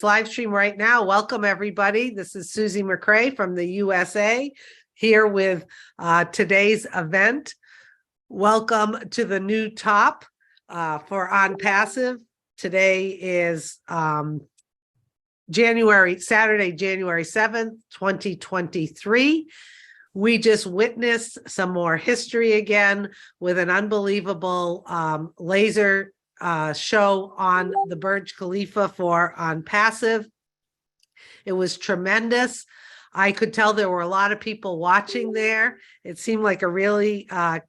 live stream right now. Welcome, everybody. This is Susie McCrae from the USA here with today's event. Welcome to the new top for OnPassive. Today is Saturday, January 7th, 2023. We just witnessed some more history again with an unbelievable laser show on the Burj Khalifa for OnPassive. It was tremendous. I could tell there were a lot of people watching there. It seemed like a really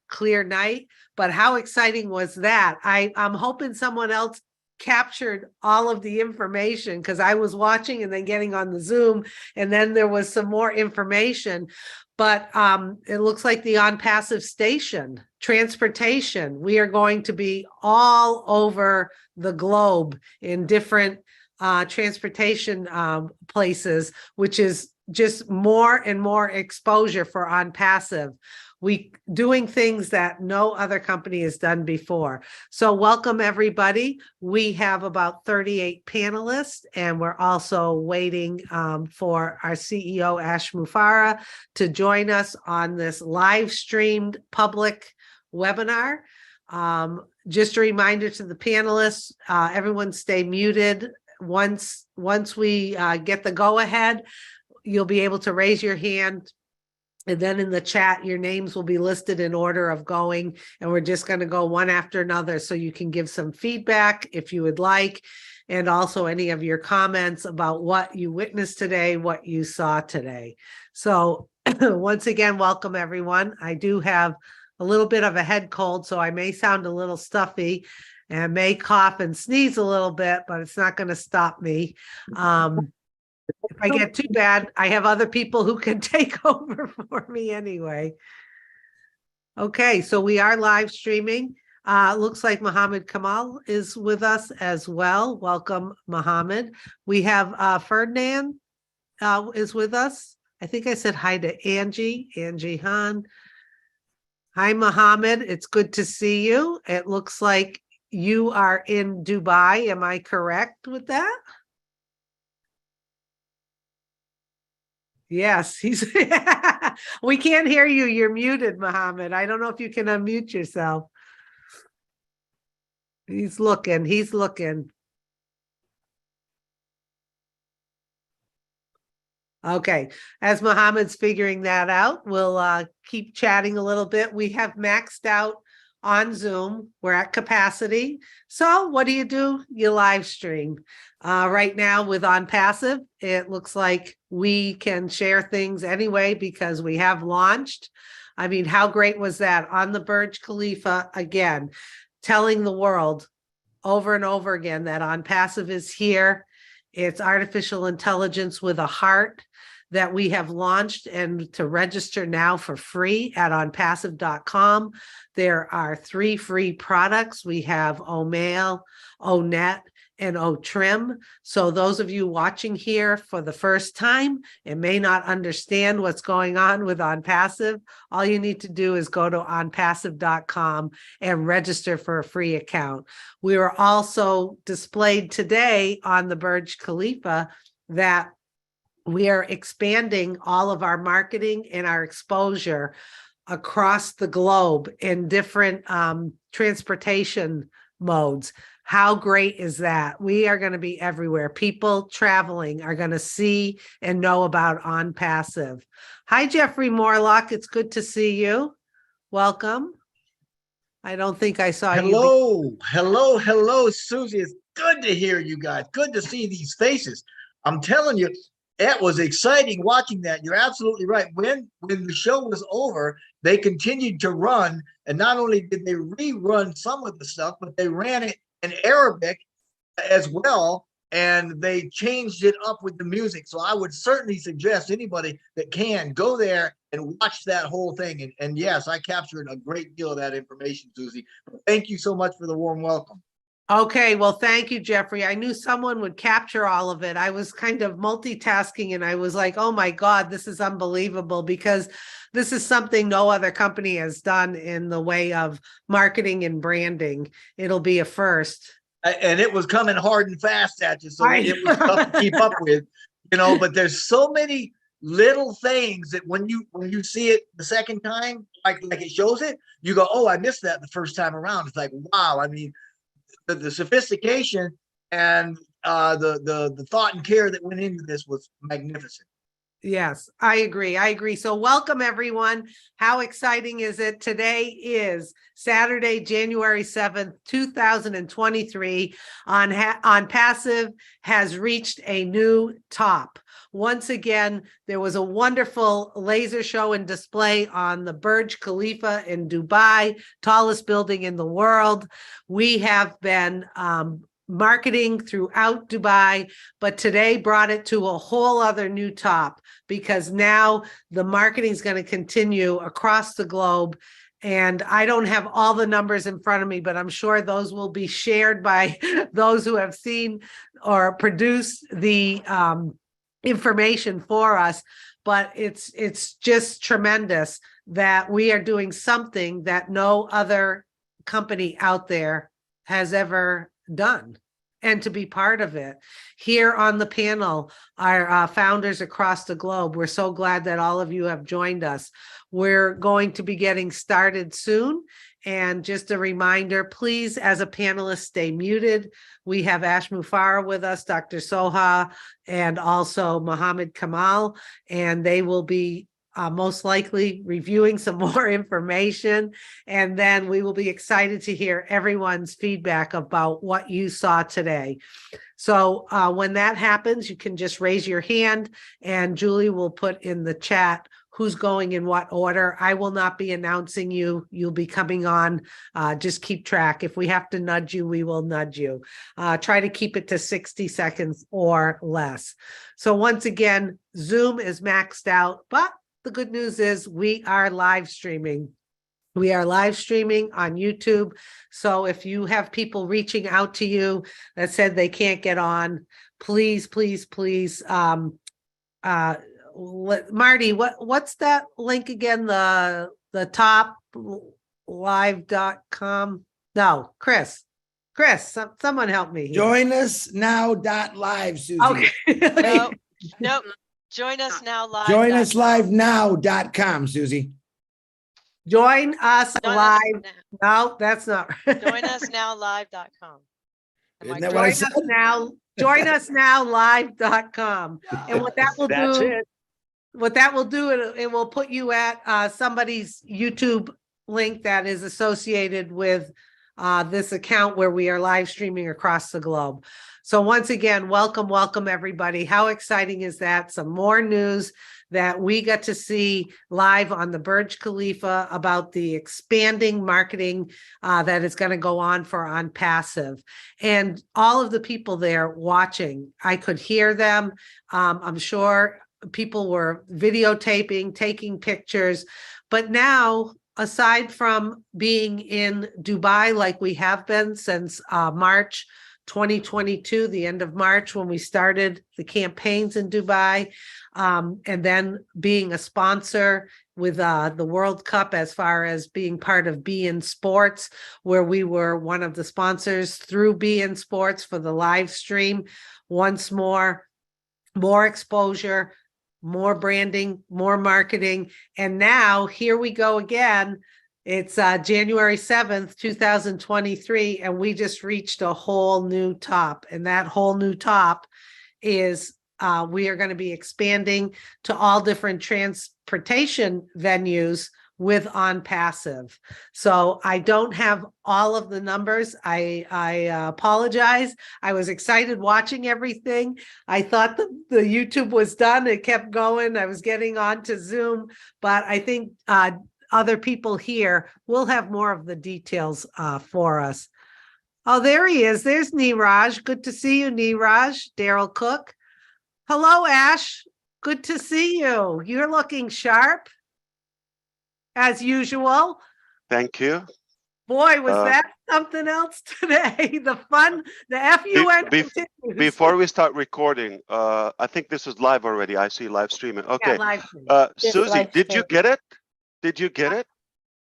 clear night, but how exciting was that? I'm hoping someone else captured all of the information, because I was watching and then getting on the Zoom, and then there was some more information. But it looks like the OnPassive station, transportation, we are going to be all over the globe in different transportation places, which is just more and more exposure for OnPassive. We doing things that no other company has done before. So welcome, everybody. We have about 38 panelists, and we're also waiting for our CEO, Ash Mufareh, to join us on this live streamed public webinar. Just a reminder to the panelists, everyone stay muted. Once we get the go-ahead, you'll be able to raise your hand. And then in the chat, your names will be listed in order of going, and we're just going to go one after another, so you can give some feedback if you would like, and also any of your comments about what you witnessed today, what you saw today. So once again, welcome everyone. I do have a little bit of a head cold, so I may sound a little stuffy and may cough and sneeze a little bit, but it's not going to stop me. If I get too bad, I have other people who can take over for me anyway. Okay, so we are live streaming. Looks like Mohammed Kamal is with us as well. Welcome, Mohammed. We have Ferdinand is with us. I think I said hi to Angie Han. Hi, Mohammed. It's good to see you. It looks like you are in Dubai. Am I correct with that? Yes, he's we can't hear you. You're muted, Mohammed. I don't know if you can unmute yourself. He's looking. Okay, as Mohammed's figuring that out, we'll keep chatting a little bit. We have maxed out on Zoom. We're at capacity. So what do? You live stream. Right now with OnPassive, it looks like we can share things anyway because we have launched. I mean, how great was that on the Burj Khalifa again, telling the world over and over again that OnPassive is here. It's artificial intelligence with a heart that we have launched, and to register now for free at onpassive.com. There are 3 free products. We have OMail, ONet, and OTrim. So those of you watching here for the first time and may not understand what's going on with OnPassive, all you need to do is go to onpassive.com and register for a free account. We were also displayed today on the Burj Khalifa that we are expanding all of our marketing and our exposure across the globe in different transportation modes. How great is that? We are going to be everywhere. People traveling are going to see and know about OnPassive. Hi, Jeffrey Morlock. It's good to see you. Welcome. I don't think I saw you. Hello, Susie. It's good to hear you guys. Good to see these faces. I'm telling you, it was exciting watching that. You're absolutely right. When the show was over, they continued to run, and not only did they rerun some of the stuff, but they ran it in Arabic as well, and they changed it up with the music. So I would certainly suggest anybody that can go there and watch that whole thing. And yes, I captured a great deal of that information, Susie. Thank you so much for the warm welcome. Okay, well, thank you, Jeffrey. I knew someone would capture all of it. I was kind of multitasking, and I was like, oh my God, this is unbelievable, because this is something no other company has done in the way of marketing and branding. It'll be a first. and it was coming hard and fast at you, so I it was tough to keep up with, you know. But there's so many little things that when you see it the second time, like it shows it, you go, oh, I missed that the first time around. It's like, wow. I mean, the sophistication and the thought and care that went into this was magnificent. Yes, I agree. I agree. So welcome everyone. How exciting is it? Today is Saturday, January 7th, 2023. ONPASSIVE has reached a new top. Once again, there was a wonderful laser show and display on the Burj Khalifa in Dubai, tallest building in the world. We have been marketing throughout Dubai, but today brought it to a whole other new top, because now the marketing is going to continue across the globe. And I don't have all the numbers in front of me, but I'm sure those will be shared by those who have seen or produced the information for us. But it's just tremendous that we are doing something that no other company out there has ever done, and to be part of it. Here on the panel are founders across the globe. We're so glad that all of you have joined us. We're going to be getting started soon. And just a reminder, please, as a panelist, stay muted. We have Ash Mufara with us, Dr. Soha, and also Mohammed Kamal, and they will be most likely reviewing some more information. And then we will be excited to hear everyone's feedback about what you saw today. So when that happens, you can just raise your hand and Julie will put in the chat who's going in what order. I will not be announcing you. You'll be coming on. Just keep track. If we have to nudge you, we will nudge you. Try to keep it to 60 seconds or less. So once again, Zoom is maxed out, but the good news is we are live streaming. We are live streaming on YouTube. So if you have people reaching out to you that said they can't get on, please, please, please, Marty, what's that link again? The top live.com? No, Chris, someone help me here. Join us now.live, Susie. Okay. Nope. Join us now live. Join us live now.com, Susie. Join us live. No, that's not. Join us now live.com. Isn't that what I said? Join us now live.com. And what that will do, it will put you at somebody's YouTube link that is associated with this account where we are live streaming across the globe. So once again, welcome everybody. How exciting is that? Some more news that we got to see live on the Burj Khalifa about the expanding marketing that is going to go on for ONPASSIVE. And all of the people there watching, I could hear them. I'm sure people were videotaping, taking pictures, but now, aside from being in Dubai like we have been since March 2022, the end of March, when we started the campaigns in Dubai, and then being a sponsor with the World Cup as far as being part of beIN Sports, where we were one of the sponsors through beIN Sports for the live stream. Once more exposure, more branding, more marketing. And now here we go again. It's January 7th, 2023, and we just reached a whole new top. And that whole new top is we are going to be expanding to all different transportation venues with ONPASSIVE. So I don't have all of the numbers. I apologize. I was excited watching everything. I thought the YouTube was done. It kept going. I was getting on to Zoom, but I think other people here will have more of the details for us. Oh, there he is. There's Neeraj. Good to see you, Neeraj. Daryl Cook. Hello, Ash. Good to see you. You're looking sharp, as usual. Thank you. Boy, was that something else today. The fun, the FUN continues. Before we start recording, I think this is live already. I see live streaming. Okay. Yeah, live stream. Susie, did you get it? Did you get it?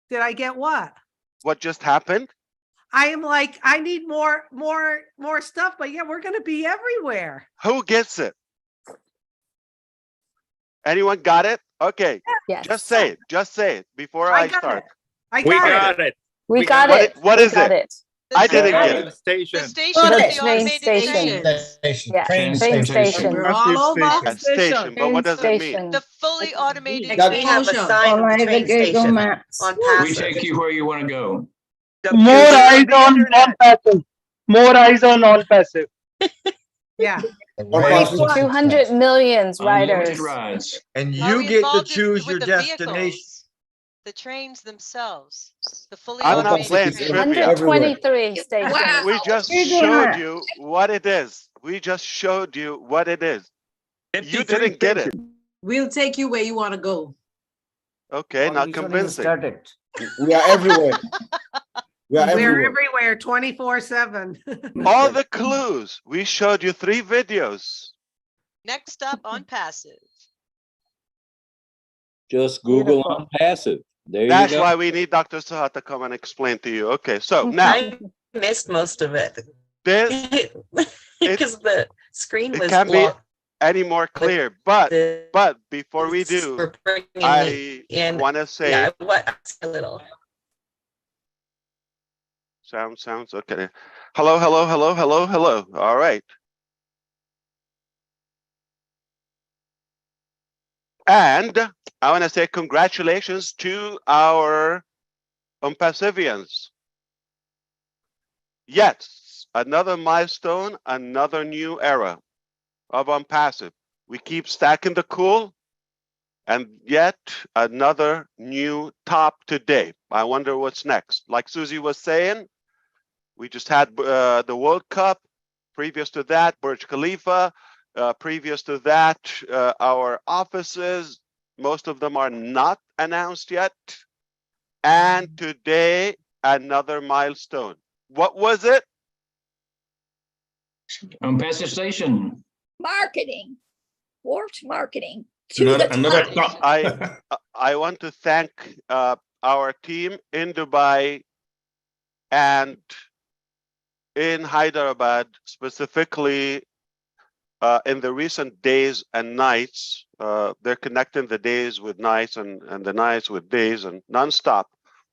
Did I get what? What just happened? I am like, I need more stuff, but yeah, we're gonna be everywhere. Who gets it? Anyone got it? Okay, Yes. just say it before I I got start. it. I We got it. got it. We We got got it. What We is got it? The I didn't station- get it. The Station. station The is the train automated station. train. Yeah, Train train station. station. We're all about A station, but what does it mean? Station. The fully automated That- We have a train. sign of the train station Maps. on We passive. take you where you want to go. More eyes on internet. passive. More eyes on passive. Yeah. ONPASSIVE. 200 millions Unlimited riders. rides. And Are you we get to involved choose your with the destination. vehicles? The trains themselves, the fully I'm not automated playing trains. trivia. 123 stations. We just showed you what it is. We just showed you what it is. You didn't get it. We'll take you where you want to go. Okay, not convincing. We are everywhere. We are We're everywhere. everywhere 24/7. All the clues. We showed you 3 videos. Next up on passive. Just Google Beautiful. on passive. There you That's go. why we need Dr. Sahat to come and explain to you. Okay, so now I missed most of it this because the screen it was can't be blocked. any more clear. But The- before we do, for bringing me I in. want to say Yeah, what a little. sounds okay. Hello. All right. And I want to say congratulations to our ONPASSIVians. Yes, another milestone, another new era of ONPASSIVE. We keep stacking the cool, and yet another new top today. I wonder what's next. Like Susie was saying, we just had the World Cup. Previous to that, Burj Khalifa. Previous to that, our offices, most of them are not announced yet. And today, another milestone. What was it? ONPASSIVE Station. Marketing. Warped marketing. Another top. I want to thank our team in Dubai and in Hyderabad, specifically in the recent days and nights. They're connecting the days with nights and the nights with days, and nonstop,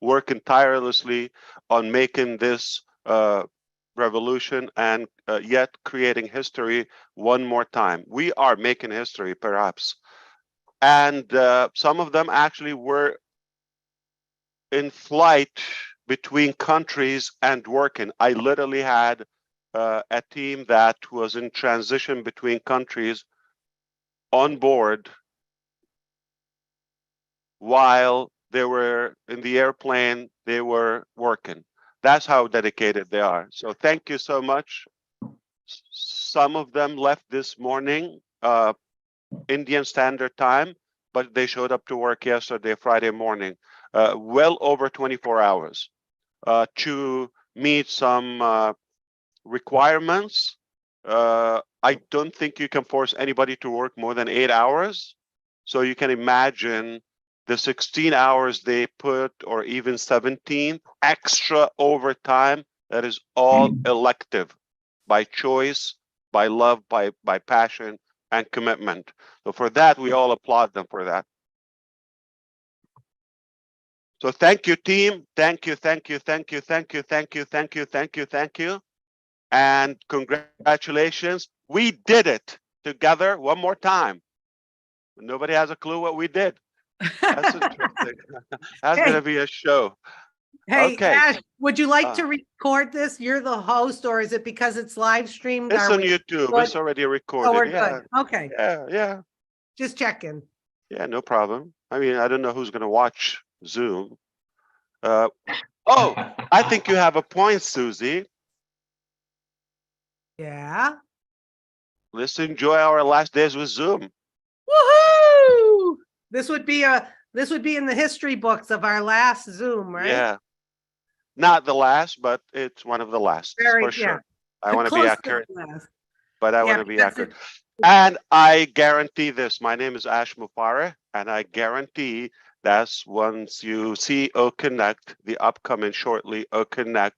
working tirelessly on making this revolution and yet creating history one more time. We are making history, perhaps. And some of them actually were in flight between countries and working. I literally had a team that was in transition between countries on board while they were in the airplane, they were working. That's how dedicated they are. So thank you so much. Some of them left this morning, Indian Standard Time, but they showed up to work yesterday, Friday morning, well over 24 hours to meet some requirements. I don't think you can force anybody to work more than 8 hours. So you can imagine the 16 hours they put, or even 17 extra overtime. That is all elective, by choice, by love, by passion and commitment. So for that, we all applaud them for that. So thank you, team. Thank you. And congratulations. We did it together one more time. Nobody has a clue what we did. That's interesting. That's going to be a show. Hey, Okay. Ash, would you like to record this? You're the host, or is it because it's live streamed? It's Are on we YouTube. good? It's already Oh, recorded. we're Yeah. good. Okay, Yeah. just checking. Yeah, no problem. I mean, I don't know who's going to watch Zoom. Oh, I think you have a point, Susie. Yeah. Let's enjoy our last days with Zoom. Woohoo! This would be in the history books of our last Zoom, right? Yeah. Not the last, but it's one of the last, Very, for sure. yeah. I want to be Close accurate, the last. but I Yeah, want to be because accurate. And I guarantee this. My name is Ash Mufareh, and I guarantee that's once you see O Connect, the upcoming shortly O Connect,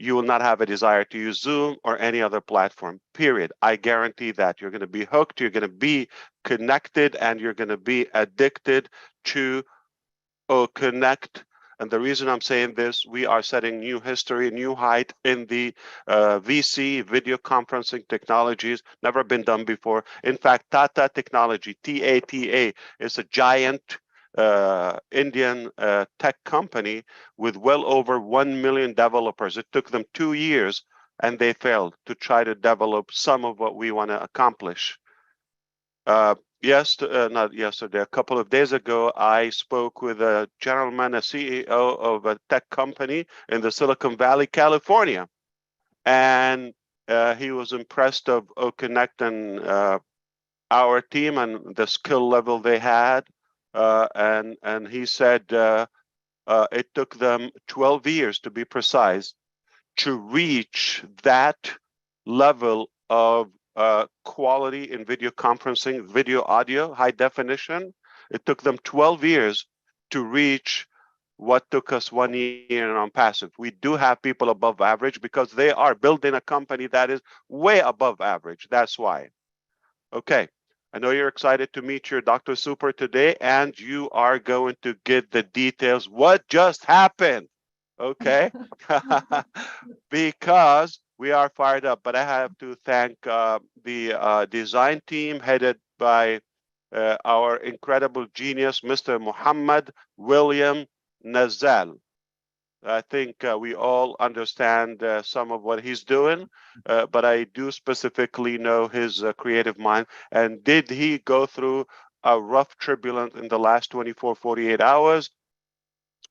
you will not have a desire to use Zoom or any other platform, period. I guarantee that. You're going to be hooked, you're going to be connected, and you're going to be addicted to Connect. And the reason I'm saying this, we are setting new history, new height in the VC, video conferencing technologies, never been done before. In fact, Tata Technology, TATA, is a giant Indian tech company with well over 1 million developers. It took them 2 years and they failed to try to develop some of what we want to accomplish. Not yesterday, a couple of days ago, I spoke with a gentleman, a CEO of a tech company in the Silicon Valley, California. And he was impressed of Connect and our team and the skill level they had. And he said it took them 12 years, to be precise, to reach that level of quality in video conferencing, video audio, high definition. It took them 12 years to reach what took us 1 year on passive. We do have people above average because they are building a company that is way above average. That's why. Okay. I know you're excited to meet your Dr. Super today, and you are going to get the details. What just happened? Okay. Because we are fired up, but I have to thank the design team headed by our incredible genius, Mr. Muhammad William Nazal. I think we all understand some of what he's doing, but I do specifically know his creative mind. And did he go through a rough turbulence in the last 24, 48 hours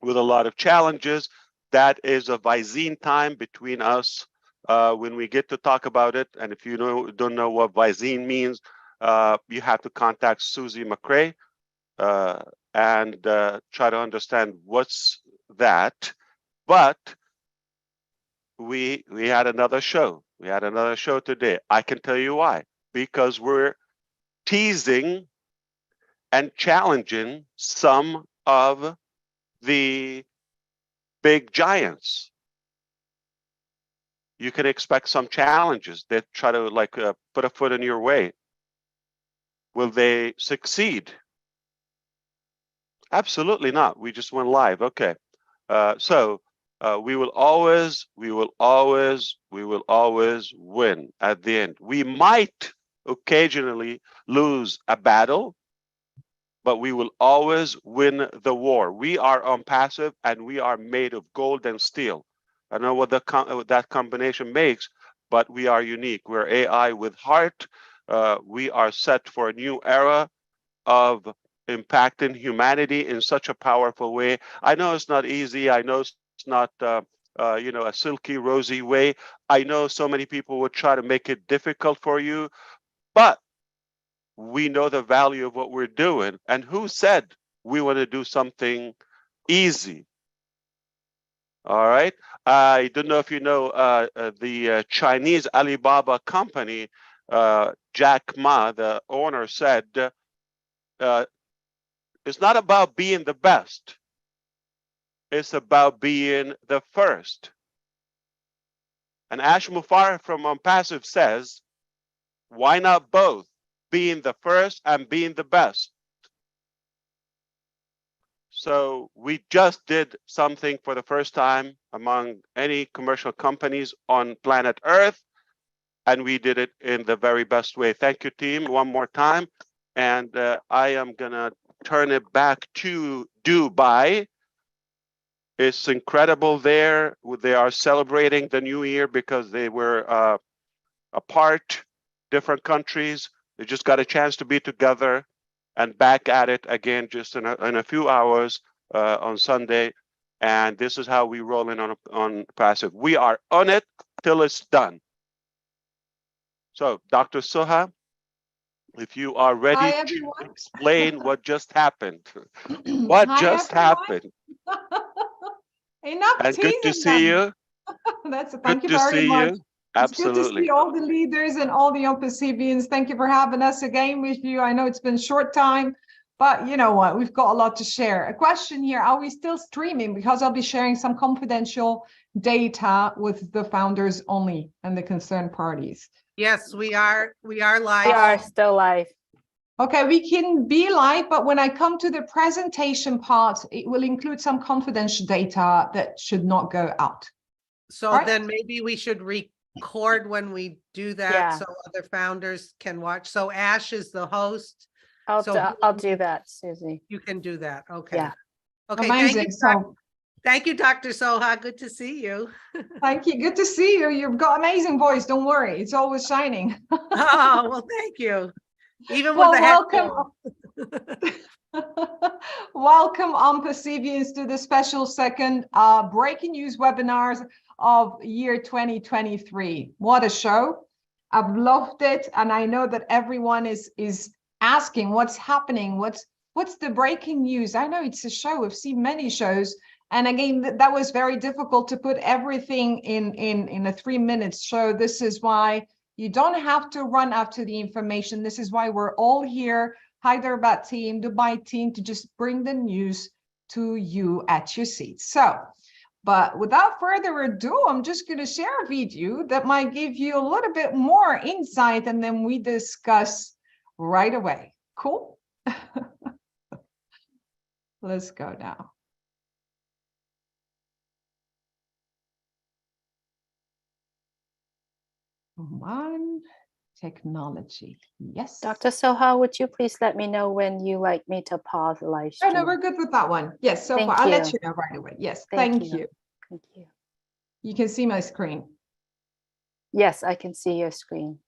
with a lot of challenges? That is a Visine time between us when we get to talk about it. And if you don't know what Visine means, you have to contact Susie McCray and try to understand what's that. But we had another show. We had another show today. I can tell you why. Because we're teasing and challenging some of the big giants. You can expect some challenges that try to put a foot in your way. Will they succeed? Absolutely not. We just went live. Okay. So we will always win at the end. We might occasionally lose a battle, but we will always win the war. We are ONPASSIVE, and we are made of gold and steel. I don't know what that combination makes, but we are unique. We're AI with heart. We are set for a new era of impacting humanity in such a powerful way. I know it's not easy. I know it's not a silky, rosy way. I know so many people would try to make it difficult for you, but we know the value of what we're doing. And who said we want to do something easy? All right. I don't know if you know the Chinese Alibaba company, Jack Ma, the owner, said, it's not about being the best. It's about being the first. And Ash Mufareh from ONPASSIVE says, why not both? Being the first and being the best. So we just did something for the first time among any commercial companies on planet Earth, and we did it in the very best way. Thank you, team, one more time. And I am gonna turn it back to Dubai. It's incredible there. They are celebrating the new year because they were apart, different countries. They just got a chance to be together and back at it again just in a few hours on Sunday. And this is how we roll in on Passive. We are on it till it's done. So, Dr. Suha, if you are ready to explain what just happened. What just happened? Enough And good to teasing see them. you. Thank you very much. It's good to Absolutely. see all the leaders and all the ONPASSIVians. Thank you for having us again with you. I know it's been a short time, But you know what? We've got a lot to share. A question here: are we still streaming? Because I'll be sharing some confidential data with the founders only and the concerned parties. Yes, we are live. We are still live. Okay, we can be live, but when I come to the presentation part, it will include some confidential data that should not go out. So Right. then maybe we should record when we do that Yeah. so other founders can watch. So Ash is the host. I'll So I'll do that, Susie. you can do that. Okay. Yeah. Okay. Amazing. Thank you, Dr. Soha. Good to see you. Thank you. Good to see you. You've got amazing voice. Don't worry. It's always shining. Oh, well, thank you. Even Well, with the welcome. Welcome ONPASSIVE to the special second breaking news webinars of year 2023. What a show. I've loved it. And I know that everyone is asking what's happening. What's the breaking news? I know it's a show. We've seen many shows. And again, that was very difficult to put everything in a 3 minutes show. This is why you don't have to run after the information. This is why we're all here, Hyderabad team, Dubai team, to just bring the news to you at your seat. So, but without further ado, I'm just going to share a video that might give you a little bit more insight, and then we discuss right away. Cool? Let's go now. Come on, technology. Yes. Dr. Soha, would you please let me know when you like me to pause the live Oh, stream? no, we're good with that one. Yes, so Thank far. I'll let you. you know right away. Yes, Thank thank you. you. Thank you. You can see my screen. Yes, I can see your screen.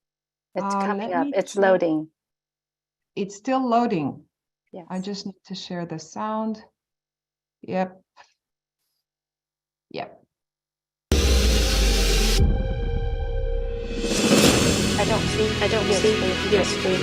It's coming let up. me It's check. loading. It's still loading. Yes. I just need to share the sound. Yep. Yep. I don't see your screen.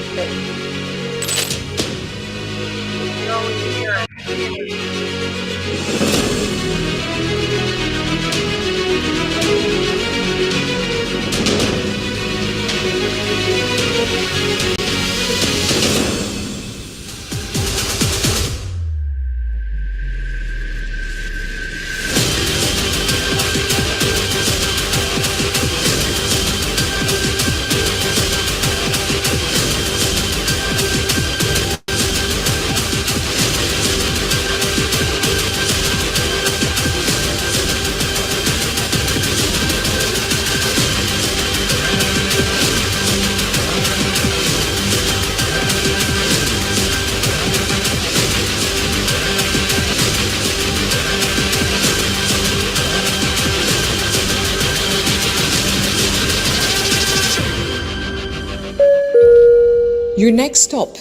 Your next stop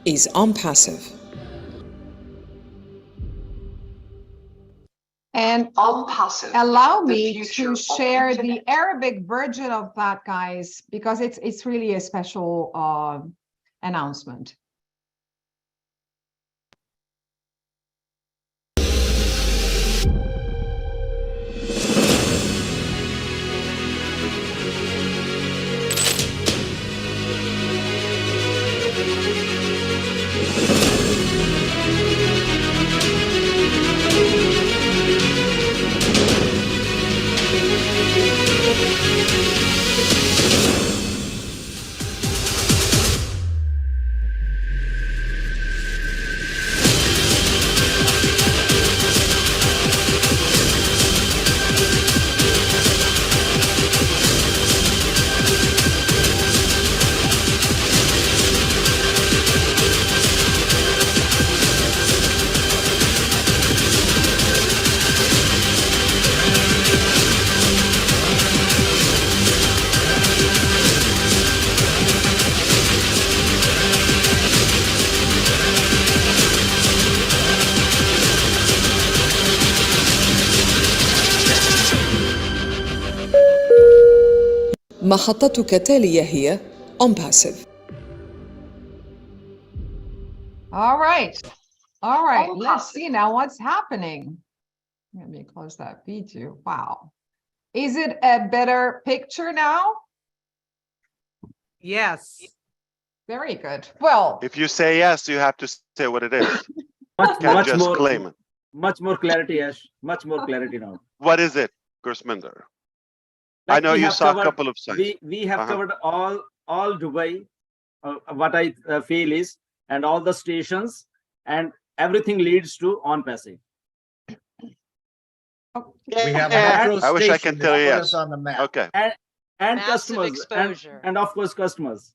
is ONPASSIVE. And allow me to share the Arabic version of that, guys, because it's really a special announcement. محطتك التالية هي ONPASSIVE. All right. Let's see now what's happening. Let me close that video. Wow. Is it a better picture now? Yes. Very good. Well, If you say yes, you have to say what it is. Much, Can't much just more, claim it. much more clarity, Ash. Much more clarity now. What is it, Gursminder? I Like know we you have saw a covered- couple of signs. We have Uh-huh. covered all Dubai. What I feel is, and all the stations, and everything leads to ONPASSIVE. We have Yeah, metro I wish I station can tell that you put yes. us on the map. Okay. And Massive customers, exposure. and of course customers.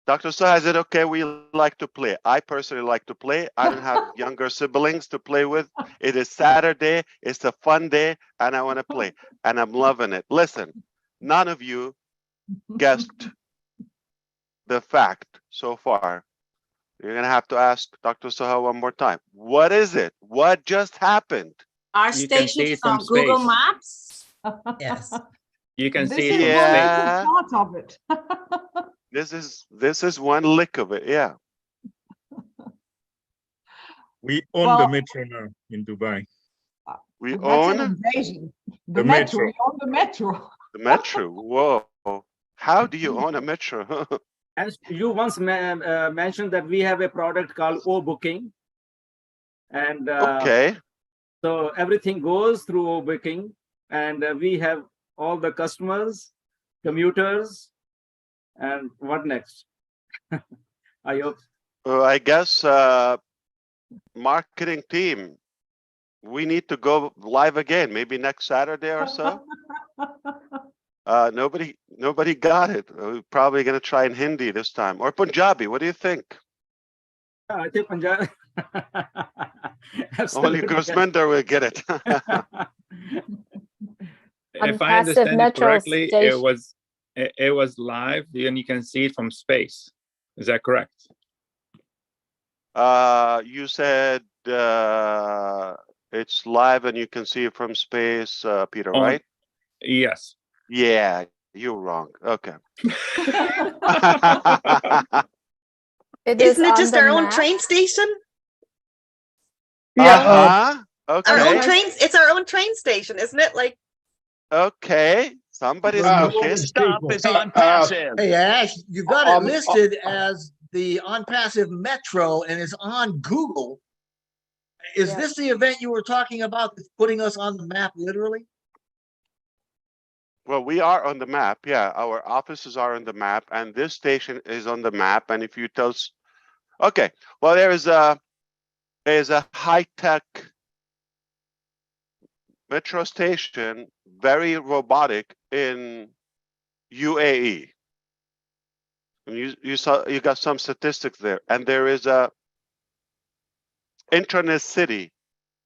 Dr. Saha, is it okay? We like to play. I personally like to play. I don't have younger siblings to play with. It is Saturday. It's a fun day, and I want to play. And I'm loving it. Listen, none of you guessed the fact so far. You're going to have to ask Dr. Saha one more time. What is it? What just happened? Our You can see station it is from on Google space. Maps. Yes. You can this see is it from one space. Yeah. part of it. This is one lick of it. Yeah. We own Well, the metro now in Dubai. We That's an own invasion. The The metro. metro. You own the metro. the metro. Whoa. How do you own a metro? As you once mentioned that we have a product called O-Booking. And Okay. so everything goes through O-Booking, and we have all the customers, commuters, and what next? I hope. I guess marketing team, we need to go live again, maybe next Saturday or so. Nobody got it. We're probably going to try in Hindi this time, or Punjabi. What do you think? I think Punjab. Only Gursminder will get it. If I ONPASSIVE understand it metro correctly, station. it was live, and you can see it from space. Is that correct? You said it's live and you can see it from space, Peter, On- right? Yes. Yeah, you're wrong. Okay. It is Isn't it on just the our own map. train station? Yeah, Uh-huh. Our Okay. own train. It's our own train station, isn't it? Like, Okay. Somebody's cooking. Stop is on passive. Hey, Ash, you got it Um, listed as the OnPassive Metro and it's on Google. Is Yeah. this the event you were talking about that's putting us on the map literally? Well, we are on the map. Yeah, our offices are on the map, and this station is on the map. And if you tell us, okay, well, there's a high-tech metro station, very robotic in UAE. And you got some statistics there, and there is a internet city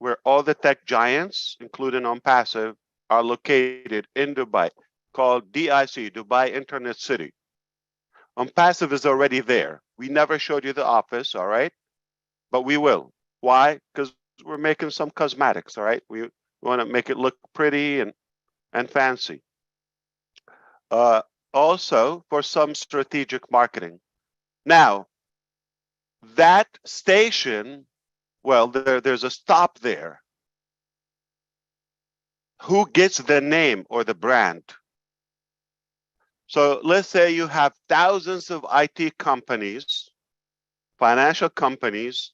where all the tech giants, including OnPassive, are located in Dubai, called DIC, Dubai Internet City. OnPassive is already there. We never showed you the office, all right? But we will. Why? Because we're making some cosmetics, all right? We want to make it look pretty and fancy. Also, for some strategic marketing. Now, that station, well, there's a stop there. Who gets the name or the brand? So let's say you have thousands of IT companies, financial companies,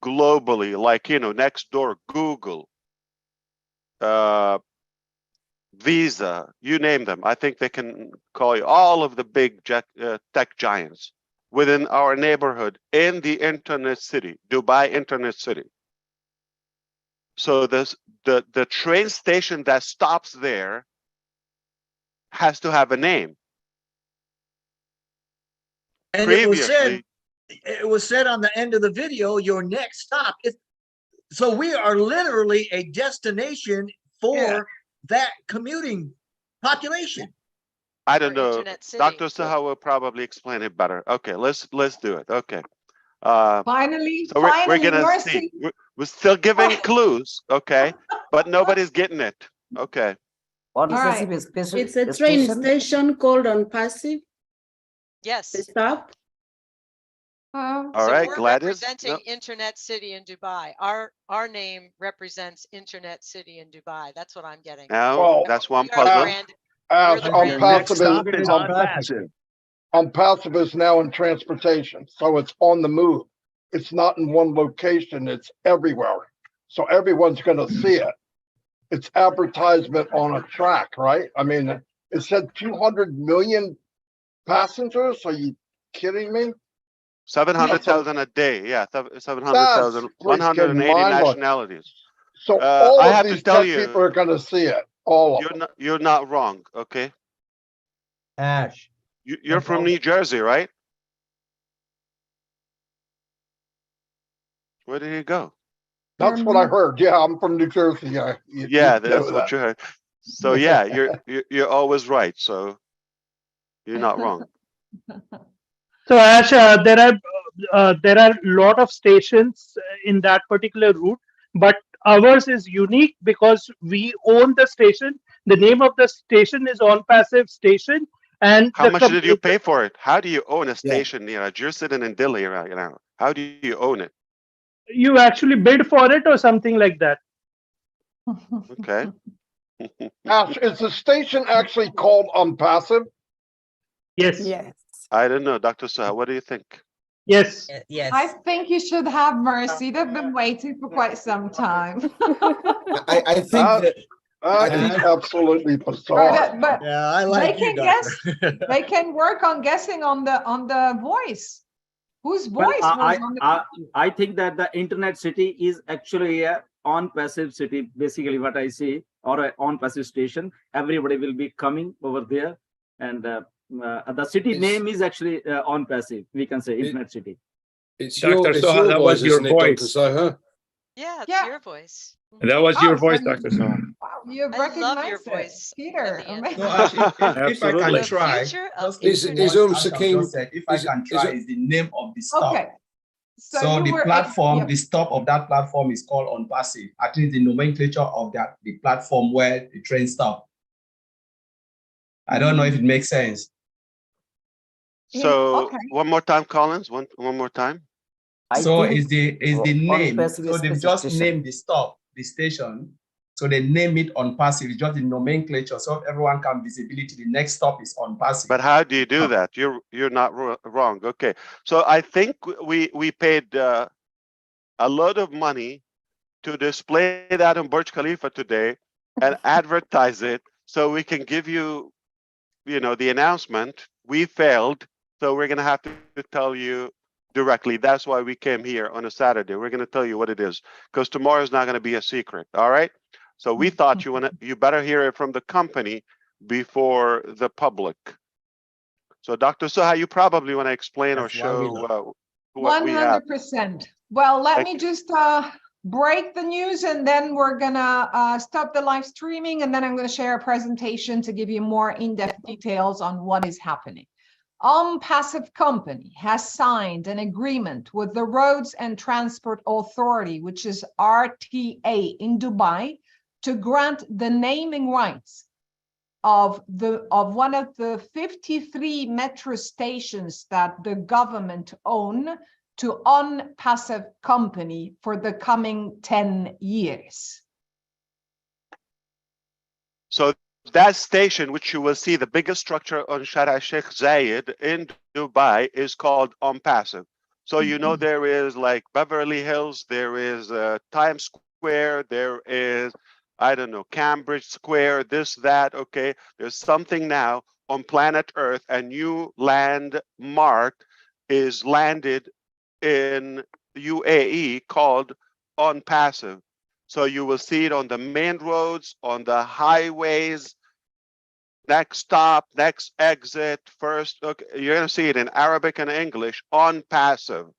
globally, like, next door, Google, Visa, you name them. I think they can call you all of the big tech giants within our neighborhood in the internet city, Dubai Internet City. So the train station that stops there has to have a name. And Previously, it was said on the end of the video, your next stop is, so we are literally a destination for that commuting population. I don't For know. Internet City. Dr. Saha will probably explain it better. Okay, let's do it. Okay. Finally, So we're finally, gonna Mercy. see. We're still giving clues, okay? But nobody's getting it. Okay. All right. It's a train station called OnPassive. Yes. Stop. All So right, we're Gladys. representing No. Internet City in Dubai. Our name represents Internet City in Dubai. That's what I'm getting. No, Oh, that's one We are the puzzle. brand. We're the brand. OnPassive is on passive. OnPassive is now in transportation, so it's on the move. It's not in one location, it's everywhere. So everyone's gonna see it. It's advertisement on a track, right? I mean, it said 200 million passengers. Are you kidding me? 700,000 a day. Yeah, 700,000, That's 180 freaking mind-blowing. nationalities. So all I of have to these tell tech you, people are gonna see it, all of them. you're not wrong. Okay, Ash. you're from New Jersey, right? Where did he go? That's what I heard. Yeah, I'm from New Jersey. Yeah, Yeah, you that's know what that. you heard. So yeah, you're always right. So you're not wrong. So Ash, there are a lot of stations in that particular route, but ours is unique because we own the station. The name of the station is OnPassive Station, and How much did you pay for it? How do you own a station near? You're sitting in Delhi right now. How do you own it? you actually bid for it or something like that? Okay. Ash, is the station actually called OnPassive? Yes. Yes. I don't know, Dr. Saha. What do you think? Yes. Yes. I think you should have mercy. They've been waiting for quite some time. I think that That's absolutely bizarre. But Yeah, I they like can you, guess. doctor. They can work on guessing on the voice. Whose Well, voice was on the? I think that the internet city is actually a on-passive city, basically what I see, or a on-passive station. Everybody will be coming over there, and the city name is actually on-passive. We can say internet city. it's Dr. your Soha, that was your isn't it, Dr. voice. Soha? Yeah, it's your voice. That was your voice, so Dr. Soha. Wow, you I love your recognized it, voice. Peter. Amazing. No, Ash, if I can Absolutely. try, Future of just Is internet. Umm what Ash have Sakim- just said, if I can try, is the name of the stop. Okay. So you the were platform, yep. the stop of that platform is called OnPassive. I think the nomenclature of that, the platform where the train stop. I don't know if it makes sense. So Okay. one more time, Collins. One more time. So is the name. OnPassive So they've is just station. named the stop, the station. So they name it OnPassive. It's just the nomenclature, so everyone can visibility. The next stop is OnPassive. But how do you do that? You're not wrong. Okay. So I think we paid a lot of money to display that in Burj Khalifa today and advertise it so we can give you, the announcement. We failed, so we're gonna have to tell you directly. That's why we came here on a Saturday. We're gonna tell you what it is, because tomorrow is not gonna be a secret. All right. So we thought you better hear it from the company before the public. So Dr. Soha, you probably want to explain or show what we have. 100%. Well, let me just break the news, and then we're gonna stop the live streaming, and then I'm gonna share a presentation to give you more in-depth details on what is happening. OnPassive company has signed an agreement with the Roads and Transport Authority, which is RTA in Dubai, to grant the naming rights of one of the 53 metro stations that the government own to OnPassive company for the coming 10 years. So that station, which you will see, the biggest structure on Shara Sheikh Zayed in Dubai, is called OnPassive. So there is like Beverly Hills, there is Times Square, there is, I don't know, Cambridge Square, this, that, okay. There's something now on planet Earth, a new landmark is landed in UAE called OnPassive. So you will see it on the main roads, on the highways, next stop, next exit, first. Okay, you're gonna see it in Arabic and English, OnPassive.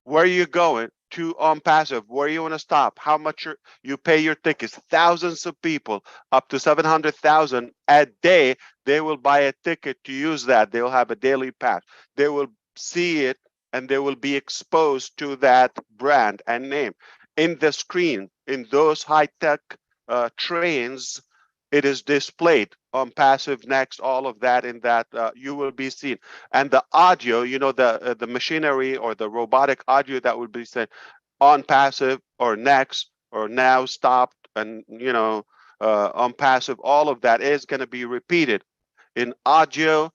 Where are you going? To OnPassive. Where you want to stop? How much you pay your tickets? Thousands of people, up to 700,000 a day, they will buy a ticket to use that. They will have a daily pass. They will see it and they will be exposed to that brand and name. In the screen, in those high-tech trains, it is displayed OnPassive next, all of that in that you will be seen. And the audio, the machinery or the robotic audio that will be said OnPassive or next or now stopped and, OnPassive, all of that is going to be repeated in audio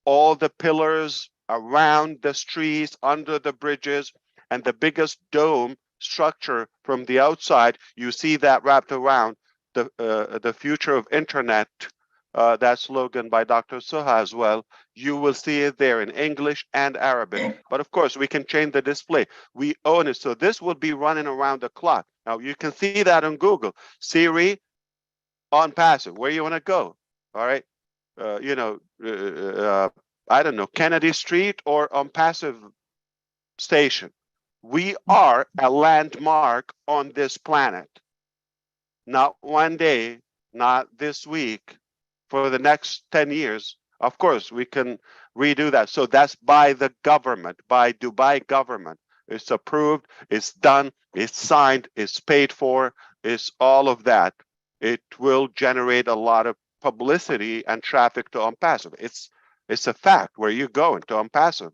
all the pillars around the streets, under the bridges, and the biggest dome structure from the outside. You see that wrapped around the future of internet, that slogan by Dr. Suha as well. You will see it there in English and Arabic. But of course, we can change the display. We own it. So this will be running around the clock. Now you can see that on Google. Siri, ONPASSIVE, where you want to go. All right. I don't know, Kennedy Street or ONPASSIVE station. We are a landmark on this planet. Not one day, not this week, for the next 10 years. Of course, we can redo that. So that's by the government, by Dubai government. It's approved, it's done, it's signed, it's paid for, it's all of that. It will generate a lot of publicity and traffic to ONPASSIVE. It's a fact. Where you going to ONPASSIVE?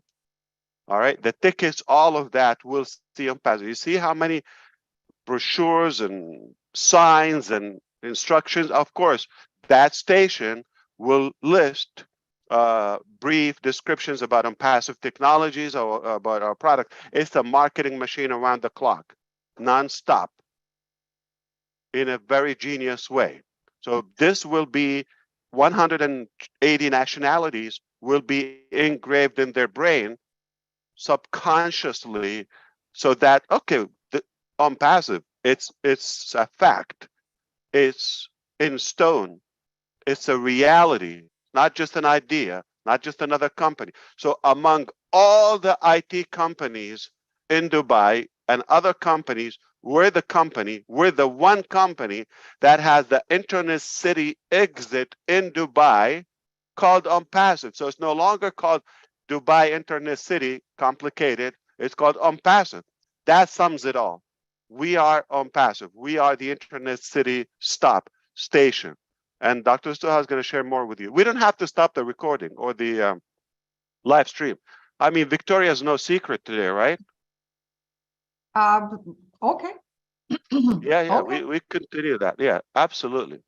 All right, the tickets, all of that will see ONPASSIVE. You see how many brochures and signs and instructions? Of course, that station will list brief descriptions about ONPASSIVE technologies or about our product. It's a marketing machine around the clock, nonstop, in a very genius way. So this will be 180 nationalities will be engraved in their brain subconsciously, so that, okay, ONPASSIVE, it's a fact, it's in stone, it's a reality, not just an idea, not just another company. So among all the IT companies in Dubai and other companies, we're the one company that has the Internet City exit in Dubai called ONPASSIVE. So it's no longer called Dubai Internet City, complicated. It's called ONPASSIVE. That sums it all. We are ONPASSIVE. We are the Internet City stop station. And Dr. Suha is going to share more with you. We don't have to stop the recording or the live stream. I mean, Victoria's no secret today, right? Okay. Yeah, Okay. we continue that. Yeah, absolutely.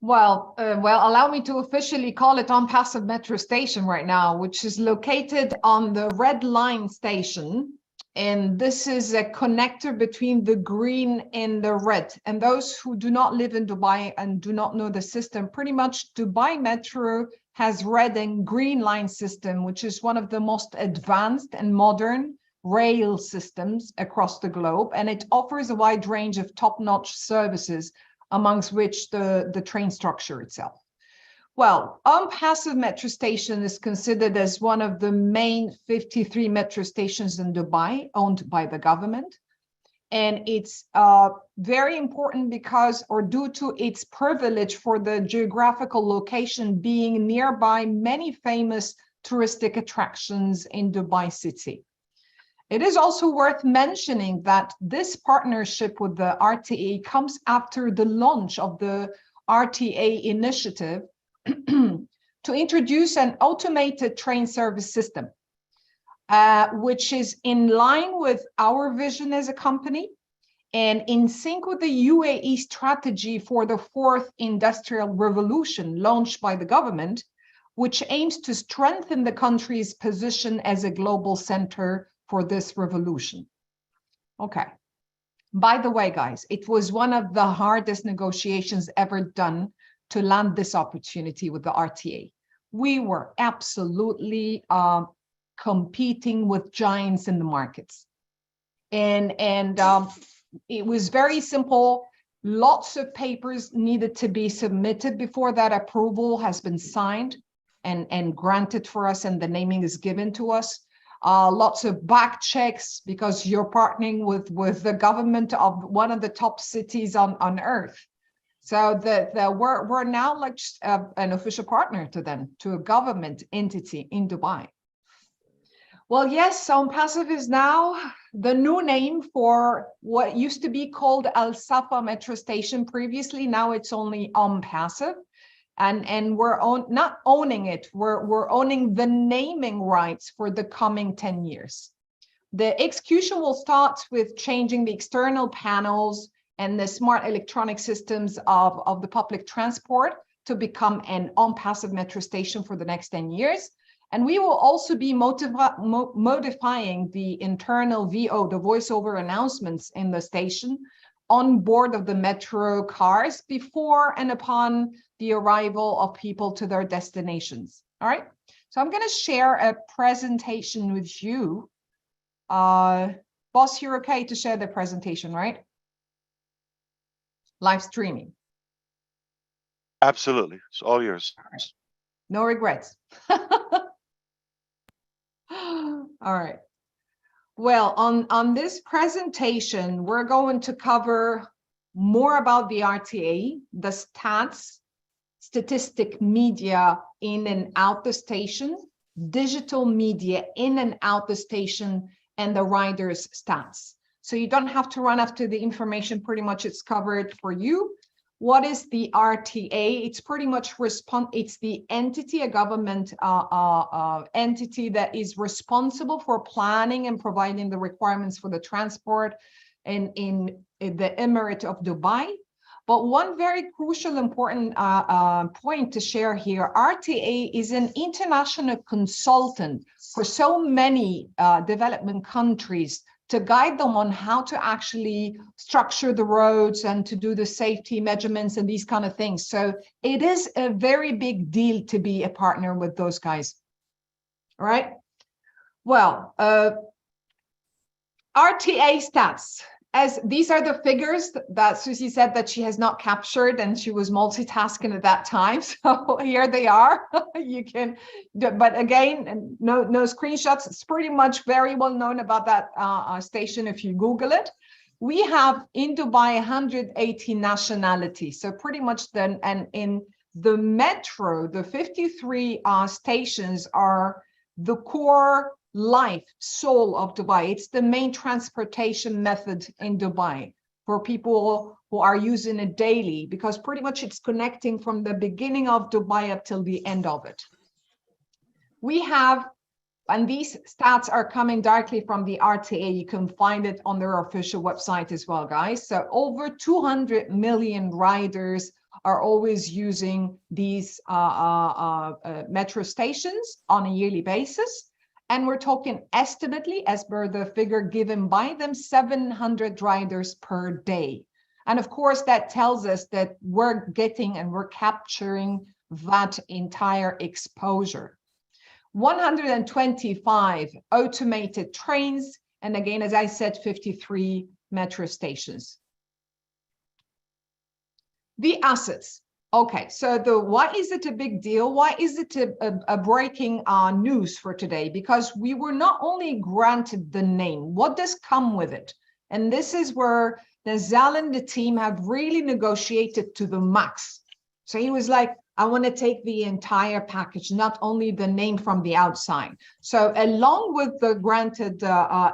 Well, allow me to officially call it ONPASSIVE Metro Station right now, which is located on the Red Line station. And this is a connector between the green and the red. And those who do not live in Dubai and do not know the system, pretty much Dubai Metro has red and green line system, which is one of the most advanced and modern rail systems across the globe. And it offers a wide range of top-notch services, amongst which the train structure itself. Well, ONPASSIVE Metro Station is considered as one of the main 53 metro stations in Dubai owned by the government. And it's very important because, or due to its privilege for the geographical location being nearby many famous touristic attractions in Dubai city. It is also worth mentioning that this partnership with the RTA comes after the launch of the RTA initiative to introduce an automated train service system, which is in line with our vision as a company and in sync with the UAE strategy for the fourth industrial revolution launched by the government, which aims to strengthen the country's position as a global center for this revolution. Okay. By the way, guys, it was one of the hardest negotiations ever done to land this opportunity with the RTA. We were absolutely competing with giants in the markets. And it was very simple. Lots of papers needed to be submitted before that approval has been signed and granted for us, and the naming is given to us. Lots of back checks because you're partnering with the government of one of the top cities on earth. So we're now like an official partner to them, to a government entity in Dubai. Well, yes, ONPASSIVE is now the new name for what used to be called Al Safa Metro Station previously. Now it's only ONPASSIVE. And we're not owning it, we're owning the naming rights for the coming 10 years. The execution will start with changing the external panels and the smart electronic systems of the public transport to become an ONPASSIVE Metro Station for the next 10 years. And we will also be modifying the internal VO, the voiceover announcements in the station on board of the metro cars before and upon the arrival of people to their destinations. All right. So I'm going to share a presentation with you. Boss, you're okay to share the presentation, right? Live streaming. Absolutely. It's all yours. All right. No regrets. All right. Well, on this presentation, we're going to cover more about the RTA, the stats, statistic media in and out the station, digital media in and out the station, and the riders' stats. So you don't have to run after the information, pretty much it's covered for you. What is the RTA? It's pretty much it's the entity, a government entity that is responsible for planning and providing the requirements for the transport in the Emirate of Dubai. But one very crucial, important point to share here, RTA is an international consultant for so many development countries to guide them on how to actually structure the roads and to do the safety measurements and these kind of things. So it is a very big deal to be a partner with those guys. All right. Well, RTA stats. As these are the figures that Susie said that she has not captured and she was multitasking at that time. So here they are. You can, but again, no screenshots. It's pretty much very well known about that station if you Google it. We have in Dubai 180 nationalities. So pretty much then, and in the metro, the 53 stations are the core life, soul of Dubai. It's the main transportation method in Dubai for people who are using it daily, because pretty much it's connecting from the beginning of Dubai up till the end of it. We have, and these stats are coming directly from the RTA. You can find it on their official website as well, guys. So over 200 million riders are always using these metro stations on a yearly basis. And we're talking estimately, as per the figure given by them, 700 riders per day. And of course, that tells us that we're getting and we're capturing that entire exposure. 125 automated trains. And again, as I said, 53 metro stations. The assets. Okay, so why is it a big deal? Why is it a breaking news for today? Because we were not only granted the name, what does come with it? And this is where Nazal and the team have really negotiated to the max. So he was like, I want to take the entire package, not only the name from the outside. So along with the granted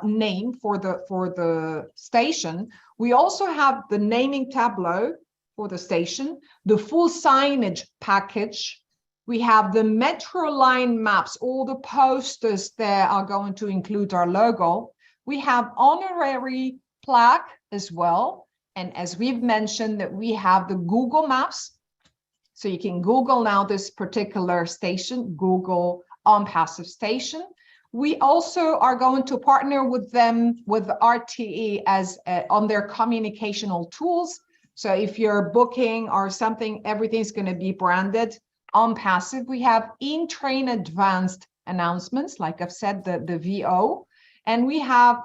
name for the station, we also have the naming tableau for the station, the full signage package. We have the metro line maps, all the posters there are going to include our logo. We have honorary plaque as well. And as we've mentioned, that we have the Google Maps. So you can Google now this particular station, Google ONPASSIVE station. We also are going to partner with them with RTE as on their communicational tools. So if you're booking or something, everything's going to be branded ONPASSIVE. We have in-train advanced announcements, like I've said, the VO, and we have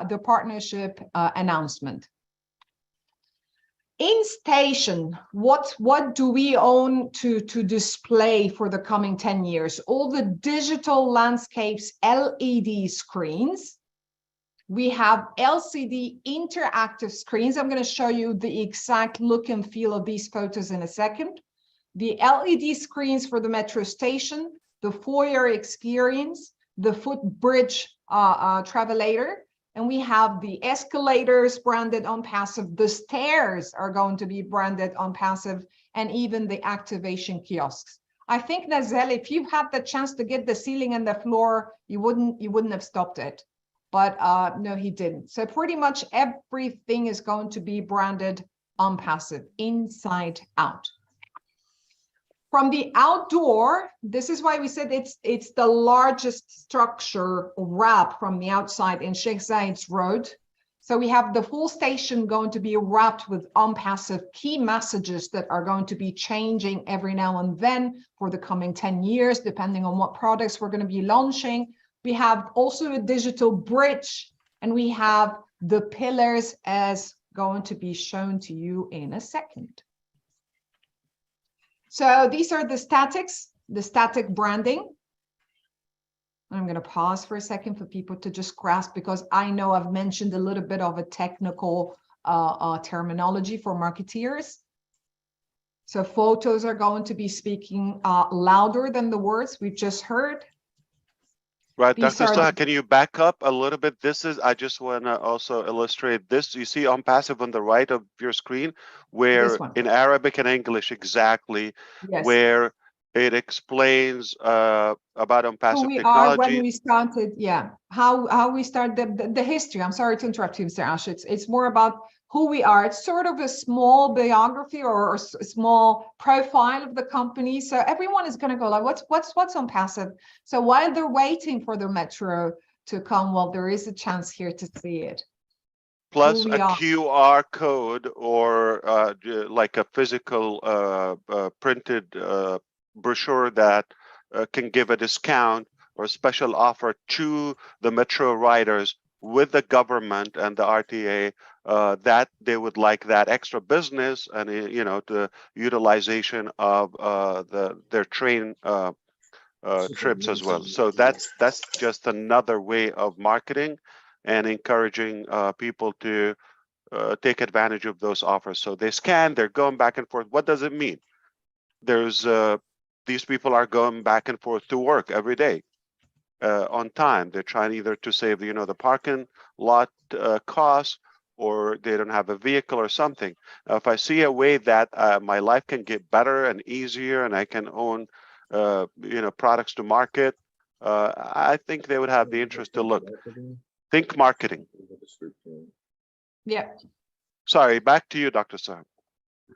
the partnership announcement. In station, what do we own to display for the coming 10 years? All the digital landscapes, LED screens. We have LCD interactive screens. I'm going to show you the exact look and feel of these photos in a second. The LED screens for the metro station, the foyer experience, the footbridge travelator, and we have the escalators branded ONPASSIVE. The stairs are going to be branded ONPASSIVE, and even the activation kiosks. I think, Nazal, if you had the chance to get the ceiling and the floor, you wouldn't have stopped it. But no, he didn't. So pretty much everything is going to be branded ONPASSIVE, inside out. From the outdoor, this is why we said it's the largest structure wrap from the outside in Sheikh Zayed's Road. So we have the full station going to be wrapped with ONPASSIVE key messages that are going to be changing every now and then for the coming 10 years, depending on what products we're going to be launching. We have also a digital bridge, and we have the pillars as going to be shown to you in a second. So these are the statics, the static branding. I'm going to pause for a second for people to just grasp, because I know I've mentioned a little bit of a technical terminology for marketeers. So photos are going to be speaking louder than the words we've just heard. Right, These Dr. are Saha, can you back up a little bit? I just want to also illustrate this. You see ONPASSIVE on the right of your screen, where in Arabic and English exactly, Yes. where it explains about ONPASSIVE who we technology. are when we started, yeah, how we started, the history. I'm sorry to interrupt you, Mr. Ash. It's more about who we are. It's sort of a small biography or a small profile of the company. So everyone is going to go like, what's ONPASSIVE? So while they're waiting for the metro to come, well, there is a chance here to see it. Plus a QR code or like a physical printed brochure that can give a discount or a special offer to the metro riders with the government and the RTA that they would like that extra business and the utilization of their train trips as well. So that's just another way of marketing and encouraging people to take advantage of those offers. So they scan, they're going back and forth. What does it mean? There's these people are going back and forth to work every day on time. They're trying either to save the parking lot costs, or they don't have a vehicle or something. If I see a way that my life can get better and easier, and I can own products to market, I think they would have the interest to look. Think marketing. Yeah. Sorry, back to you, Dr. Saab.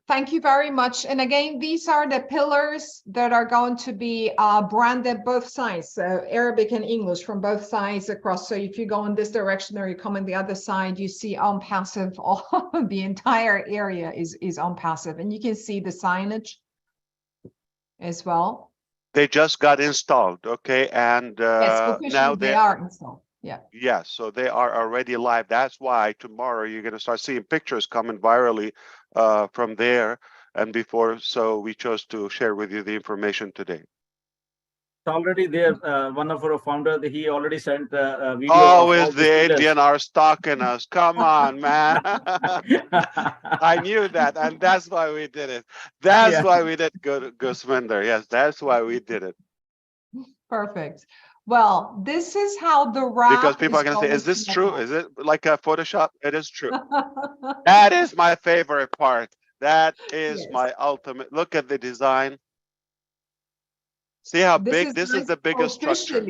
Thank you very much. And again, these are the pillars that are going to be branded both sides, so Arabic and English from both sides across. So if you go in this direction or you come in the other side, you see ONPASSIVE. All the entire area is ONPASSIVE, and you can see the signage as well. They just got installed, okay, and yes, now they are installed. Yeah. Yes, so they are already live. That's why tomorrow you're going to start seeing pictures coming virally from there and before. So we chose to share with you the information today. Already there, one of our founders, he already sent a video. Always the Indian are stalking us. Come on, man. I knew that, and that's why we did it. That's why we did Guswinder. Yes, that's why we did it. Perfect. Well, this is how the wrap. Because people are going to say, is this true? Is it like a Photoshop? It is true. That is my favorite part. That is my ultimate. Look at the design. See how big? This is the biggest structure.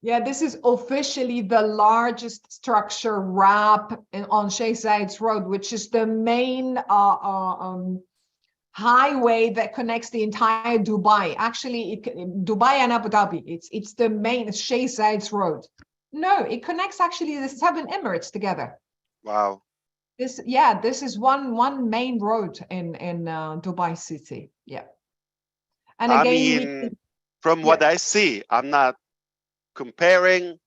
Yeah, this is officially the largest structure wrap on Sheikh Zayed's Road, which is the main highway that connects the entire Dubai. Actually, Dubai and Abu Dhabi. It's the main Sheikh Zayed's Road. No, it connects actually the 7 Emirates together. Wow. This is one main road in Dubai city. Yeah. And again, from what I see, I'm not comparing.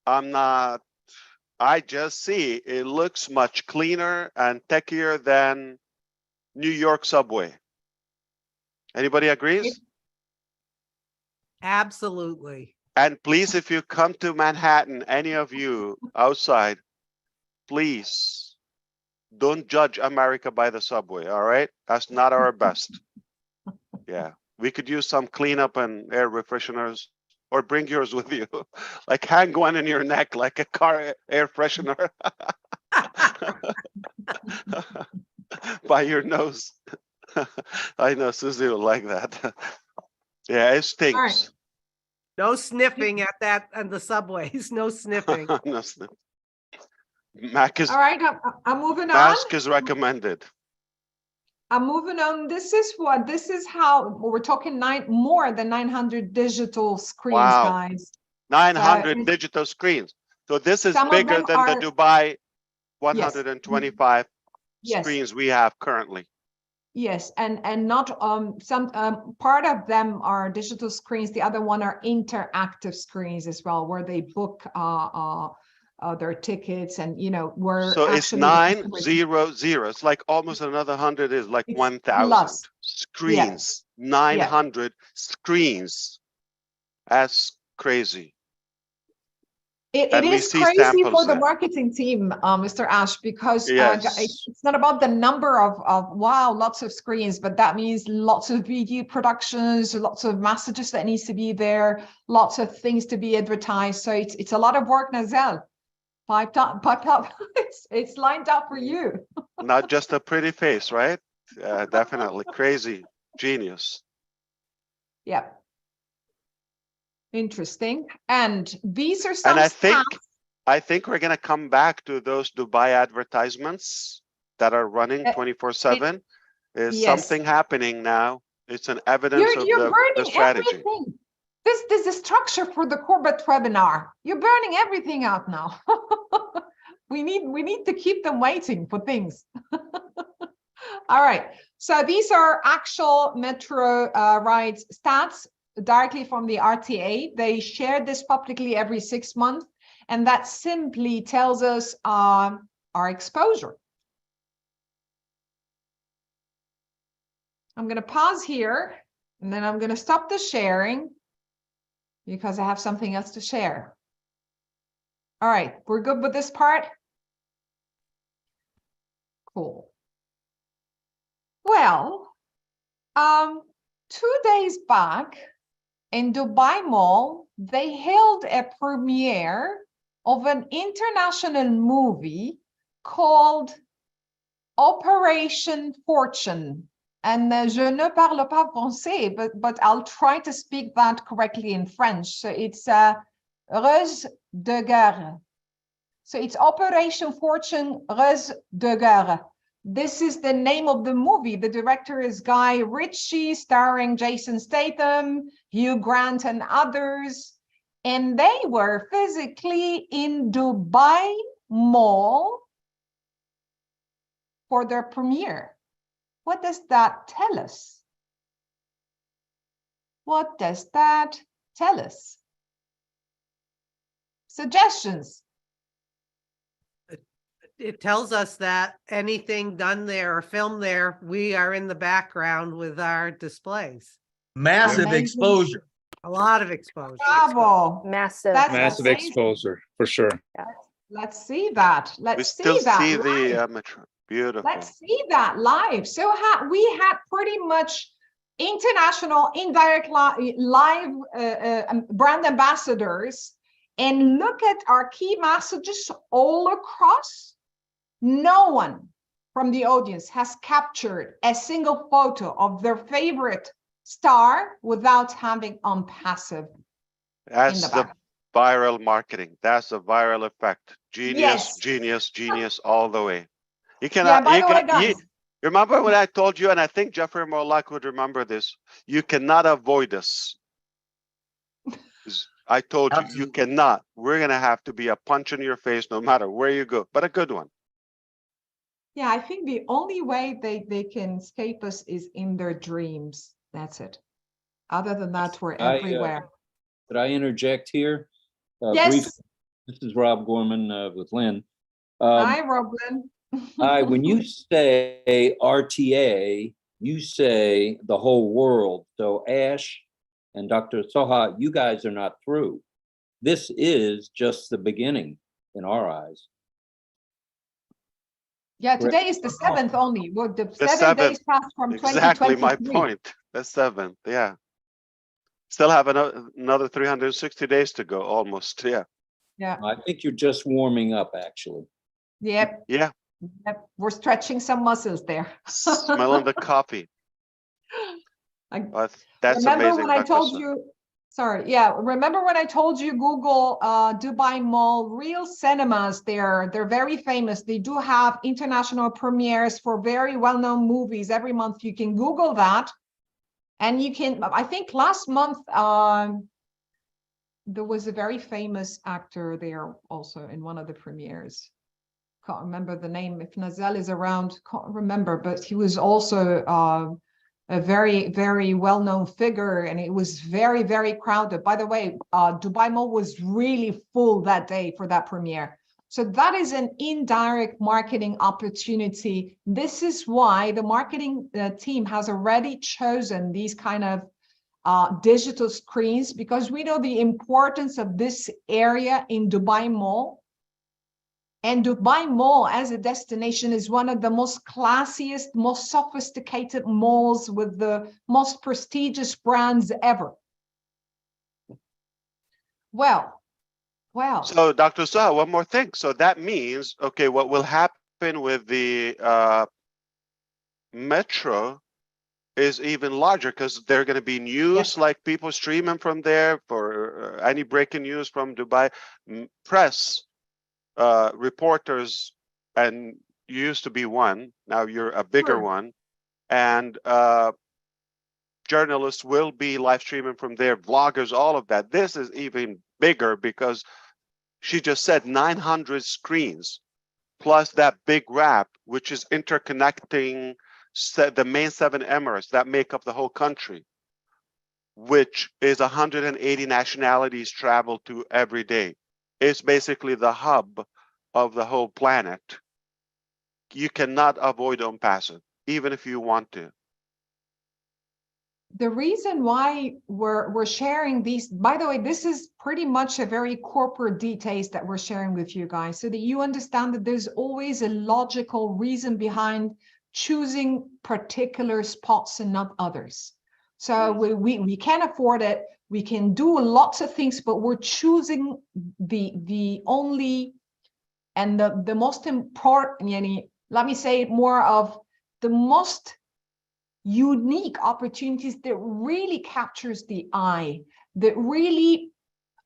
I just see it looks much cleaner and techier than New York subway. Anybody agrees? Absolutely. And please, if you come to Manhattan, any of you outside, please don't judge America by the subway, all right? That's not our best. Yeah, we could use some cleanup and air refresheners, or bring yours with you. Like hang one in your neck like a car air freshener. By your nose. I know Susie will like that. Yeah, it stinks. Right. No sniffing at that on the subways. No sniffing. No sniffing. Mac is all right. I'm moving on. Mask is recommended. I'm moving on. This is how we're talking more than 900 digital screens, Wow. guys. 900 So, digital screens. So this is some of bigger them than the are- Dubai 125 Yes. screens we have currently. Yes, and not some part of them are digital screens. The other one are interactive screens as well, where they book their tickets, and where So it's actually 900. It's like almost another 100 is like It's 1,000 plus. screens. 900 screens. That's crazy. It And we is see crazy samples for the there. marketing team, Mr. Ash, because Yes. it's not about the number of wow, lots of screens, but that means lots of video productions, lots of messages that needs to be there, lots of things to be advertised. So it's a lot of work, Nazel. Piped up. It's lined up for you. Not just a pretty face, right? Definitely crazy genius. Yeah. Interesting. And these are some And stats. I think we're gonna come back to those Dubai advertisements that are running 24/7. Is Yes. something happening now? It's an evidence of You're the burning strategy. everything. This is the structure for the corporate webinar. You're burning everything out now. we need to keep them waiting for things. All right. So these are actual metro rides stats directly from the RTA. They share this publicly every 6 months, and that simply tells us our exposure. I'm going to pause here, and then I'm going to stop the sharing because I have something else to share. All right, we're good with this part? Cool. Well, 2 days back in Dubai Mall, they held a premiere of an international movie called Operation Fortune. And je ne parle pas français, but I'll try to speak that correctly in French. So it's Ruse de Guerre. So it's Operation Fortune, Ruse de Guerre. This is the name of the movie. The director is Guy Ritchie, starring Jason Statham, Hugh Grant, and others. And they were physically in Dubai Mall for their premiere. What does that tell us? What does that tell us? Suggestions? It tells us that anything done there or filmed there, we are in the background with our displays. Massive Amazing. exposure. A lot of exposure. Bravo. Massive. That's Massive amazing. exposure, for sure. Let's see that. We Let's still see that. see live. the metro. Beautiful. Let's see that live. So we had pretty much international indirect live brand ambassadors, and look at our key messages all across. No one from the audience has captured a single photo of their favorite star without having ONPASSIVE. That's the the back. viral marketing. That's the viral effect. Genius, Yes. genius, genius all the way. You Yeah, cannot, by you the way, can, guys. you, remember what I told you, and I think Jeffrey Morlock would remember this. You cannot avoid us. I told you, you Absolutely. cannot. We're gonna have to be a punch in your face no matter where you go, but a good one. Yeah, I think the only way they can escape us is in their dreams. That's it. Other than that, we're everywhere. Could I interject here? Yes. Briefly? This is Rob Gorman with Lynn. Hi, Roblin. Hi, when you say RTA, you say the whole world. So Ash and Dr. Soha, you guys are not through. This is just the beginning in our eyes. Yeah, today is the 7th only. Well, the 7 7th. days passed from Exactly my 2023. point. The 7th, yeah. Still have another 360 days to go, almost, yeah. Yeah. I think you're just warming up, actually. Yep. Yeah, Yep. We're stretching some muscles there. smelling the coffee. I But that's remember amazing. when I Dr. told Sun. you Sorry, yeah. Remember when I told you Google Dubai Mall, real cinemas there, they're very famous. They do have international premieres for very well-known movies every month. You can Google that. And you can, I think last month, there was a very famous actor there also in one of the premieres. Can't remember the name. If Nazel is around, can't remember, but he was also a very, very well-known figure, and it was very, very crowded. By the way, Dubai Mall was really full that day for that premiere. So that is an indirect marketing opportunity. This is why the marketing team has already chosen these kind of digital screens, because we know the importance of this area in Dubai Mall. And Dubai Mall as a destination is one of the most classiest, most sophisticated malls with the most prestigious brands ever. Well. So Dr. Saha, one more thing. So that means, okay, what will happen with the metro is even larger, because there are going to be news, like people streaming from there for any breaking news from Dubai, press, reporters, and you used to be one, now you're a bigger one, and journalists will be live streaming from there, vloggers, all of that. This is even bigger because she just said 900 screens plus that big wrap, which is interconnecting the main 7 emirates that make up the whole country, which is 180 nationalities travel to every day. It's basically the hub of the whole planet. You cannot avoid ONPASSIVE, even if you want to. The reason why we're sharing these, by the way, this is pretty much a very corporate details that we're sharing with you guys, so that you understand that there's always a logical reason behind choosing particular spots and not others. So we can afford it, we can do lots of things, but we're choosing the only and the most important, let me say more of the most unique opportunities that really captures the eye, that really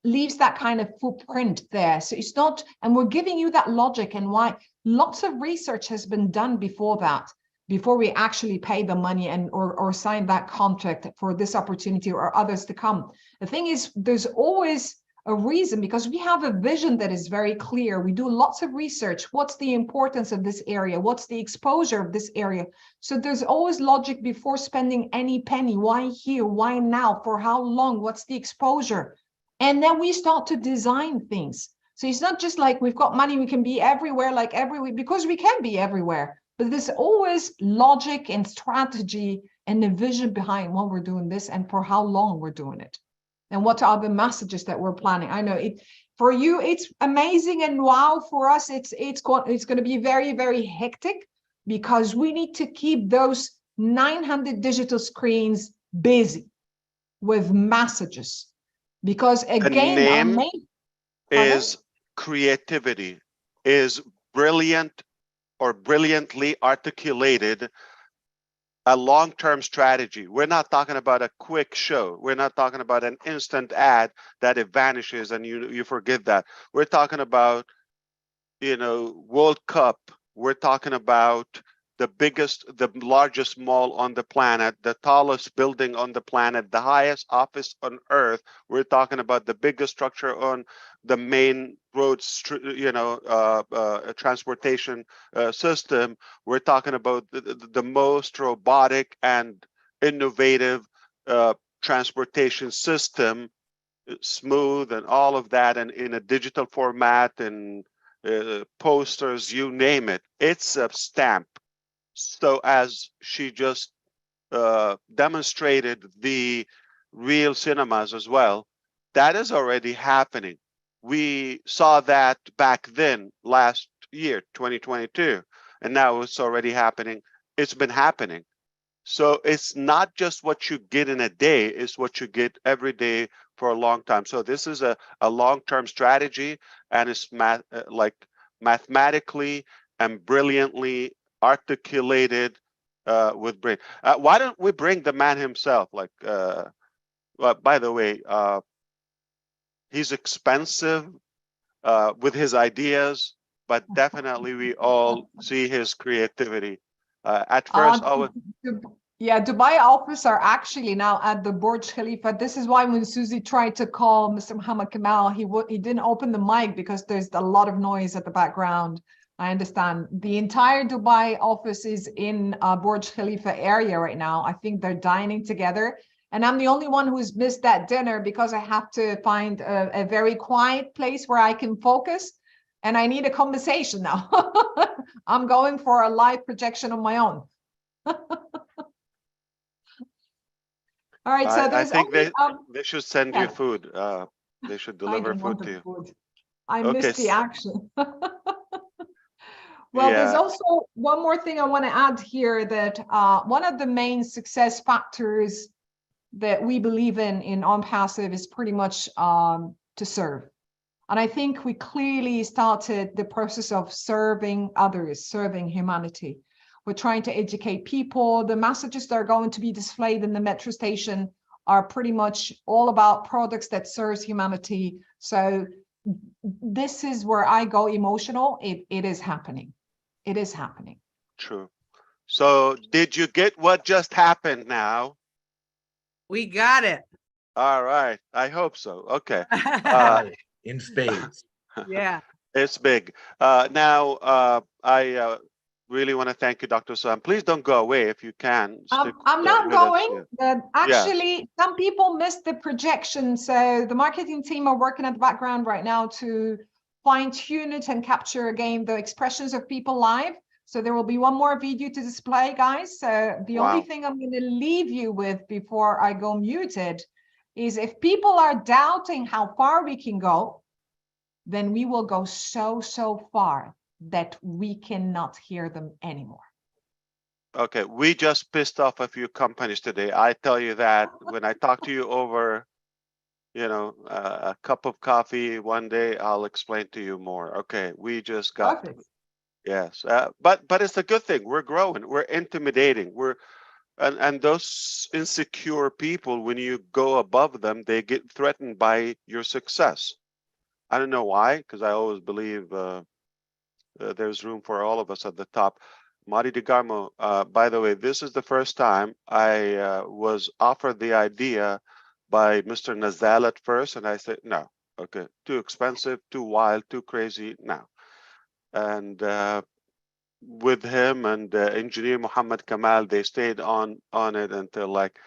leaves that kind of footprint there. So it's not, and we're giving you that logic and why lots of research has been done before that, before we actually pay the money and or sign that contract for this opportunity or others to come. The thing is, there's always a reason, because we have a vision that is very clear. We do lots of research. What's the importance of this area? What's the exposure of this area? So there's always logic before spending any penny. Why here? Why now? For how long? What's the exposure? And then we start to design things. So it's not just like we've got money, we can be everywhere, like everywhere, because we can be everywhere. But there's always logic and strategy and a vision behind what we're doing this and for how long we're doing it. And what are the messages that we're planning? I know it for you, it's amazing, and wow, for us, it's going to be very, very hectic, because we need to keep those 900 digital screens busy with messages. Because again, the our name main is creativity, is brilliant or brilliantly articulated a long-term strategy. We're not talking about a quick show. We're not talking about an instant ad that it vanishes and you forget that. We're talking about, World Cup. We're talking about the largest mall on the planet, the tallest building on the planet, the highest office on earth. We're talking about the biggest structure on the main roads, transportation system. We're talking about the most robotic and innovative transportation system, smooth and all of that, and in a digital format and posters, you name it. It's a stamp. So as she just demonstrated the real cinemas as well, that is already happening. We saw that back then, last year, 2022, and now it's already happening. It's been happening. So it's not just what you get in a day, it's what you get every day for a long time. So this is a long-term strategy, and it's mathematically and brilliantly articulated with brain. Why don't we bring the man himself, like Well, by the way, he's expensive with his ideas, but definitely we all see his creativity. At first, I was Yeah, Dubai office are actually now at the Burj Khalifa. This is why when Susie tried to call Mr. Muhammad Kamal, he didn't open the mic because there's a lot of noise at the background. I understand. The entire Dubai office is in Burj Khalifa area right now. I think they're dining together. And I'm the only one who's missed that dinner because I have to find a very quiet place where I can focus. And I need a conversation now. I'm going for a live projection on my own. All right, so I there's think only, they should send yeah. you food. They should I deliver don't food want to the you. food. I Okay. missed the action. Well, there's Yeah. also one more thing I want to add here, that one of the main success factors that we believe in ONPASSIVE is pretty much to serve. And I think we clearly started the process of serving others, serving humanity. We're trying to educate people. The messages that are going to be displayed in the metro station are pretty much all about products that serves humanity. So this is where I go emotional. It is happening. It is happening. True. So did you get what just happened now? We got it. All right. I hope so. Okay. In spades. Yeah. It's big. Now, I really want to thank you, Dr. Sam. Please don't go away if you can. Stick I'm not with us going, here. but Yes. actually some people missed the projection. So the marketing team are working at the background right now to fine tune it and capture again the expressions of people live. So there will be one more video to display, guys. So the only Wow. thing I'm going to leave you with before I go muted is, if people are doubting how far we can go, then we will go so far that we cannot hear them anymore. Okay, we just pissed off a few companies today. I tell you that when I talk to you over, a cup of coffee one day, I'll explain to you more. Okay, we just got, Perfect. yes, but it's a good thing. We're growing. We're intimidating. And those insecure people, when you go above them, they get threatened by your success. I don't know why, because I always believe there's room for all of us at the top. Mari DeGarmo, by the way, this is the first time I was offered the idea by Mr. Nazal at first, and I said, no, okay, too expensive, too wild, too crazy, no. And with him and engineer Muhammad Kamal, they stayed on it until like,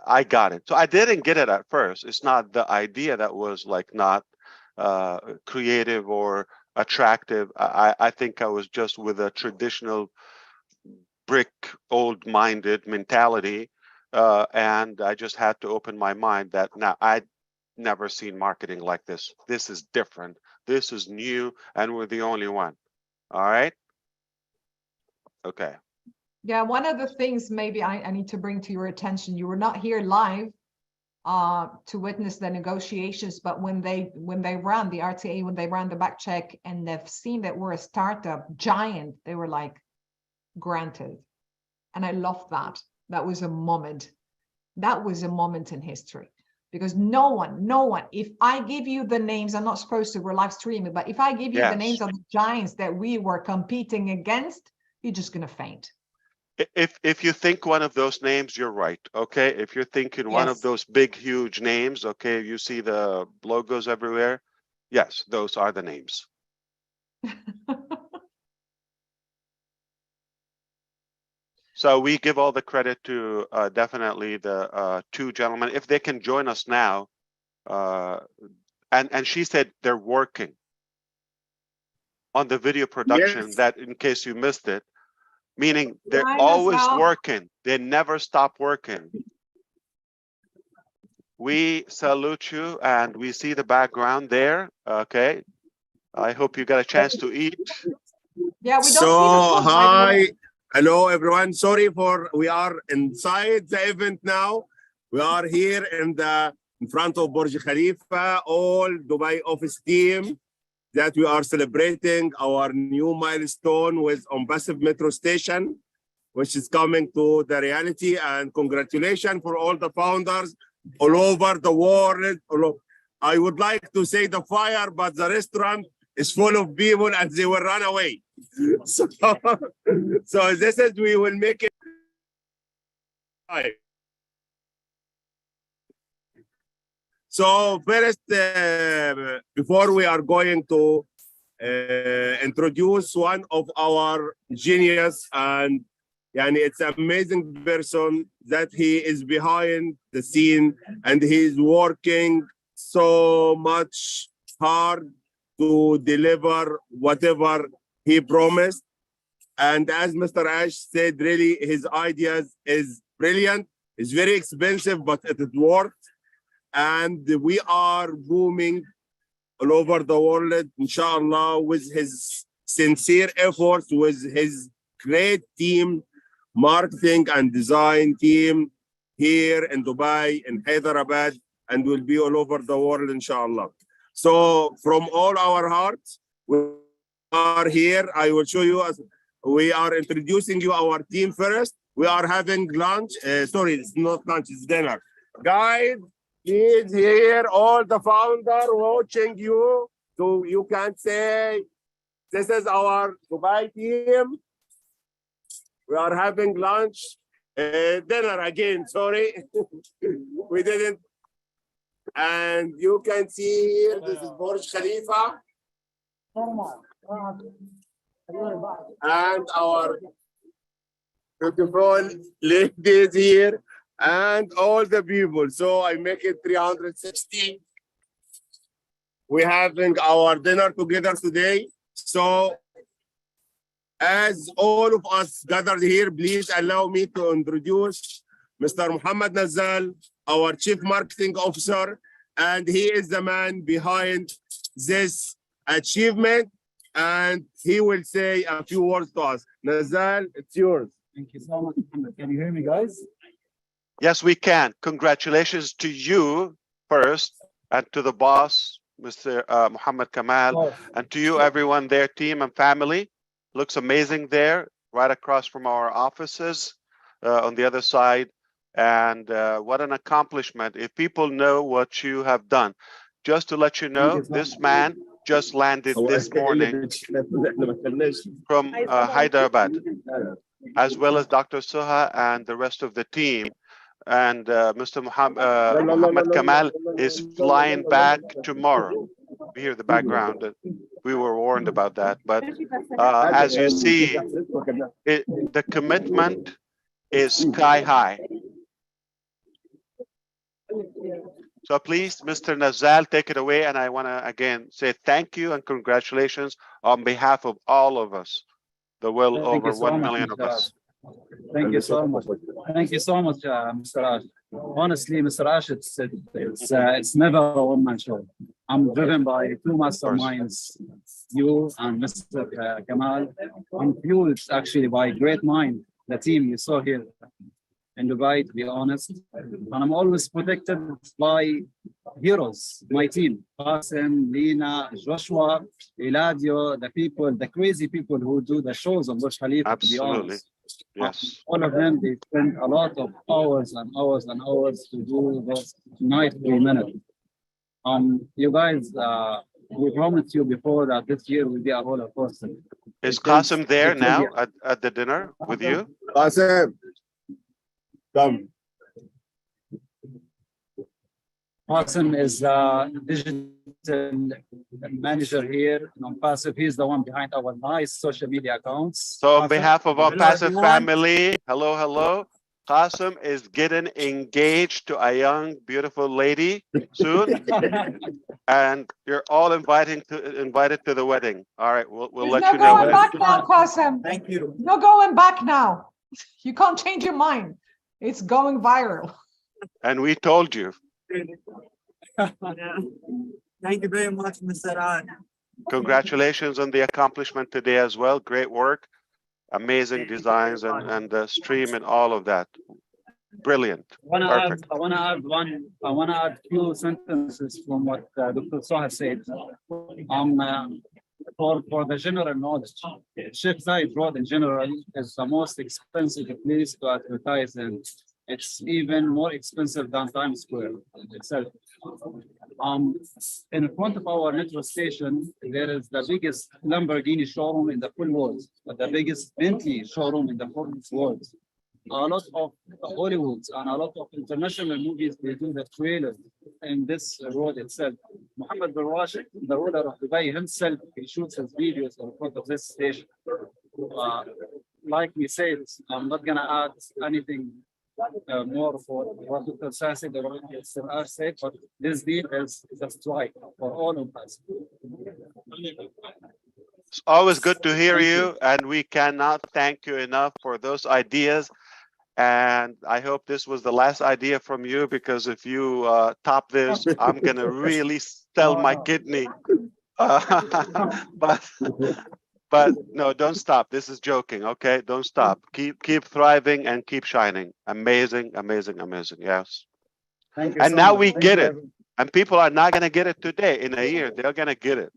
I got it. So I didn't get it at first. It's not the idea that was like not creative or attractive. I think I was just with a traditional brick old-minded mentality, and I just had to open my mind that now I'd never seen marketing like this. This is different. This is new, and we're the only one. All right. Okay. Yeah, one of the things maybe I need to bring to your attention, you were not here live to witness the negotiations, but when they ran the RTA, when they ran the back check and they've seen that we're a startup giant, they were like, granted. And I love that. That was a moment. That was a moment in history, because no one, if I give you the names, I'm not supposed to, we're live streaming, but if I give you the names of the giants that we were competing against, you're just going to faint. If you think one of those names, you're right. Okay. If you're thinking one of those big, huge names, okay, you see the logos everywhere. Yes, those are the names. So we give all the credit to definitely the two gentlemen. If they can join us now, and she said they're working on the video production. Yes. That in case you missed it. Meaning they're Hi, always Nazal. working. They never stop working. We salute you, and we see the background there. Okay. I hope you got a chance to eat. Yeah, we don't see the food, by the way. Hi, hello everyone. Sorry we are inside the event now. We are here in front of Burj Khalifa, all Dubai office team, that we are celebrating our new milestone with ONPASSIVE Metro Station, which is coming to the reality. And congratulations for all the founders, all over the world. I would like to say the fire, but the restaurant is full of people and they will run away. So, so this is, we will make it. So first, before we are going to introduce one of our genius, and it's an amazing person that he is behind the scene and he's working so much hard to deliver whatever he promised. And as Mr. Ash said, really his ideas is brilliant. It's very expensive, but it worked. And we are booming all over the world, inshallah, with his sincere efforts, with his great team, marketing and design team here in Dubai, in Hyderabad, and will be all over the world, inshallah. So from all our hearts, we are here. I will show you, as we are introducing you our team first. We are having lunch. Sorry, it's not lunch, it's dinner. Guys, please here, all the founder watching you. So you can say, this is our Dubai team. We are having lunch, dinner again, sorry. We didn't. And you can see here, this is Burj Khalifa. And our beautiful ladies here and all the people. So I make it 360. We're having our dinner together today. So as all of us gathered here, please allow me to introduce Mr. Muhammad Nazal, our Chief Marketing Officer, and he is the man behind this achievement, and he will say a few words to us. Nazal, it's yours. Thank you so much, Muhammad. Can you hear me, guys? Yes, we can. Congratulations to you first, and to the boss, Mr. Muhammad Kamal, and to you, everyone there, team and family. Looks amazing there, right across from our offices on the other side. And what an accomplishment. If people know what you have done. Just to let you know, this man just landed this morning from Hyderabad, as well as Dr. Suha and the rest of the team. And Mr. Muhammad Kamal is flying back tomorrow. We hear the background. We were warned about that. But as you see, the commitment is sky high. So please, Mr. Nazal, take it away. And I want to again say thank you and congratulations on behalf of all of us, the well over 1 million of us. Thank you so much. Thank you so much, Mr. Ash. Honestly, Mr. Ash, it's never a one-man show. I'm driven by two masterminds, you and Mr. Kamal. I'm fueled actually by great mind, the team you saw here in Dubai, to be honest. And I'm always protected by heroes, my team, Qasim, Lina, Joshua, Eladio, the people, the crazy people who do the shows on Burj Khalifa, to be honest. Yes. All of them, they spend a lot of hours and hours and hours to do those night 3 minutes. You guys, we promised you before that this year will be a roller coaster. Is Qasim there now at the dinner with you? Qasim, come. Qasim is digital manager here in ONPASSIVE. He's the one behind our nice social media accounts. So on behalf of our ONPASSIVE family, hello, hello. Qasim is getting engaged to a young, beautiful lady soon. And you're all invited to the wedding. All right, we'll let you know. No going back now, Qasim. Thank you. No going back now. You can't change your mind. It's going viral. And we told you. Thank you very much, Mr. An. Congratulations on the accomplishment today as well. Great work, amazing designs and the stream and all of that. Brilliant. Perfect. I want to add few sentences from what Dr. Soha said. For the general knowledge, Sheikh Zayed Road in general is the most expensive place to advertise It's even more expensive than Times Square itself. In front of our metro station, there is the biggest Lamborghini showroom in the full world, the biggest Bentley showroom in the full world. A lot of Hollywood and a lot of international movies, they do the trailer in this road itself. Mohammed bin Rashid, the ruler of Dubai himself, he shoots his videos in front of this station. Like we said, I'm not gonna add anything more for what Dr. Sassi, the Siraj said, but this deal is a strike for all of us. It's always good to hear Thank you, and we cannot thank you enough for those ideas. And I hope this was the last idea from you, because if you top this, I'm gonna really sell my kidney. But no, don't stop. This is joking, okay? Don't stop. Keep thriving and keep shining. Amazing, amazing, amazing. Yes. Thank you And so now much. we Thank get you, it. And people are not gonna get it today. In a year, they're gonna get it.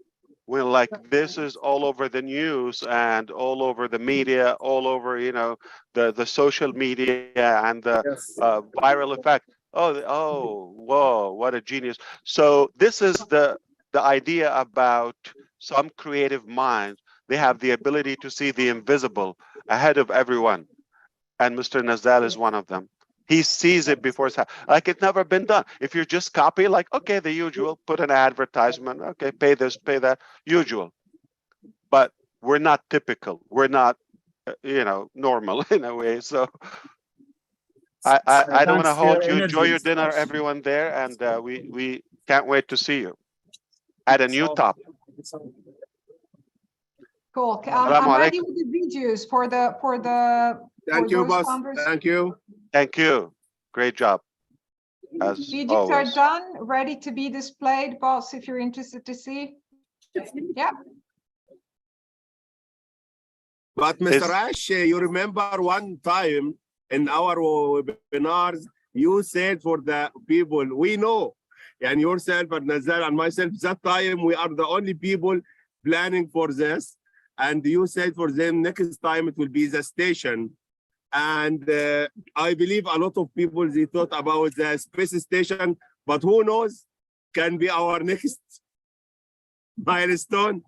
When like this is all over the news and all over the media, all over, you know, the social media and the Yes. viral effect. Oh, whoa, what a genius. So this is the idea about some creative minds. They have the ability to see the invisible ahead of everyone. And Mr. Nazal is one of them. He sees it before it's like it's never been done. If you just copy, like, okay, the usual, put an advertisement, okay, pay this, pay that, usual. But we're not typical. We're not, you know, normal in a way. So I don't want to hold you. Enjoy your dinner, everyone there, and we can't wait to see you at a new top. Cool. Assalamu I'm ready alaikum. with the videos for Thank you, those boss. conversations. Thank you. Thank you. Great job. As Videos are always. done, ready to be displayed, boss, if you're interested to see. Yeah. But Mr. Ash, you remember one time in our webinars, you said for the people we know, and yourself and Nazar and myself, that time we are the only people planning for this. And you said for them next time it will be the station. And I believe a lot of people, they thought about the space station, but who knows, can be our next milestone.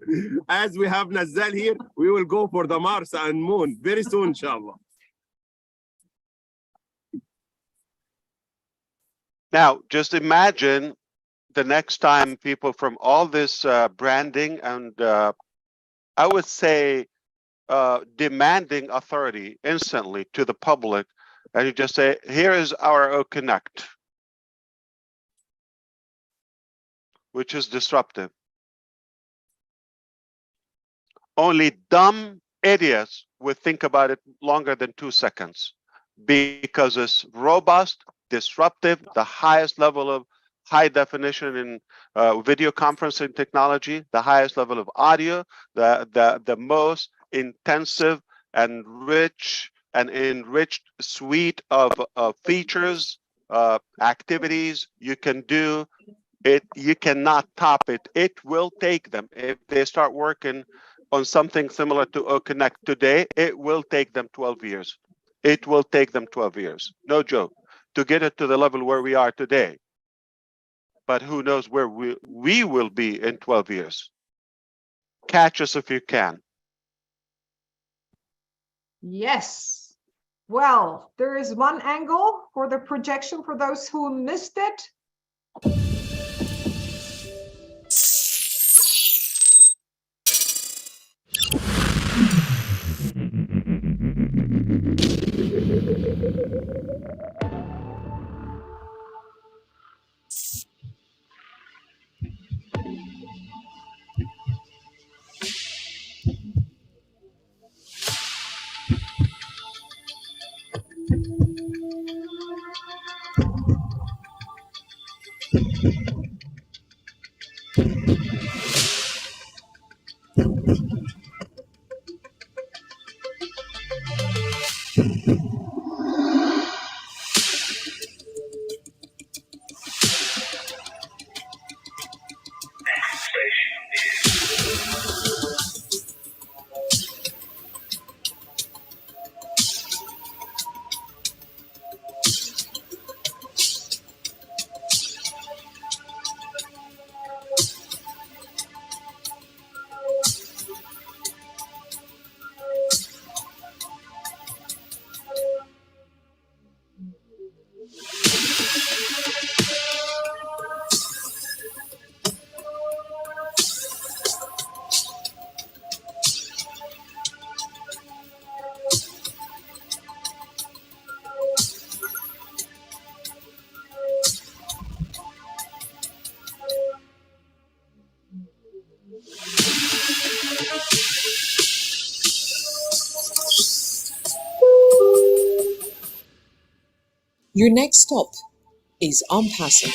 As we have Nazal here, we will go for the Mars and Moon very soon, inshallah. Now, just imagine the next time people from all this branding and I would say demanding authority instantly to the public, and you just say, here is our OConnect, which is disruptive. Only dumb idiots would think about it longer than 2 seconds because it's robust, disruptive, the highest level of high definition in video conferencing technology, the highest level of audio, the most intensive and rich and enriched suite of features, activities you can do. You cannot top it. It will take them, if they start working on something similar to OConnect today, it will take them 12 years. It will take them 12 years, no joke, to get it to the level where we are today. But who knows where we will be in 12 years. Catch us if you can. Yes. Well, there is one angle for the projection for those who missed it. Your next stop is ONPASSIVE.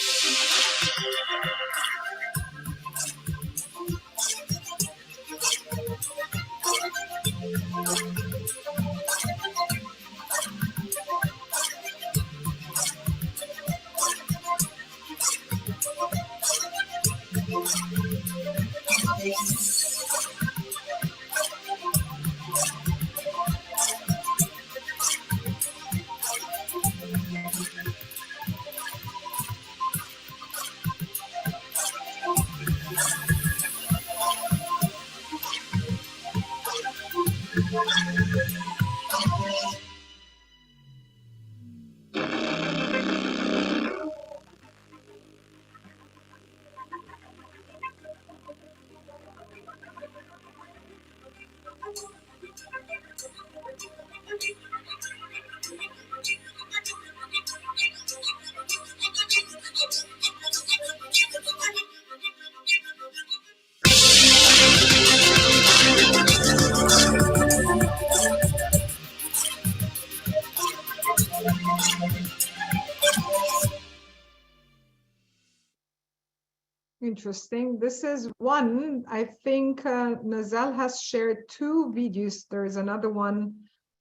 Interesting. This is one, I think Nazal has shared two videos. There is another one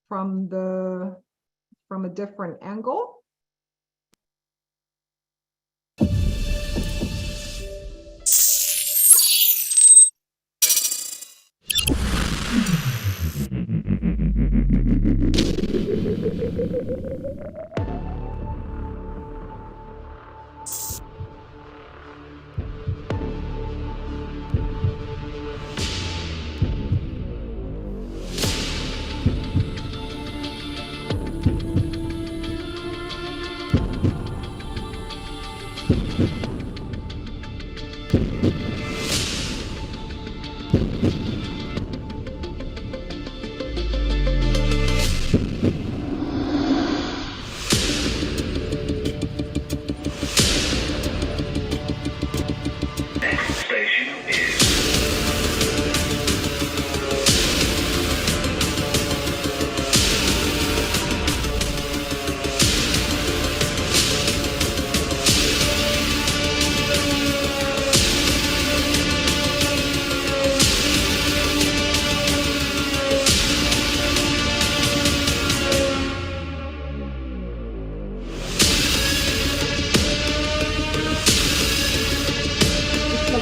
from a different angle.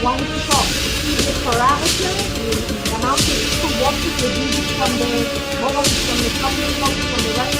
One shot. The parameter, the amount of people watching the video from the bottom, from the top, from the right.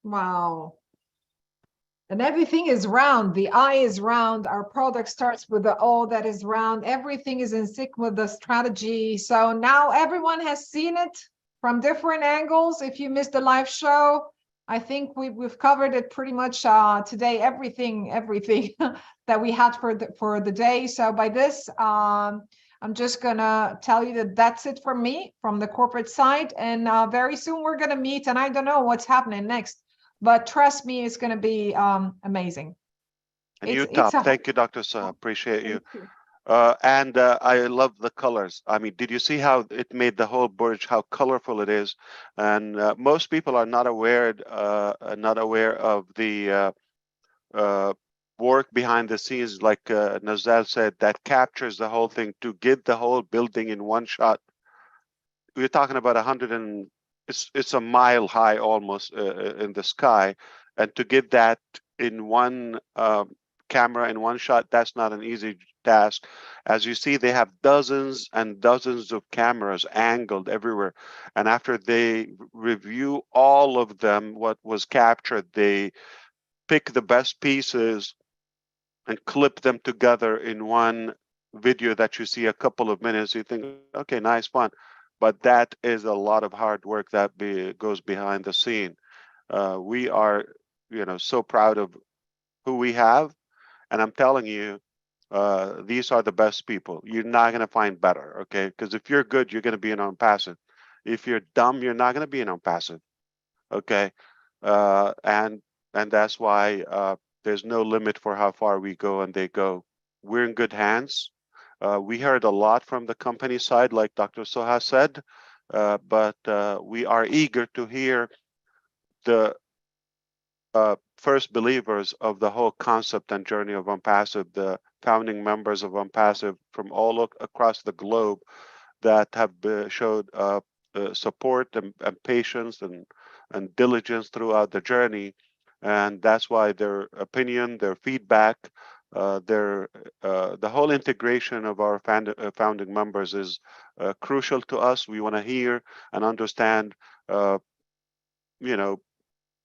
Wow. And everything is round. The eye is round. Our product starts with the O that is round. Everything is in sync with the strategy. So now everyone has seen it from different angles. If you missed the live show, I think we've covered it pretty much today. Everything that we had for the day. So by this, I'm just gonna tell you that that's it from me, from the corporate side. And very soon we're gonna meet, and I don't know what's happening next, but trust me, it's gonna be amazing. And you top. Thank you, Dr. Saha. Appreciate you. Thank you. I love the colors. I mean, did you see how it made the whole Burj, how colorful it is? And most people are not aware of the work behind the scenes, like Nazal said, that captures the whole thing to get the whole building in one shot. We're talking about 100 and it's a mile high almost in the sky, and to get that in one camera in one shot, that's not an easy task. As you see, they have dozens and dozens of cameras angled everywhere, and after they review all of them, what was captured, they pick the best pieces and clip them together in one video that you see a couple of minutes. You think, okay, nice, fun. But that is a lot of hard work that goes behind the scene. We are, so proud of who we have. And I'm telling you, these are the best people. You're not going to find better, okay? Because if you're good, you're going to be an ONPASSIVE. If you're dumb, you're not going to be an ONPASSIVE, okay? And that's why there's no limit for how far we go and they go. We're in good hands. We heard a lot from the company side, like Dr. Soha said, but we are eager to hear the first believers of the whole concept and journey of ONPASSIVE, the founding members of ONPASSIVE from all across the globe that have showed support and patience and diligence throughout the journey. And that's why their opinion, their feedback, the whole integration of our founding members is crucial to us. We want to hear and understand,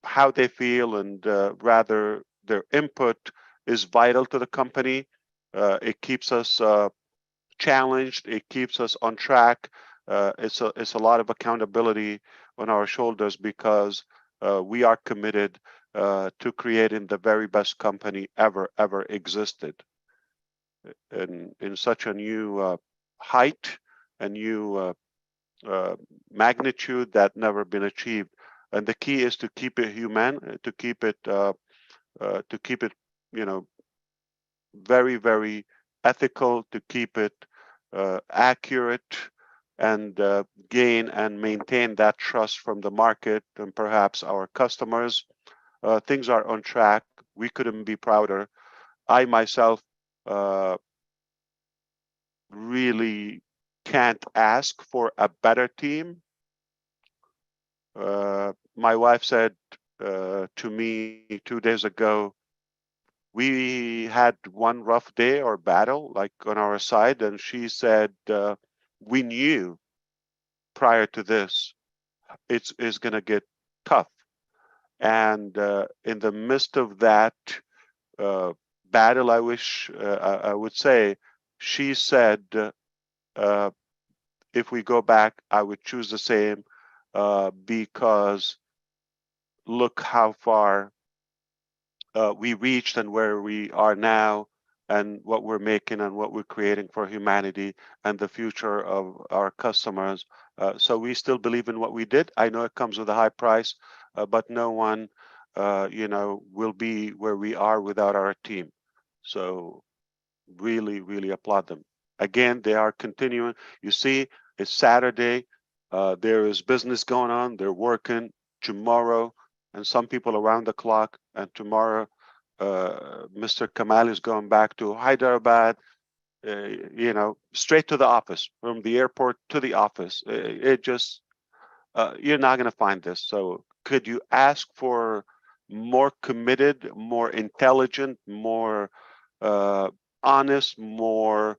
how they feel, and rather their input is vital to the company. It keeps us challenged. It keeps us on track. It's a lot of accountability on our shoulders because we are committed to creating the very best company ever existed, in such a new height, a new magnitude that never been achieved. And the key is to keep it human, to keep it, very, very ethical, to keep it accurate, and gain and maintain that trust from the market and perhaps our customers. Things are on track. We couldn't be prouder. I myself really can't ask for a better team. My wife said to me 2 days ago, we had one rough day or battle like on our side, and she said, we knew prior to this it's going to get tough. And in the midst of that battle, I wish I would say, she said, if we go back, I would choose the same, because look how far we reached and where we are now, and what we're making and what we're creating for humanity and the future of our customers. So we still believe in what we did. I know it comes with a high price, but no one, will be where we are without our team. So really, really applaud them. Again, they are continuing. You see, it's Saturday. There is business going on. They're working tomorrow, and some people around the clock. And tomorrow, Mr. Kamal is going back to Hyderabad, straight to the office, from the airport to the office. It just, you're not going to find this. So could you ask for more committed, more intelligent, more honest, more,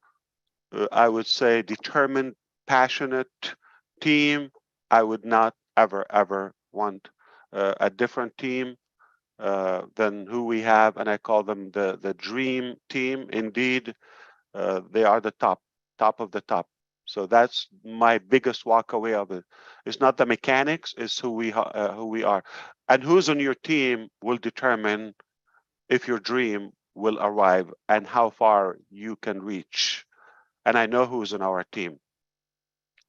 I would say, determined, passionate team? I would not ever want a different team than who we have, and I call them the dream team. Indeed, they are the top of the top. So that's my biggest walk away of it. It's not the mechanics; it's who we are, and who's on your team will determine if your dream will arrive and how far you can reach. and I know who's in our team.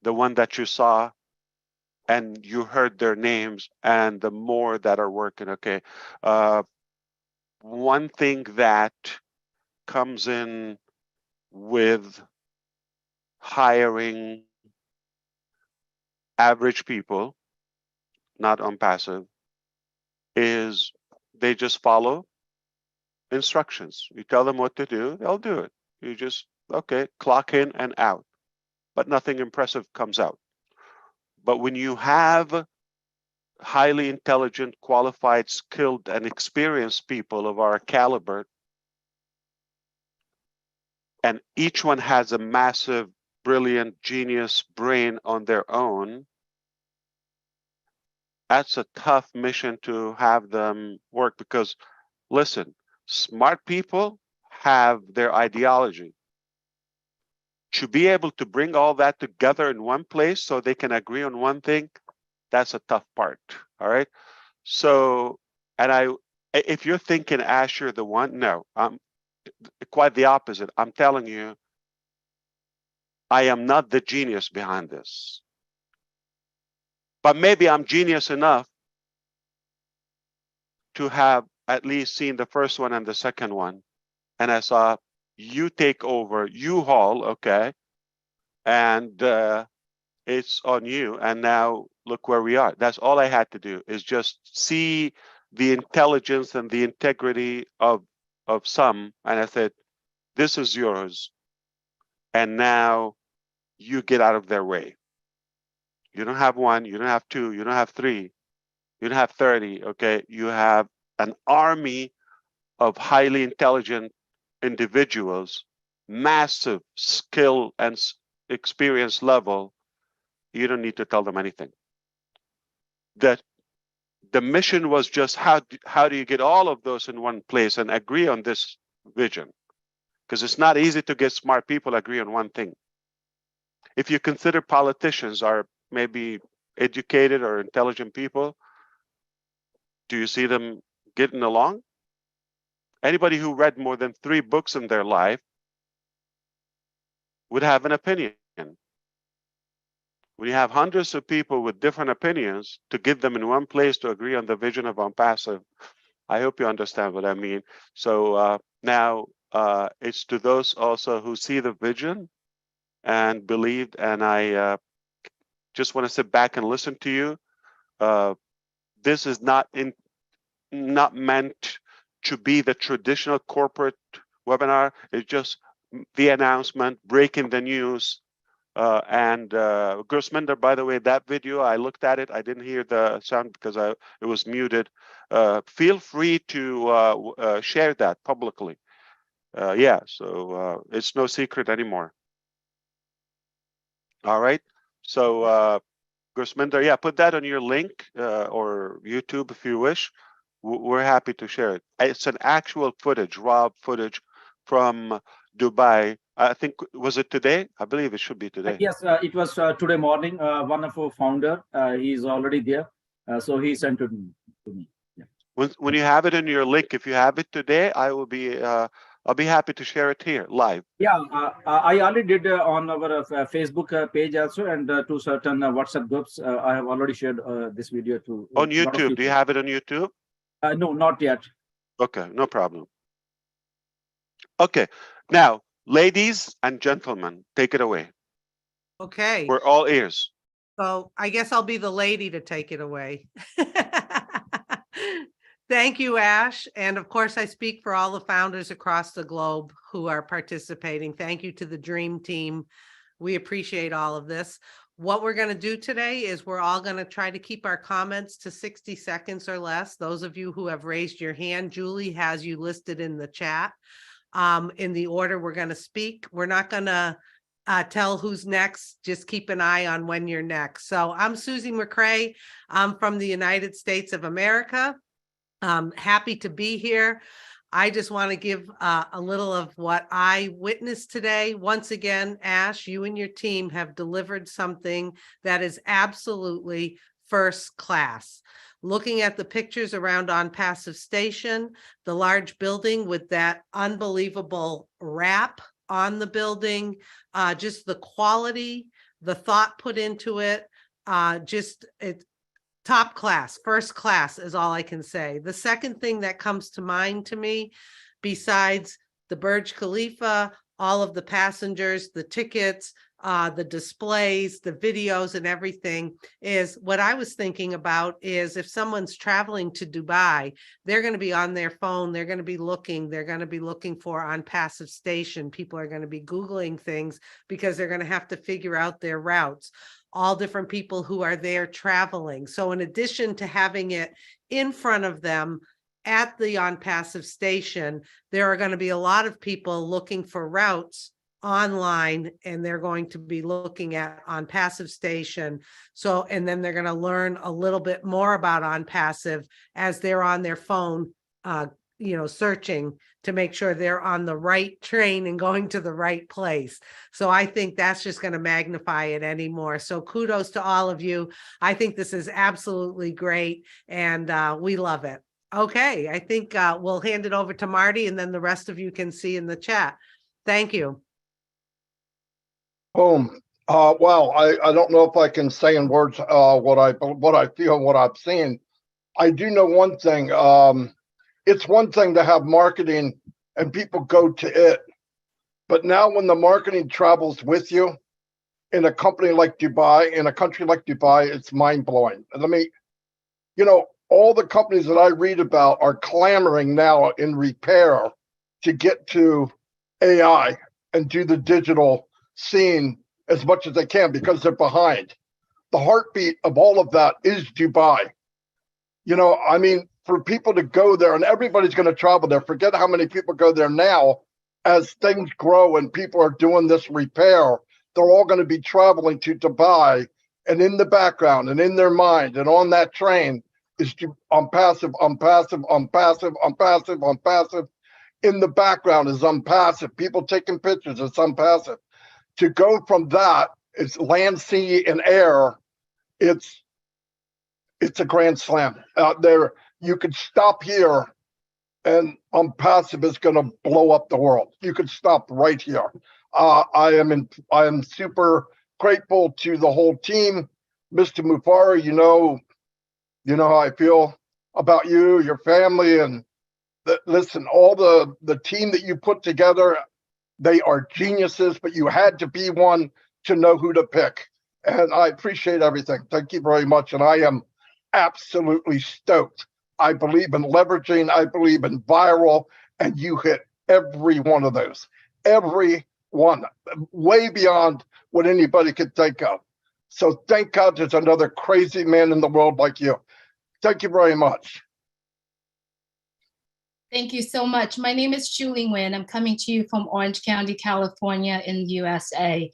The one that you saw and you heard their names, and the more that are working. Okay. One thing that comes in with hiring average people, not on passive, is they just follow instructions. You tell them what to do, they'll do it. You just, okay, clock in and out, but nothing impressive comes out. But when you have highly intelligent, qualified, skilled, and experienced people of our caliber, and each one has a massive, brilliant, genius brain on their own, that's a tough mission to have them work, because listen, smart people have their ideology. To be able to bring all that together in one place so they can agree on one thing, that's a tough part. All right. So, and if you're thinking Ash, you're the one, no, I'm quite the opposite. I'm telling you, I am not the genius behind this, but maybe I'm genius enough to have at least seen the first one and the second one. And I saw you take over, you haul, okay, and it's on you. And now look where we are. That's all I had to do, is just see the intelligence and the integrity of some, and I said, this is yours, and now you get out of their way. You don't have one, you don't have two, you don't have three, you don't have 30, okay? You have an army of highly intelligent individuals, massive skill and experience level. You don't need to tell them anything. That the mission was just how do you get all of those in one place and agree on this vision? Because it's not easy to get smart people agree on one thing. If you consider politicians are maybe educated or intelligent people, do you see them getting along? Anybody who read more than 3 books in their life would have an opinion. When you have hundreds of people with different opinions, to get them in one place to agree on the vision of ONPASSIVE, I hope you understand what I mean. So now it's to those also who see the vision and believed, and I just want to sit back and listen to you. This is not meant to be the traditional corporate webinar. It's just the announcement, breaking the news. And Gurusminder, by the way, that video, I looked at it. I didn't hear the sound because it was muted. Feel free to share that publicly. Yeah, so it's no secret anymore. All right. So Gurusminder, yeah, put that on your link or YouTube if you wish. We're happy to share it. It's an actual footage, raw footage from Dubai. I think, was it today? I believe it should be today. Yes, it was today morning. One of our founder, he's already there. So he sent it to me. Yeah. When you have it in your link, if you have it today, I'll be happy to share it here live. Yeah, I already did on our Facebook page also, and to certain WhatsApp groups. I have already shared this video to on YouTube. Do you have it on YouTube? No, not yet. Okay, no problem. Okay, now, ladies and gentlemen, take it away. Okay. We're all ears. So I guess I'll be the lady to take it away. Thank you, Ash. And of course, I speak for all the founders across the globe who are participating. Thank you to the Dream Team. We appreciate all of this. What we're going to do today is we're all going to try to keep our comments to 60 seconds or less. Those of you who have raised your hand, Julie has you listed in the chat. In the order we're going to speak. We're not going to tell who's next. Just keep an eye on when you're next. So I'm Susie McCray. I'm from the United States of America. Happy to be here. I just want to give a little of what I witnessed today. Once again, Ash, you and your team have delivered something that is absolutely first class. Looking at the pictures around ONPASSIVE Station, the large building with that unbelievable wrap on the building, just the quality, the thought put into it, just it top class, first class is all I can say. The second thing that comes to mind to me, besides the Burj Khalifa, all of the passengers, the tickets, the displays, the videos and everything, is what I was thinking about is if someone's traveling to Dubai, they're going to be on their phone, they're going to be looking for ONPASSIVE station. People are going to be Googling things because they're going to have to figure out their routes. All different people who are there traveling. So in addition to having it in front of them at the ONPASSIVE station, there are going to be a lot of people looking for routes online, and they're going to be looking at ONPASSIVE station. So, and then they're going to learn a little bit more about ONPASSIVE as they're on their phone, searching to make sure they're on the right train and going to the right place. So I think that's just going to magnify it anymore. So kudos to all of you. I think this is absolutely great, and we love it. Okay, I think we'll hand it over to Marty, and then the rest of you can see in the chat. Thank you. Boom. Well, I don't know if I can say in words what I feel, what I've seen. I do know one thing. It's one thing to have marketing and people go to it, but now when the marketing travels with you in a company like Dubai, in a country like Dubai, it's mind blowing. All the companies that I read about are clamoring now in repair to get to AI and do the digital scene as much as they can because they're behind. The heartbeat of all of that is Dubai. For people to go there, and everybody's going to travel there. Forget how many people go there now. As things grow and people are doing this repair, they're all going to be traveling to Dubai, and in the background and in their mind and on that train is ONPASSIVE. In the background is ONPASSIVE. People taking pictures, it's ONPASSIVE. To go from that, it's land, sea, and air. It's a grand slam out there. You could stop here and ONPASSIVE is going to blow up the world. You could stop right here. I am super grateful to the whole team. Mr. Mufara, you know how I feel about you, your family, and listen, all the team that you put together, they are geniuses, but you had to be one to know who to pick. And I appreciate everything. Thank you very much. And I am absolutely stoked. I believe in leveraging. I believe in viral. And you hit every one of those. Every one. Way beyond what anybody could think of. So thank God there's another crazy man in the world like you. Thank you very much. Thank you so much. My name is Julie Nguyen. I'm coming to you from Orange County, California in the USA.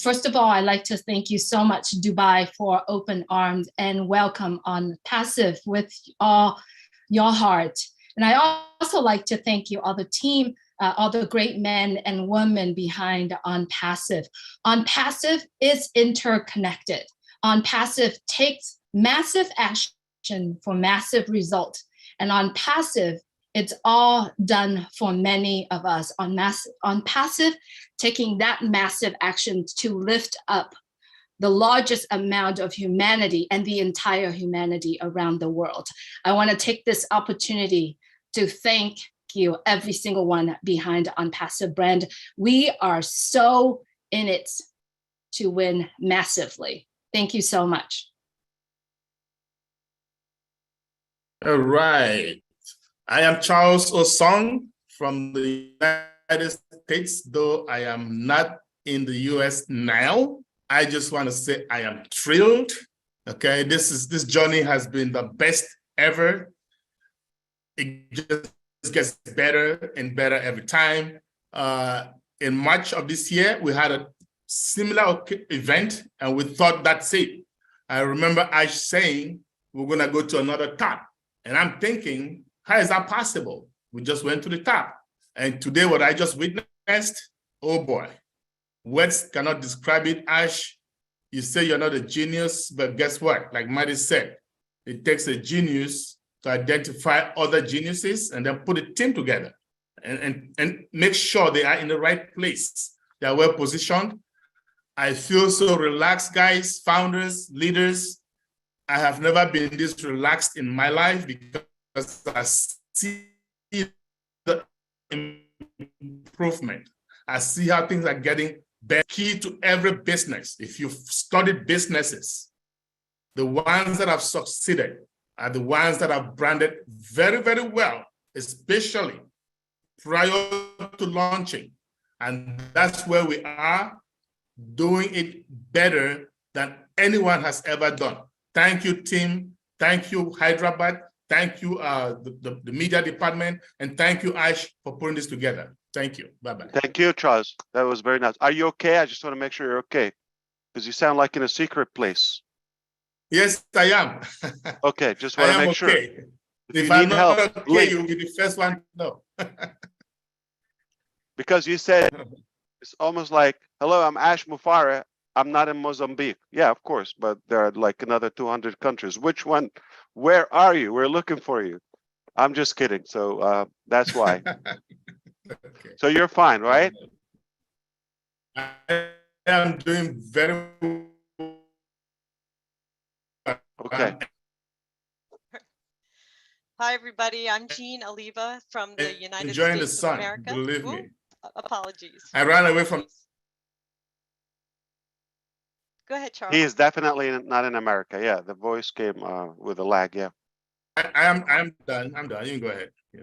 First of all, I'd like to thank you so much, Dubai, for open arms and welcome ONPASSIVE with all your heart. And I also like to thank you, all the team, all the great men and women behind ONPASSIVE. ONPASSIVE is interconnected. ONPASSIVE takes massive action for massive result. And ONPASSIVE, it's all done for many of us. ONPASSIVE, taking that massive action to lift up the largest amount of humanity and the entire humanity around the world. I want to take this opportunity to thank you, every single one behind ONPASSIVE brand. We are so in it to win massively. Thank you so much. All right. I am Charles Osong from the United States, though I am not in the US now. I just want to say I am thrilled. Okay, this journey has been the best ever. It just gets better and better every time. In March of this year, we had a similar event and we thought that's it. I remember Ash saying, we're gonna go to another top. And I'm thinking, how is that possible? We just went to the top. And today, what I just witnessed, oh boy, words cannot describe it. Ash, you say you're not a genius, but guess what? Like Marty said, it takes a genius to identify other geniuses and then put a team together. and make sure they are in the right place. They are well positioned. I feel so relaxed, guys, founders, leaders. I have never been this relaxed in my life because I see the improvement. I see how things are getting better. Key to every business, if you've studied businesses, the ones that have succeeded are the ones that have branded very, very well, especially prior to launching. And that's where we are, doing it better than anyone has ever done. Thank you, team. Thank you, Hyderabad. Thank you, the media department. And thank you, Ash, for putting this together. Thank you. Bye-bye. Thank you, Charles. That was very nice. Are you okay? I just want to make sure you're okay, because you sound like in a secret place. Yes, I am. Okay, just want to make sure. Okay. If you I'm need not help, okay, blink. you'll be the first one to know. Because you said it's almost like, hello, I'm Ash Mufara. I'm not in Mozambique. Yeah, of course, but there are like another 200 countries. Which one? Where are you? We're looking for you. I'm just kidding. So that's why. Okay. So you're fine, right? I am doing very well. Okay. Hi, everybody. I'm Jean Oliva from the United Enjoying the States of sun, America. believe Ooh, me. apologies. I ran away from. Go ahead, Charles. He is definitely not in America. Yeah, the voice came with a lag. Yeah. I'm done. I'm done. You can go ahead. Yeah.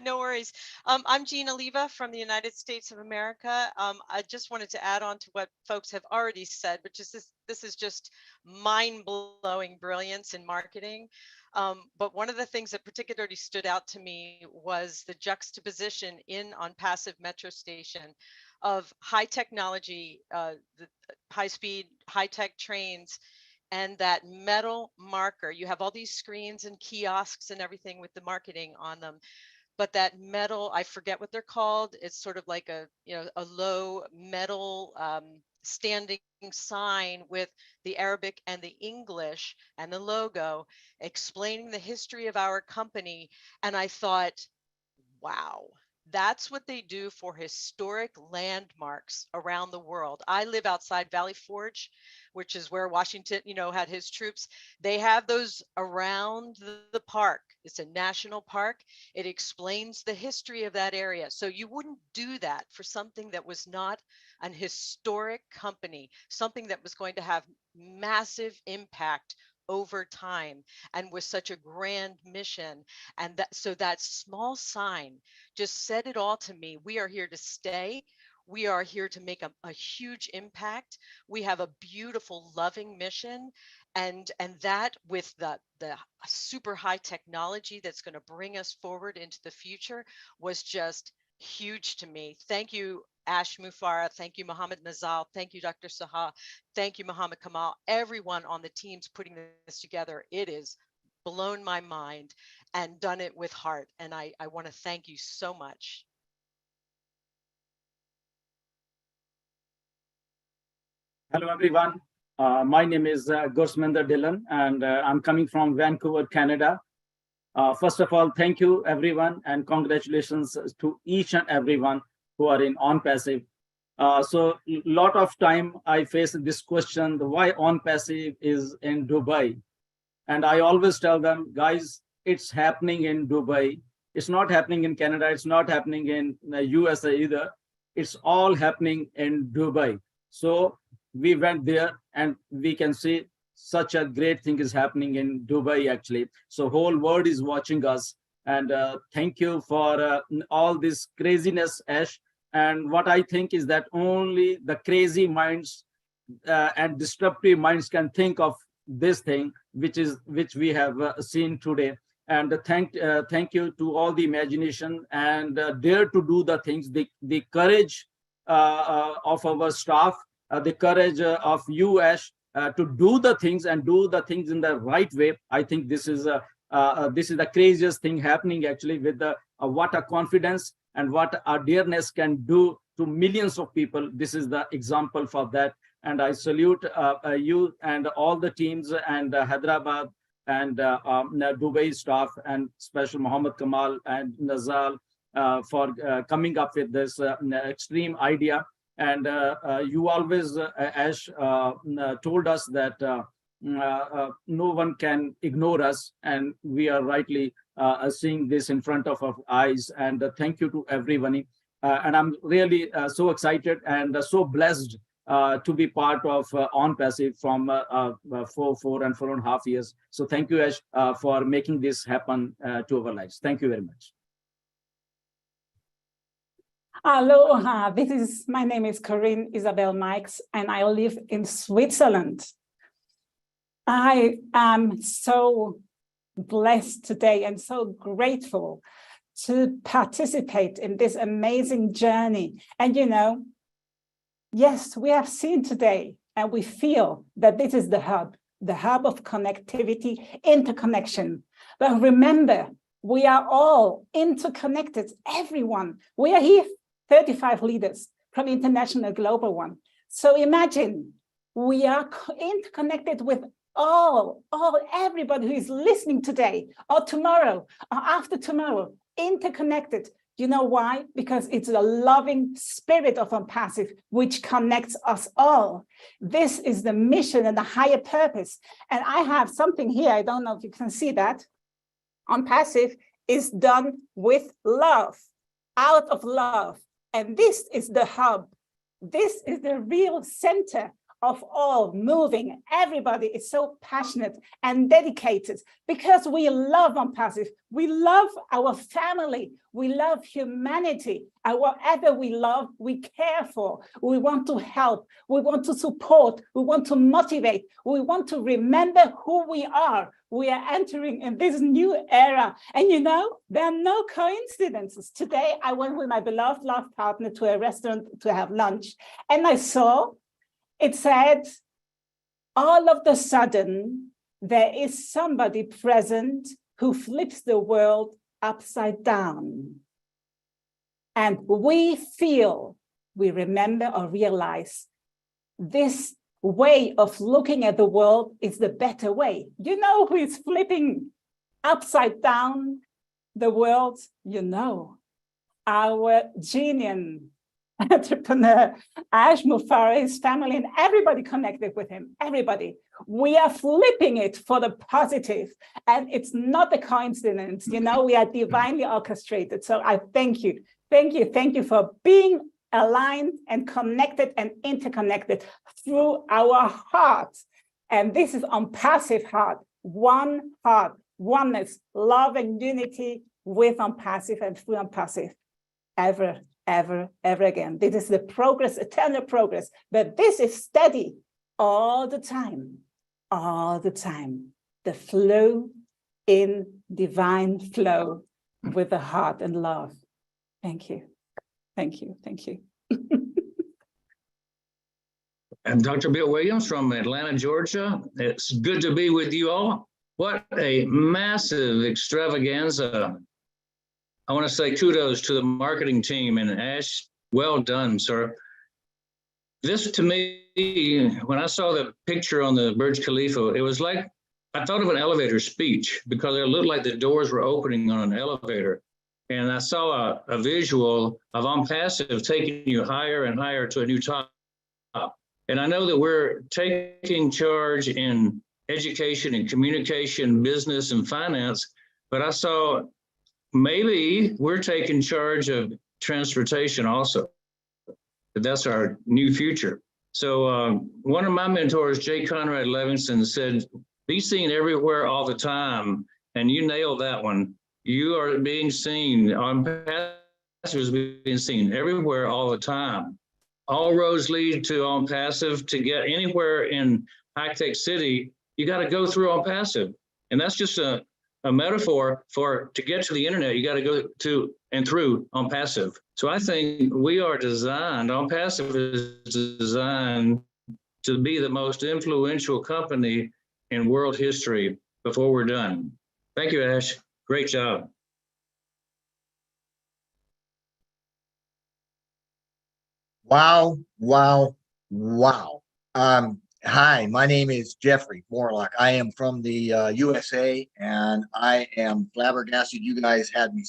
No worries. I'm Jean Oliva from the United States of America. I just wanted to add on to what folks have already said, which is this is just mind-blowing brilliance in marketing. But one of the things that particularly stood out to me was the juxtaposition on Passive Metro Station of high technology, the high-speed, high-tech trains, and that metal marker. You have all these screens and kiosks and everything with the marketing on them, but that metal, I forget what they're called. It's sort of like a low metal standing sign with the Arabic and the English and the logo explaining the history of our company. And I thought, wow, that's what they do for historic landmarks around the world. I live outside Valley Forge, which is where Washington, had his troops. They have those around the park. It's a national park. It explains the history of that area. So you wouldn't do that for something that was not an historic company, something that was going to have massive impact over time and with such a grand mission. And that small sign just said it all to me. We are here to stay. We are here to make a huge impact. We have a beautiful, loving mission. And that with the super high technology that's going to bring us forward into the future was just huge to me. Thank you, Ash Mufara. Thank you, Mohammed Nazal. Thank you, Dr. Saha. Thank you, Mohammed Kamal. Everyone on the teams putting this together. It is blown my mind and done it with heart. And I want to thank you so much. Hello, everyone. My name is Gursminder Dillon, and I'm coming from Vancouver, Canada. First of all, thank you, everyone, and congratulations to each and everyone who are in OnPassive. So a lot of time I face this question, why OnPassive is in Dubai? And I always tell them, guys, it's happening in Dubai. It's not happening in Canada. It's not happening in the USA either. It's all happening in Dubai. So we went there and we can see such a great thing is happening in Dubai, actually. So whole world is watching us. And thank you for all this craziness, Ash. And what I think is that only the crazy minds and disruptive minds can think of this thing, which we have seen today. And thank you to all the imagination and dare to do the things, the courage of our staff, the courage of you, Ash, to do the things and do the things in the right way. I think this is the craziest thing happening, actually, with the what a confidence and what a dearness can do to millions of people. This is the example for that. And I salute you and all the teams and Hyderabad and Dubai staff, and special Mohammed Kamal and Nazal for coming up with this extreme idea. And you always, Ash, told us that no one can ignore us, and we are rightly seeing this in front of our eyes. And thank you to everyone. And I'm really so excited and so blessed to be part of ONPASSIVE from 4.5 years. So thank you, Ash, for making this happen to our lives. Thank you very much. Aloha, my name is Corinne Isabel Mikes, and I live in Switzerland. I am so blessed today and so grateful to participate in this amazing journey. And you know, yes, we have seen today and we feel that this is the hub of connectivity, interconnection. But remember, we are all interconnected, everyone. We are here, 35 leaders from international global one. So imagine we are interconnected with everybody who is listening today or tomorrow or after tomorrow, interconnected. You know why? Because it's the loving spirit of ONPASSIVE which connects us all. This is the mission and the higher purpose. And I have something here. I don't know if you can see that. ONPASSIVE is done with love, out of love. And this is the hub. This is the real center of all moving. Everybody is so passionate and dedicated because we love ONPASSIVE. We love our family. We love humanity. And whatever we love, we care for. We want to help. We want to support. We want to motivate. We want to remember who we are. We are entering in this new era. And you know, there are no coincidences. Today, I went with my beloved love partner to a restaurant to have lunch. And I saw, it said, all of the sudden, there is somebody present who flips the world upside down. And we feel, we remember or realize this way of looking at the world is the better way. You know who is flipping upside down the world? You know, our genius entrepreneur, Ash Mufareh, his family, and everybody connected with him, everybody. We are flipping it for the positive, and it's not a coincidence. You know, we are divinely orchestrated. So I thank you. Thank you. Thank you for being aligned and connected and interconnected through our hearts. And this is ONPASSIVE heart, oneness, love and unity with ONPASSIVE and through ONPASSIVE ever again. This is the progress, eternal progress, but this is steady all the time. The flow in divine flow with the heart and love. Thank you. I'm Dr. Bill Williams from Atlanta, Georgia. It's good to be with you all. What a massive extravaganza. I want to say kudos to the marketing team, and Ash, well done, sir. This to me, when I saw the picture on the Burj Khalifa, it was like, I thought of an elevator speech because it looked like the doors were opening on an elevator. And I saw a visual of ONPASSIVE taking you higher and higher to a new top. And I know that we're taking charge in education and communication, business and finance, but I saw maybe we're taking charge of transportation also. That's our new future. So one of my mentors, J. Conrad Livingston, said, be seen everywhere all the time. And you nailed that one. You are being seen, ONPASSIVE is being seen everywhere all the time. All roads lead to ONPASSIVE. To get anywhere in high-tech city, you got to go through ONPASSIVE. And that's just a metaphor for, to get to the internet, you got to go to and through ONPASSIVE. So I think we are designed, ONPASSIVE is designed to be the most influential company in world history before we're done. Thank you, Ash. Great job. Wow. Hi, my name is Jeffrey Morlock. I am from the USA, and I am flabbergasted you guys had me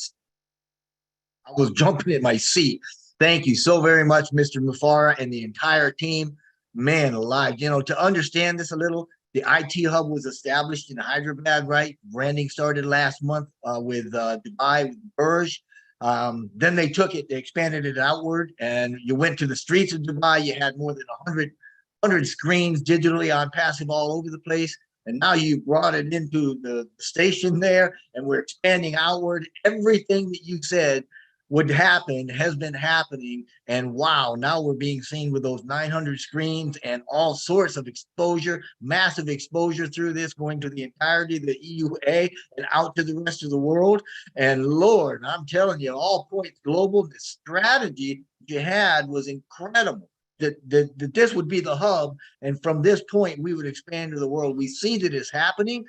I was jumping in my seat. Thank you so very much, Mr. Mufara and the entire team. Man alive, you know, to understand this a little, the IT hub was established in Hyderabad, right? Branding started last month with Dubai, with Burj. Then they took it, they expanded it outward, and you went to the streets of Dubai. You had more than 100 screens digitally on passive all over the place. And now you brought it into the station there, and we're expanding outward. Everything that you said would happen has been happening. And wow, now we're being seen with those 900 screens and all sorts of exposure, massive exposure through this, going to the entirety of the EUA and out to the rest of the world. And Lord, I'm telling you, All Points Global, the strategy you had was incredible. That this would be the hub, and from this point we would expand to the world. We see that it's happening.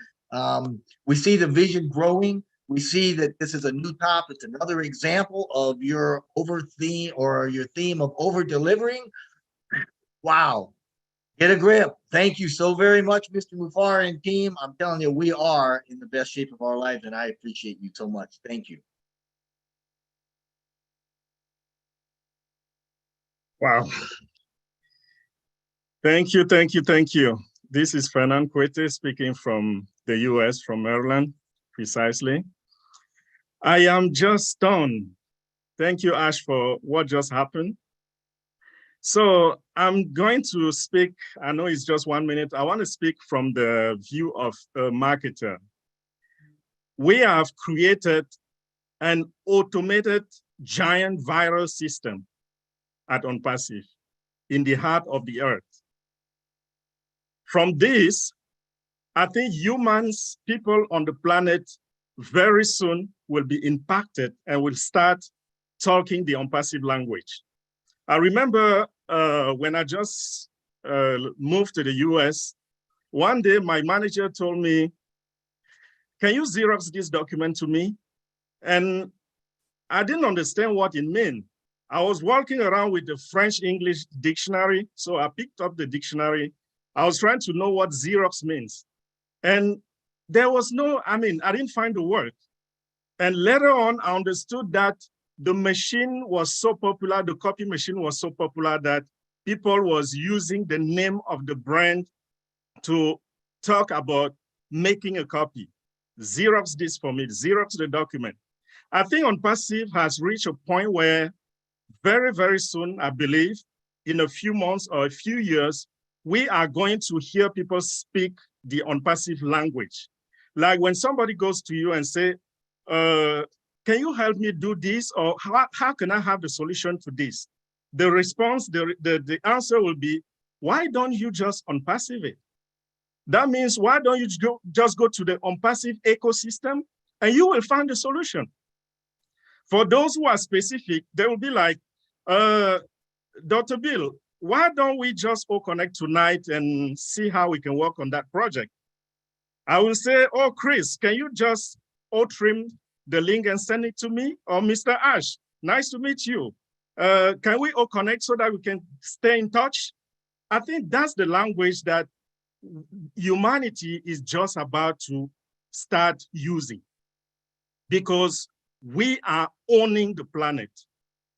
We see the vision growing. We see that this is a new top. It's another example of your theme of over delivering. Wow, get a grip. Thank you so very much, Mr. Mufara and team. I'm telling you, we are in the best shape of our lives, and I appreciate you so much. Thank you. Wow. Thank you, thank you, thank you. This is Fernand Kwete speaking from the US, from Maryland, precisely. I am just stunned. Thank you, Ash, for what just happened. So I'm going to speak, I know it's just 1 minute. I want to speak from the view of a marketer. We have created an automated giant viral system at ONPASSIVE in the heart of the earth. From this, I think humans, people on the planet, very soon will be impacted and will start talking the ONPASSIVE language. I remember when I just moved to the US, one day my manager told me, can you Xerox this document to me? And I didn't understand what it meant. I was walking around with the French-English dictionary, so I picked up the dictionary. I was trying to know what Xerox means. And there was no, I didn't find the word. And later on, I understood that the machine was so popular, the copy machine was so popular that people was using the name of the brand to talk about making a copy. Xerox this for me, Xerox the document. I think ONPASSIVE has reached a point where very, very soon, I believe, in a few months or a few years, we are going to hear people speak the ONPASSIVE language. Like when somebody goes to you and say, can you help me do this? Or how can I have the solution to this? The response, the answer will be, why don't you just ONPASSIVE it? That means, why don't you just go to the ONPASSIVE ecosystem and you will find the solution. For those who are specific, they will be like, Dr. Bill, why don't we just all connect tonight and see how we can work on that project? I will say, oh, Chris, can you just all trim the link and send it to me? Or Mr. Ash, nice to meet you. Can we all connect so that we can stay in touch? I think that's the language that humanity is just about to start using, because we are owning the planet.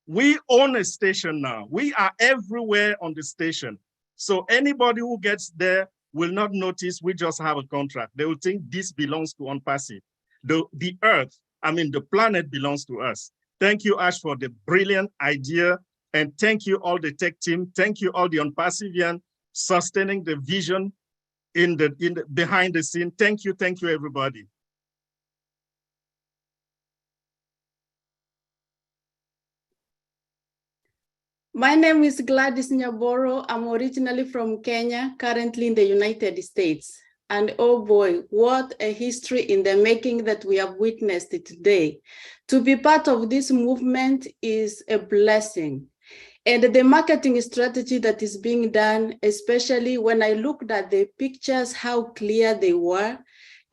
We own a station now. We are everywhere on the station. So anybody who gets there will not notice we just have a contract. They will think this belongs to ONPASSIVE. The earth, the planet belongs to us. Thank you, Ash, for the brilliant idea. And thank you all the tech team. Thank you all the ONPASSIVian sustaining the vision behind the scene. Thank you, everybody. My name is Gladys Nyaboro. I'm originally from Kenya, currently in the United States. And oh boy, what a history in the making that we have witnessed today. To be part of this movement is a blessing. And the marketing strategy that is being done, especially when I looked at the pictures, how clear they were,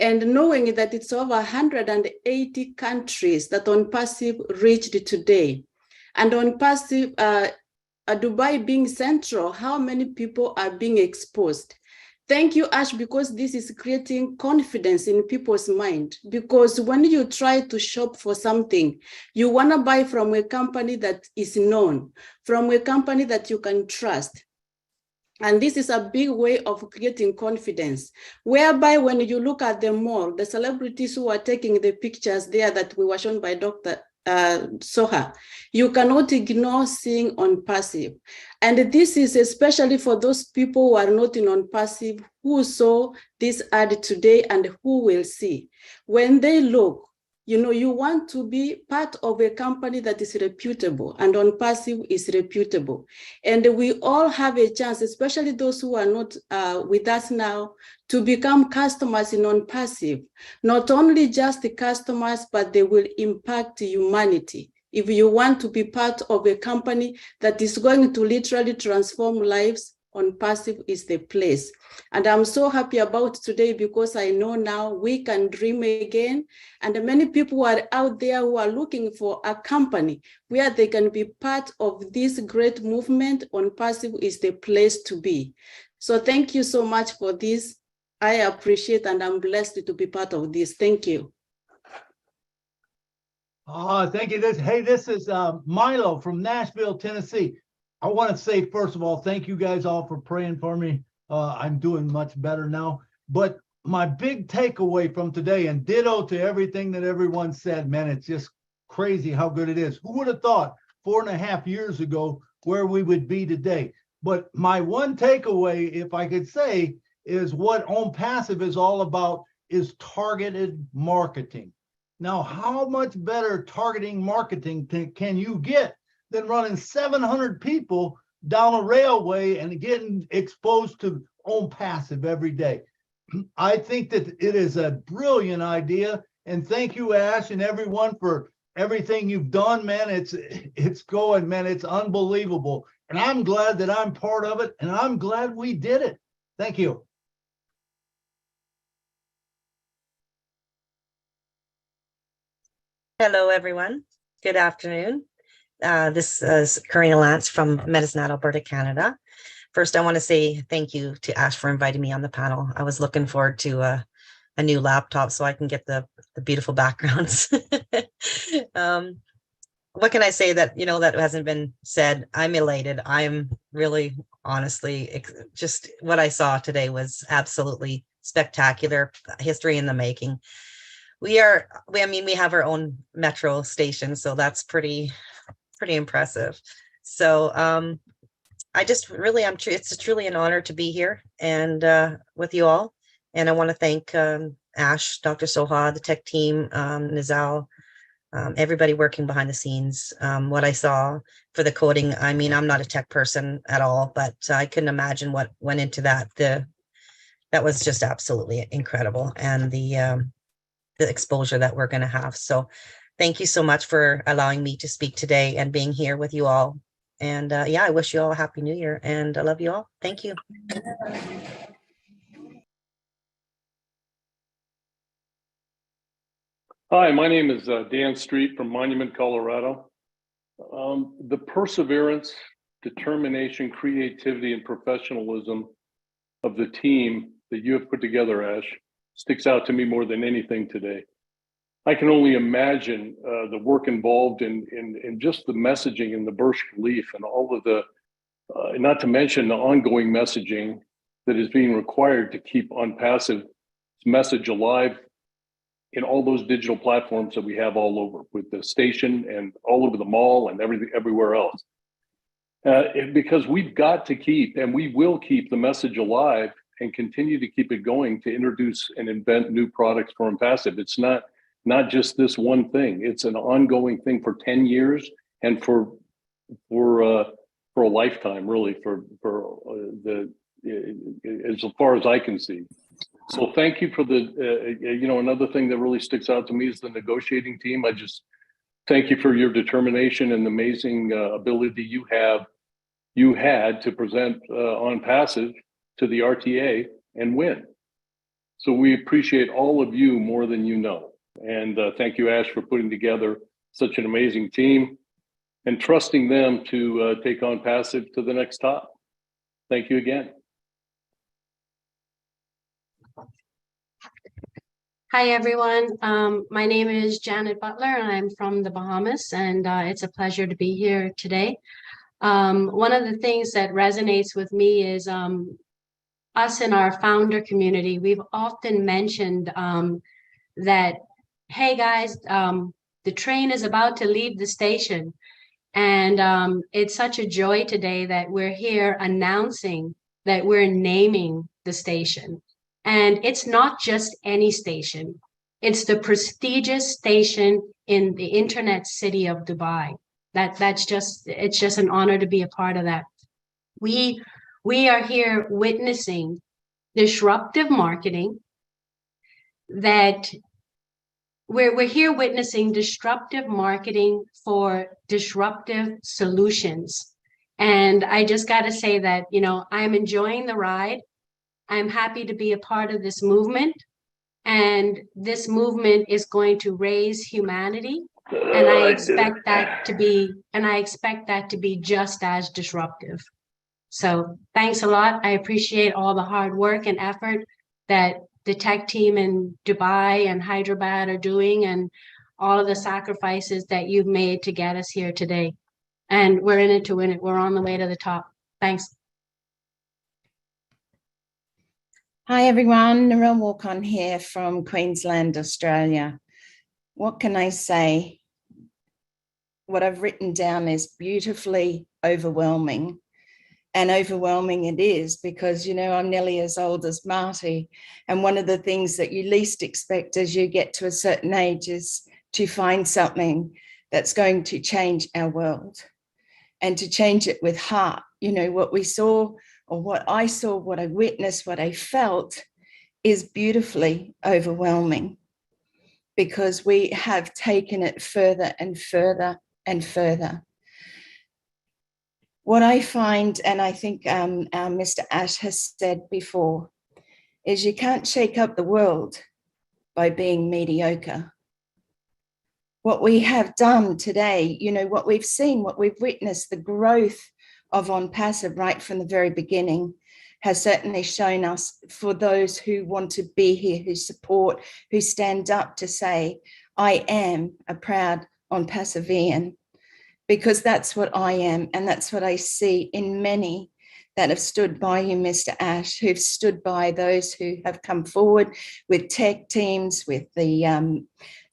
and knowing that it's over 180 countries that ONPASSIVE reached today. And ONPASSIVE, Dubai being central, how many people are being exposed? Thank you, Ash, because this is creating confidence in people's mind. Because when you try to shop for something, you want to buy from a company that is known, from a company that you can trust. And this is a big way of creating confidence, whereby when you look at the mall, the celebrities who are taking the pictures there that we were shown by Dr. Soha, you cannot ignore seeing ONPASSIVE. And this is especially for those people who are not in ONPASSIVE, who saw this ad today and who will see. When they look, you know, you want to be part of a company that is reputable, and ONPASSIVE is reputable. And we all have a chance, especially those who are not with us now, to become customers in ONPASSIVE. Not only just the customers, but they will impact humanity. If you want to be part of a company that is going to literally transform lives, ONPASSIVE is the place. And I'm so happy about today because I know now we can dream again. And many people are out there who are looking for a company where they can be part of this great movement. ONPASSIVE is the place to be. So thank you so much for this. I appreciate and I'm blessed to be part of this. Thank you. Thank you. This is Milo from Nashville, Tennessee. I want to say, first of all, thank you guys all for praying for me. I'm doing much better now. But my big takeaway from today, and ditto to everything that everyone said, man, it's just crazy how good it is. Who would have thought 4.5 years ago where we would be today? But my one takeaway, if I could say, is what ONPASSIVE is all about is targeted marketing. Now, how much better targeting marketing can you get than running 700 people down a railway and getting exposed to ONPASSIVE every day? I think that it is a brilliant idea. And thank you, Ash, and everyone for everything you've done, man. It's going, man. It's unbelievable. And I'm glad that I'm part of it. And I'm glad we did it. Thank you. Hello, everyone. Good afternoon. This is Karina Lance from Medicine Hat, Alberta, Canada. First, I want to say thank you to Ash for inviting me on the panel. I was looking forward to a new laptop so I can get the beautiful backgrounds. What can I say that, you know, that hasn't been said? I'm elated. I'm really, honestly, just what I saw today was absolutely spectacular. History in the making. I mean, we have our own metro station, so that's pretty impressive. So I just really, it's truly an honor to be here and with you all. And I want to thank Ash, Dr. Soha, the tech team, Nizal, everybody working behind the scenes. What I saw for the coding, I mean, I'm not a tech person at all, but I couldn't imagine what went into that. That was just absolutely incredible. And the exposure that we're going to have. So thank you so much for allowing me to speak today and being here with you all. And yeah, I wish you all a happy new year and I love you all. Thank you. Hi, my name is Dan Street from Monument, Colorado. The perseverance, determination, creativity, and professionalism of the team that you have put together, Ash, sticks out to me more than anything today. I can only imagine the work involved in just the messaging and the Burj Khalifa and all of the, not to mention the ongoing messaging that is being required to keep ONPASSIVE's message alive in all those digital platforms that we have all over, with the station and all over the mall and everywhere else. Because we've got to keep, and we will keep the message alive and continue to keep it going to introduce and invent new products for ONPASSIVE. It's not just this one thing. It's an ongoing thing for 10 years and for a lifetime, really, as far as I can see. So thank you for another thing that really sticks out to me is the negotiating team. I just thank you for your determination and the amazing ability you had to present ONPASSIVE to the RTA and win. So we appreciate all of you more than you know. And thank you, Ash, for putting together such an amazing team and trusting them to take ONPASSIVE to the next top. Thank you again. Hi, everyone. My name is Janet Butler, and I'm from the Bahamas, and it's a pleasure to be here today. One of the things that resonates with me is us in our founder community. We've often mentioned that, hey, guys, the train is about to leave the station. And it's such a joy today that we're here announcing that we're naming the station. And it's not just any station. It's the prestigious station in the internet city of Dubai. It's just an honor to be a part of that. We are here witnessing disruptive marketing that we're here witnessing disruptive marketing for disruptive solutions. And I just got to say that, I'm enjoying the ride. I'm happy to be a part of this movement. And this movement is going to raise humanity. And I expect that to be just as disruptive. So thanks a lot. I appreciate all the hard work and effort that the tech team in Dubai and Hyderabad are doing, and all of the sacrifices that you've made to get us here today. And we're in it to win it. We're on the way to the top. Thanks. Hi everyone, Narelle Walk-On here from Queensland, Australia. What can I say? What I've written down is beautifully overwhelming. And overwhelming it is because, I'm nearly as old as Marty. And one of the things that you least expect as you get to a certain age is to find something that's going to change our world and to change it with heart. What we saw, or what I saw, what I witnessed, what I felt is beautifully overwhelming, because we have taken it further and further and further. What I find, and I think Mr. Ash has said before, is you can't shake up the world by being mediocre. What we have done today, what we've seen, what we've witnessed, the growth of ONPASSIVE right from the very beginning has certainly shown us, for those who want to be here, who support, who stand up to say, I am a proud ONPASSIVEan. Because that's what I am, and that's what I see in many that have stood by you, Mr. Ash, who've stood by those who have come forward with tech teams, with the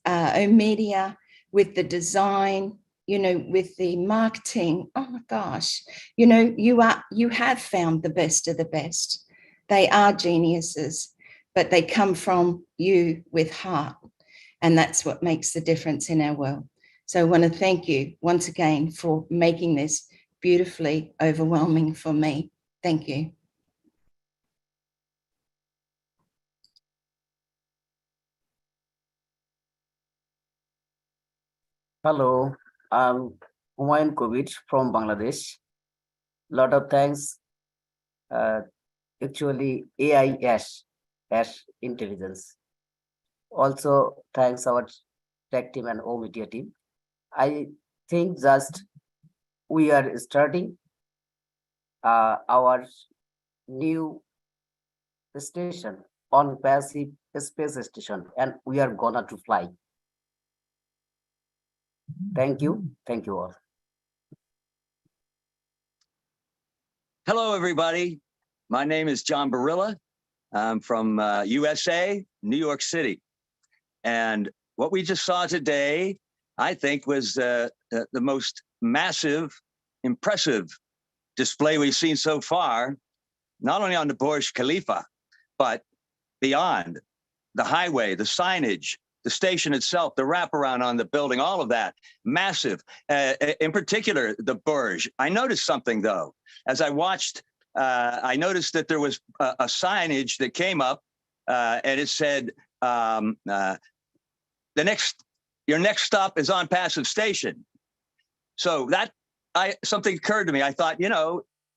media, with the design, with the marketing. Oh my gosh, you have found the best of the best. They are geniuses, but they come from you with heart, and that's what makes the difference in our world. So I want to thank you once again for making this beautifully overwhelming for me. Thank you. Hello, I'm Humayun Kovit from Bangladesh. Lot of thanks. Actually, AI Ash Intelligence. Also, thanks our tech team and O media team. I think just we are starting our new station on passive space station, and we are gonna to fly. Thank you all. Hello, everybody. My name is John Barilla. I'm from USA, New York City. And what we just saw today, I think, was the most massive, impressive display we've seen so far, not only on the Burj Khalifa, but beyond the highway, the signage, the station itself, the wraparound on the building, all of that, massive. In particular, the Burj. I noticed something, though. As I watched, I noticed that there was a signage that came up, and it said, your next stop is ONPASSIVE Station. So something occurred to me. I thought,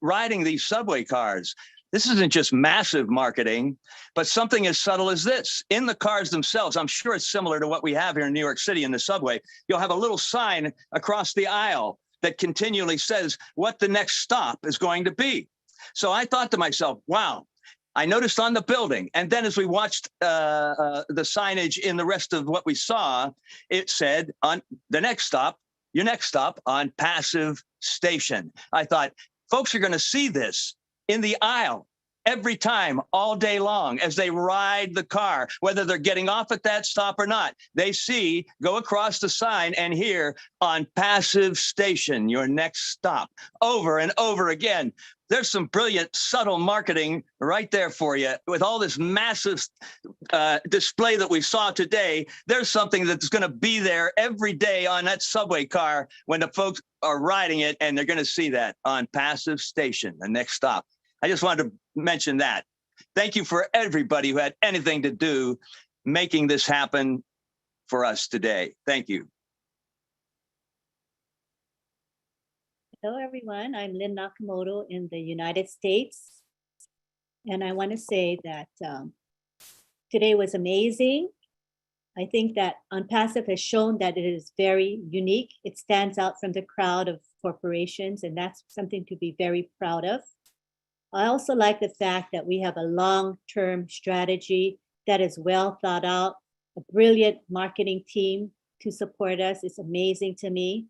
riding these subway cars, this isn't just massive marketing, but something as subtle as this. In the cars themselves, I'm sure it's similar to what we have here in New York City in the subway. You'll have a little sign across the aisle that continually says what the next stop is going to be. So I thought to myself, wow, I noticed on the building, and then as we watched the signage in the rest of what we saw, it said on the next stop, your next stop on Passive Station. I thought, folks are going to see this in the aisle every time, all day long, as they ride the car, whether they're getting off at that stop or not. They see, go across the sign and hear on Passive Station, your next stop, over and over again. There's some brilliant, subtle marketing right there for you. With all this massive display that we saw today, there's something that's going to be there every day on that subway car when the folks are riding it, and they're going to see that on Passive Station, the next stop. I just wanted to mention that. Thank you for everybody who had anything to do making this happen for us today. Thank you. Hello, everyone. I'm Lynn Nakamoto in the United States. And I want to say that today was amazing. I think that ONPASSIVE has shown that it is very unique. It stands out from the crowd of corporations, and that's something to be very proud of. I also like the fact that we have a long-term strategy that is well thought out, a brilliant marketing team to support us. It's amazing to me.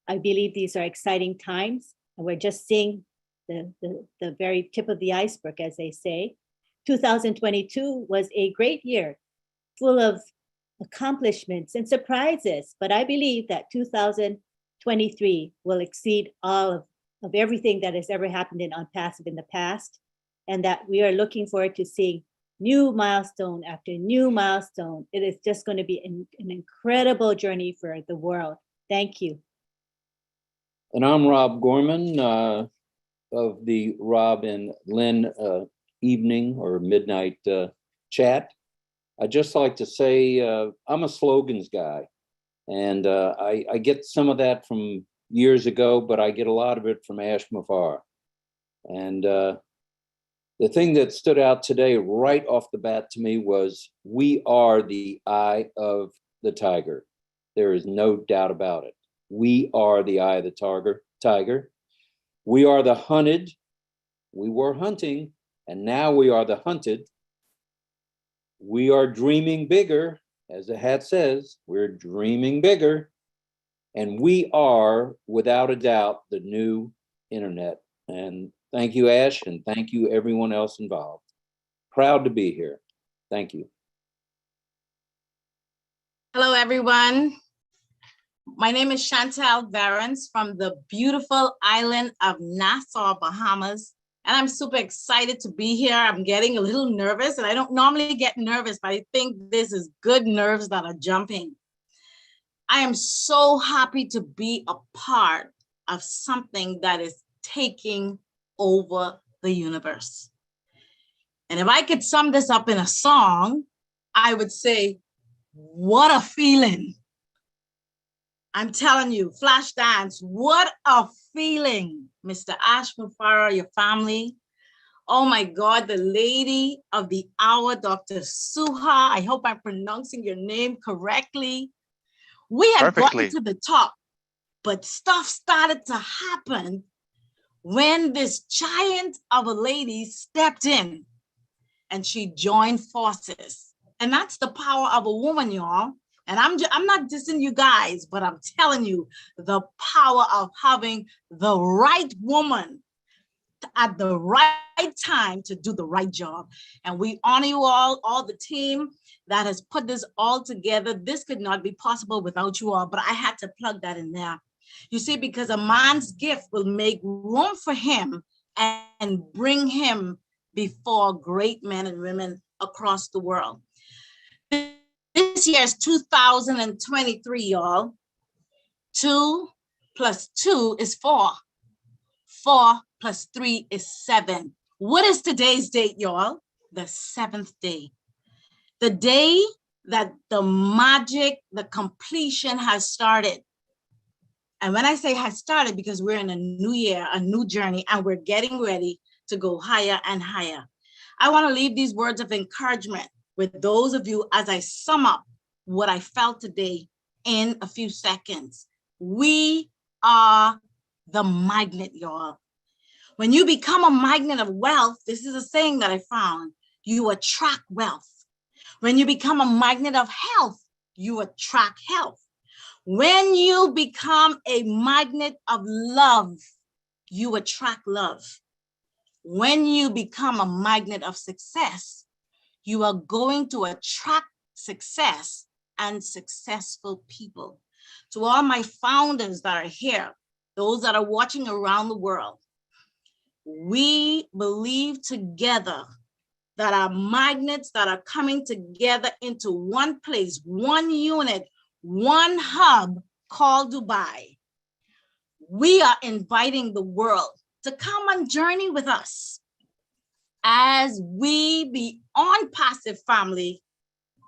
I believe these are exciting times, and we're just seeing the very tip of the iceberg, as they say. 2022 was a great year, full of accomplishments and surprises, but I believe that 2023 will exceed all of everything that has ever happened in ONPASSIVE in the past, and that we are looking forward to seeing new milestone after new milestone. It is just going to be an incredible journey for the world. Thank you. And I'm Rob Gorman of the Rob and Lynn evening or midnight chat. I'd just like to say I'm a slogans guy, and I get some of that from years ago, but I get a lot of it from Ash Mafar. And the thing that stood out today right off the bat to me was we are the eye of the tiger. There is no doubt about it. We are the eye of the tiger. We are the hunted. We were hunting, and now we are the hunted. We are dreaming bigger, as the hat says, we're dreaming bigger. And we are, without a doubt, the new internet. And thank you, Ash, and thank you, everyone else involved. Proud to be here. Thank you. Hello, everyone. My name is Chantal Varens from the beautiful island of Nassau, Bahamas. And I'm super excited to be here. I'm getting a little nervous, and I don't normally get nervous, but I think this is good nerves that are jumping. I am so happy to be a part of something that is taking over the universe. And if I could sum this up in a song, I would say, what a feeling. I'm telling you, Flashdance, what a feeling. Mr. Ash Mufara, your family. Oh my God, the lady of the hour, Dr. Suha. I hope I'm pronouncing your name correctly. We had gotten to the top, but stuff started to happen when this giant of a lady stepped in and she joined forces. And that's the power of a woman, y'all. And I'm not dissing you guys, but I'm telling you the power of having the right woman at the right time to do the right job. And we honor you all the team that has put this all together. This could not be possible without you all, but I had to plug that in there. You see, because a man's gift will make room for him and bring him before great men and women across the world. This year is 2023, y'all. 2 + 2 is 4. 4 + 3 is 7. What is today's date, y'all? The 7th day. The day that the magic, the completion has started. And when I say has started, because we're in a new year, a new journey, and we're getting ready to go higher and higher. I want to leave these words of encouragement with those of you as I sum up what I felt today in a few seconds. We are the magnet, y'all. When you become a magnet of wealth, this is a saying that I found, you attract wealth. When you become a magnet of health, you attract health. When you become a magnet of love, you attract love. When you become a magnet of success, you are going to attract success and successful people. To all my founders that are here, those that are watching around the world, we believe together that our magnets that are coming together into one place, one unit, one hub called Dubai. We are inviting the world to come on journey with us as we, the ONPASSIVE family,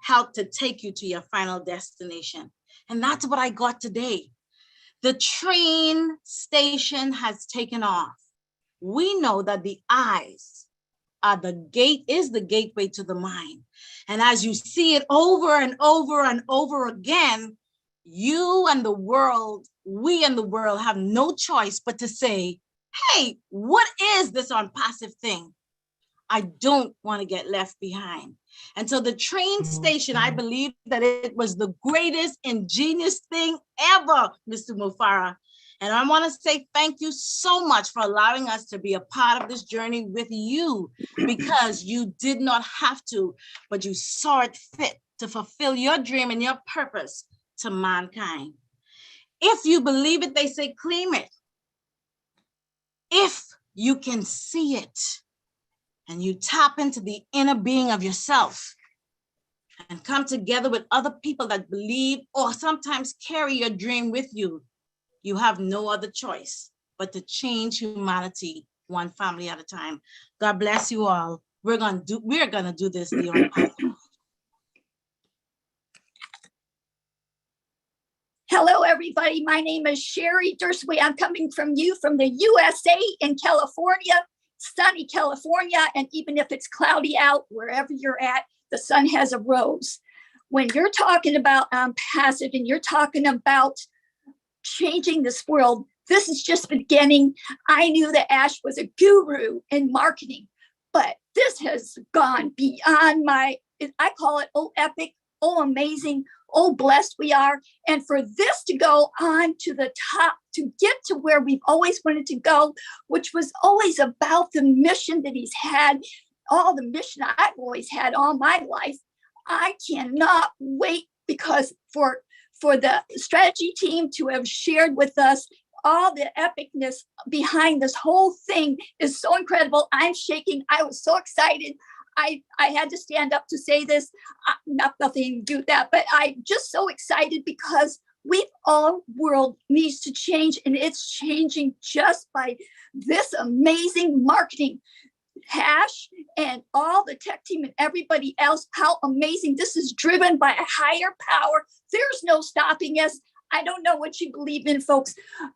help to take you to your final destination. And that's what I got today. The train station has taken off. We know that the eyes are the gateway to the mind. And as you see it over and over and over again, you and the world, we and the world have no choice but to say, hey, what is this ONPASSIVE thing? I don't want to get left behind. And so the train station, I believe that it was the greatest ingenious thing ever, Mr. Mufara. And I want to say thank you so much for allowing us to be a part of this journey with you, because you did not have to, but you saw it fit to fulfill your dream and your purpose to mankind. If you believe it, they say, claim it. If you can see it and you tap into the inner being of yourself and come together with other people that believe or sometimes carry your dream with you, you have no other choice but to change humanity one family at a time. God bless you all. We're gonna do this the ONPASSIVE. Hello, everybody. My name is Sherry Dursway. I'm coming from the USA in California, sunny California. And even if it's cloudy out, wherever you're at, the sun has a rose. When you're talking about ONPASSIVE and you're talking about changing this world, this is just beginning. I knew that Ash was a guru in marketing, but this has gone beyond I call it, oh, epic, oh, amazing, oh, blessed we are. And for this to go on to the top, to get to where we've always wanted to go, which was always about the mission that he's had, all the mission I've always had all my life. I cannot wait, because for the strategy team to have shared with us all the epicness behind this whole thing is so incredible. I'm shaking. I was so excited. I had to stand up to say this, nothing to do with that, but I'm just so excited because all world needs to change, and it's changing just by this amazing marketing. Hash and all the tech team and everybody else, how amazing. This is driven by a higher power. There's no stopping us. I don't know what you believe in, folks,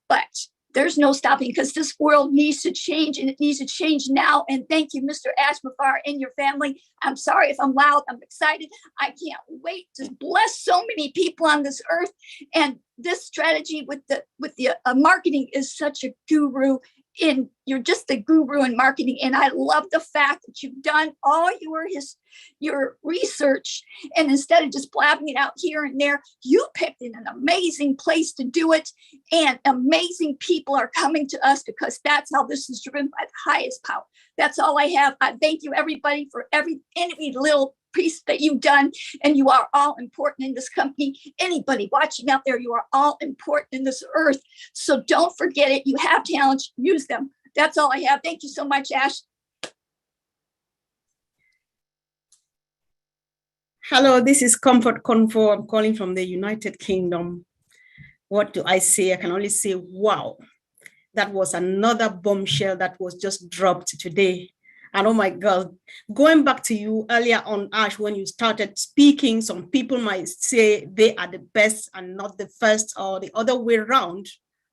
but there's no stopping, because this world needs to change, and it needs to change now. And thank you, Mr. Ashmafar and your family. I'm sorry if I'm loud. I'm excited. I can't wait to bless so many people on this earth. And this strategy with the marketing is such a guru. You're just the guru in marketing, and I love the fact that you've done all your research, and instead of just blabbing it out here and there, you picked an amazing place to do it, and amazing people are coming to us, because that's how this is driven by the highest power. That's all I have. I thank you, everybody, for any little piece that you've done, and you are all important in this company. Anybody watching out there, you are all important in this earth. So don't forget it. You have talents, use them. That's all I have. Thank you so much, Ash. Hello, this is Comfort Convo. I'm calling from the United Kingdom. What do I say? I can only say, wow. That was another bombshell that was just dropped today. And oh my God, going back to you earlier on, Ash, when you started speaking, some people might say they are the best and not the first, or the other way around.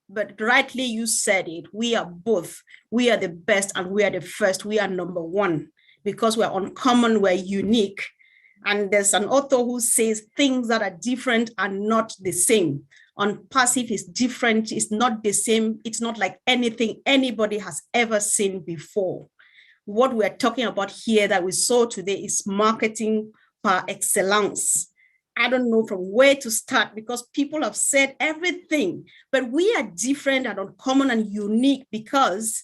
But rightly, you said it. We are both. We are the best and we are the first. We are number one, because we're uncommon, we're unique. And there's an author who says things that are different are not the same. ONPASSIVE is different. It's not the same. It's not like anything anybody has ever seen before. What we're talking about here that we saw today is marketing par excellence. I don't know from where to start because people have said everything, but we are different and uncommon and unique because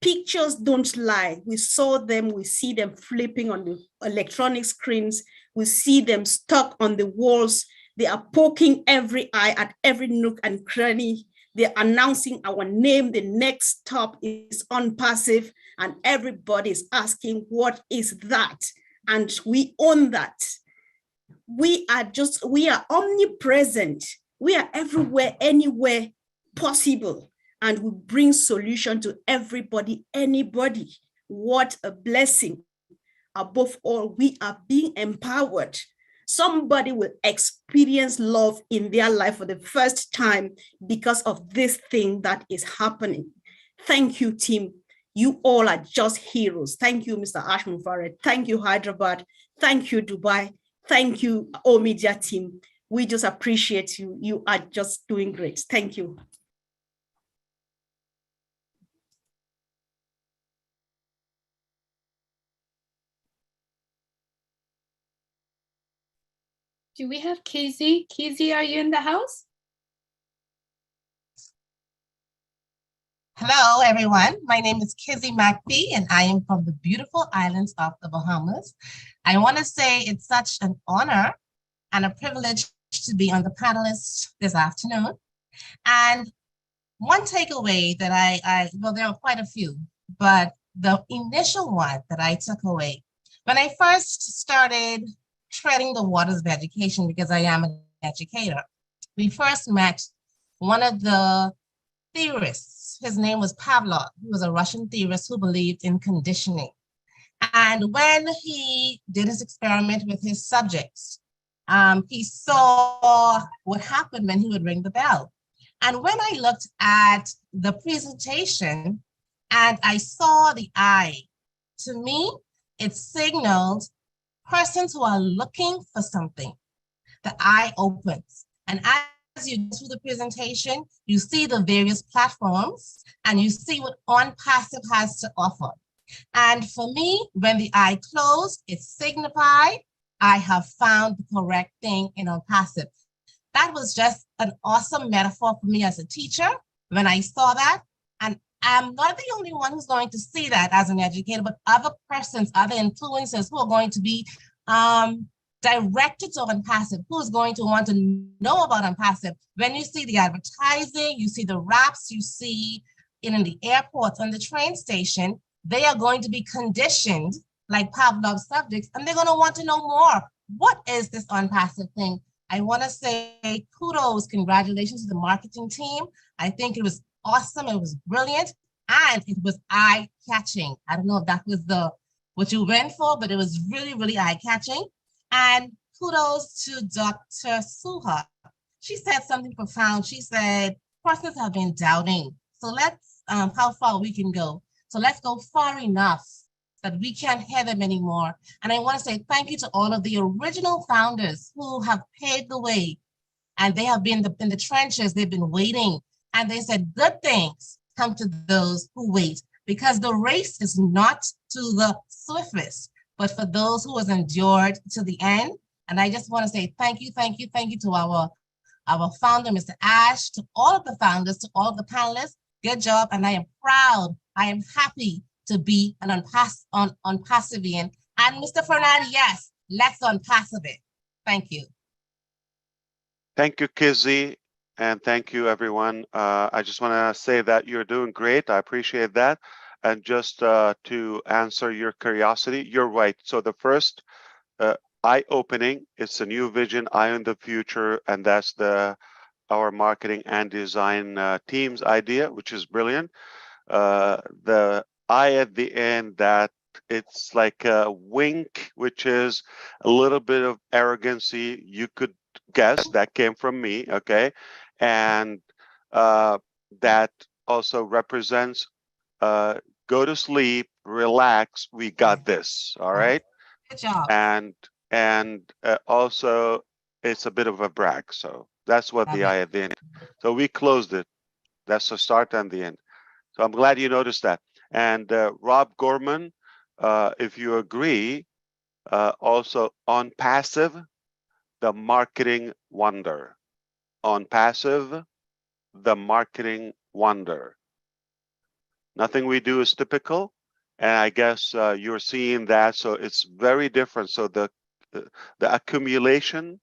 pictures don't lie. We saw them, we see them flipping on the electronic screens, we see them stuck on the walls. They are poking every eye at every nook and cranny. They're announcing our name. The next stop is ONPASSIVE, and everybody is asking, what is that? And we own that. We are omnipresent. We are everywhere, anywhere possible. And we bring solution to everybody, anybody. What a blessing. Above all, we are being empowered. Somebody will experience love in their life for the first time because of this thing that is happening. Thank you, team. You all are just heroes. Thank you, Mr. Ashman Farid. Thank you, Hyderabad. Thank you, Dubai. Thank you, O Media team. We just appreciate you. You are just doing great. Thank you. Do we have Kizzy? Kizzy, are you in the house? Hello, everyone. My name is Kizzy McPhee, and I am from the beautiful islands of the Bahamas. I want to say it's such an honor and a privilege to be on the panelists this afternoon. And one takeaway that well, there are quite a few, but the initial one that I took away, when I first started treading the waters of education, because I am an educator, we first met one of the theorists. His name was Pavlov. He was a Russian theorist who believed in conditioning. And when he did his experiment with his subjects, he saw what happened when he would ring the bell. And when I looked at the presentation and I saw the eye, to me, it signaled persons who are looking for something. The eye opens. And as you go through the presentation, you see the various platforms and you see what ONPASSIVE has to offer. And for me, when the eye closed, it signified I have found the correct thing in ONPASSIVE. That was just an awesome metaphor for me as a teacher when I saw that. And I'm not the only one who's going to see that as an educator, but other persons, other influencers who are going to be directed to ONPASSIVE, who's going to want to know about ONPASSIVE. When you see the advertising, you see the wraps, you see it in the airports, on the train station, they are going to be conditioned like Pavlov's subjects, and they're going to want to know more. What is this ONPASSIVE thing? I want to say kudos, congratulations to the marketing team. I think it was awesome, it was brilliant, and it was eye-catching. I don't know if that was what you went for, but it was really, really eye-catching. And kudos to Dr. Suha. She said something profound. She said, persons have been doubting. So let's, how far we can go. So let's go far enough that we can't hear them anymore. And I want to say thank you to all of the original founders who have paved the way. And they have been in the trenches, they've been waiting. And they said, good things come to those who wait, because the race is not to the swiftest, but for those who has endured to the end. And I just want to say thank you to our founder, Mr. Ash, to all of the founders, to all of the panelists. Good job. And I am proud, I am happy to be an ONPASSIVian. And Mr. Fernand, yes, let's ONPASSIVE it. Thank you. Thank you, Kizzy. And thank you, everyone. I just want to say that you're doing great. I appreciate that. And just to answer your curiosity, you're right. So the first eye-opening, it's a new vision, eye on the future, and that's our marketing and design team's idea, which is brilliant. The eye at the end, that it's like a wink, which is a little bit of arrogancy. You could guess that came from me, okay? And that also represents go to sleep, relax, we got this, all right? Good job. And also it's a bit of a brag. So That's what the I at the end. So we closed it. That's the start and the end. So I'm glad you noticed that. And Rob Gorman, if you agree, also on passive, the marketing wonder. On passive, the marketing wonder. Nothing we do is typical. And I guess you're seeing that. So it's very different. So the accumulation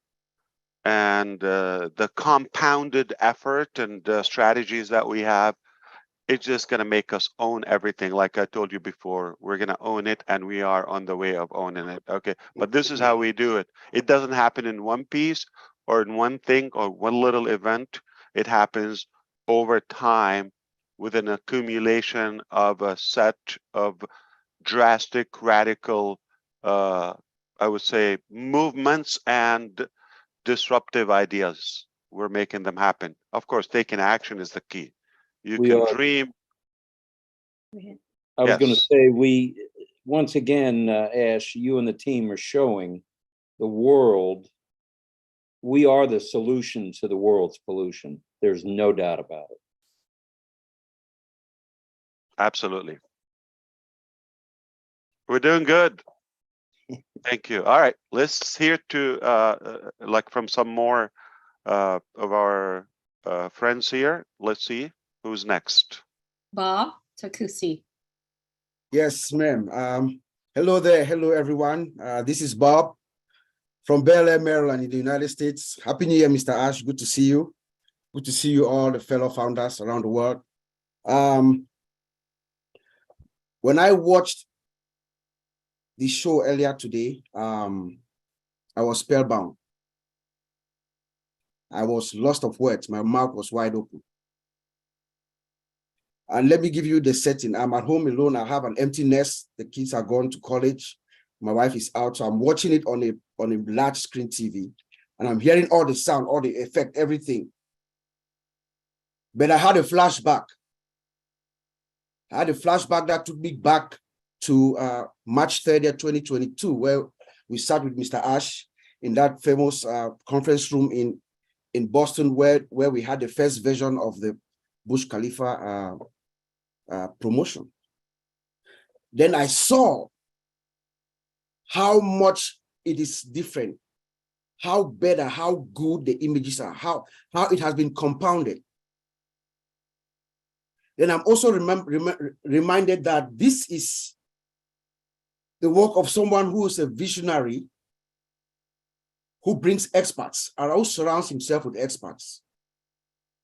and the compounded effort and strategies that we have, it's just going to make us own everything. Like I told you before, we're going to own it, and we are on the way of owning it. Okay, but this is how we do it. It doesn't happen in one piece or in one thing or one little event. It happens over time with an accumulation of a set of drastic, radical, I would say, movements and disruptive ideas. We're making them happen. Of course, taking action is the key. You can dream. I was going to Yes. say, once again, Ash, you and the team are showing the world, we are the solution to the world's pollution. There's no doubt about it. Absolutely. We're doing good. Thank you. All right, let's hear to like from some more of our friends here. Let's see who's next. Bob Takusi. Yes, ma'am. Hello there. Hello, everyone. This is Bob from Bel Air, Maryland, in the United States. Happy New Year, Mr. Ash. Good to see you. Good to see you all, the fellow founders around the world. When I watched the show earlier today, I was spellbound. I was lost of words. My mouth was wide open. And let me give you the setting. I'm at home alone. I have an empty nest. The kids are gone to college. My wife is out. So I'm watching it on a large screen TV. And I'm hearing all the sound, all the effect, everything. But I had a flashback. I had a flashback that took me back to March 30th, 2022, where we sat with Mr. Ash in that famous conference room in Boston, where we had the first version of the Burj Khalifa promotion. Then I saw how much it is different, how better, how good the images are, how it has been compounded. Then I'm also reminded that this is the work of someone who is a visionary, who brings experts and who surrounds himself with experts.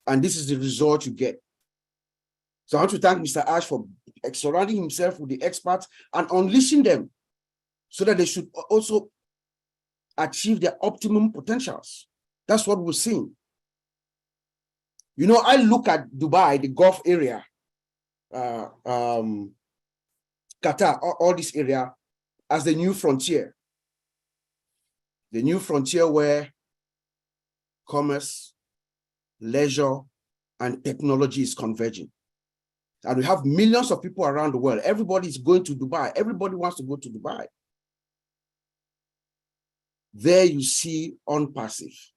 And this is the result you get. So I want to thank Mr. Ash for surrounding himself with the experts and unleashing them so that they should also achieve their optimum potentials. That's what we're seeing. You know, I look at Dubai, the Gulf area, Qatar, all this area as the new frontier. The new frontier where commerce, leisure, and technology is converging. And we have millions of people around the world. Everybody is going to Dubai. Everybody wants to go to Dubai. There you see ONPASSIVE.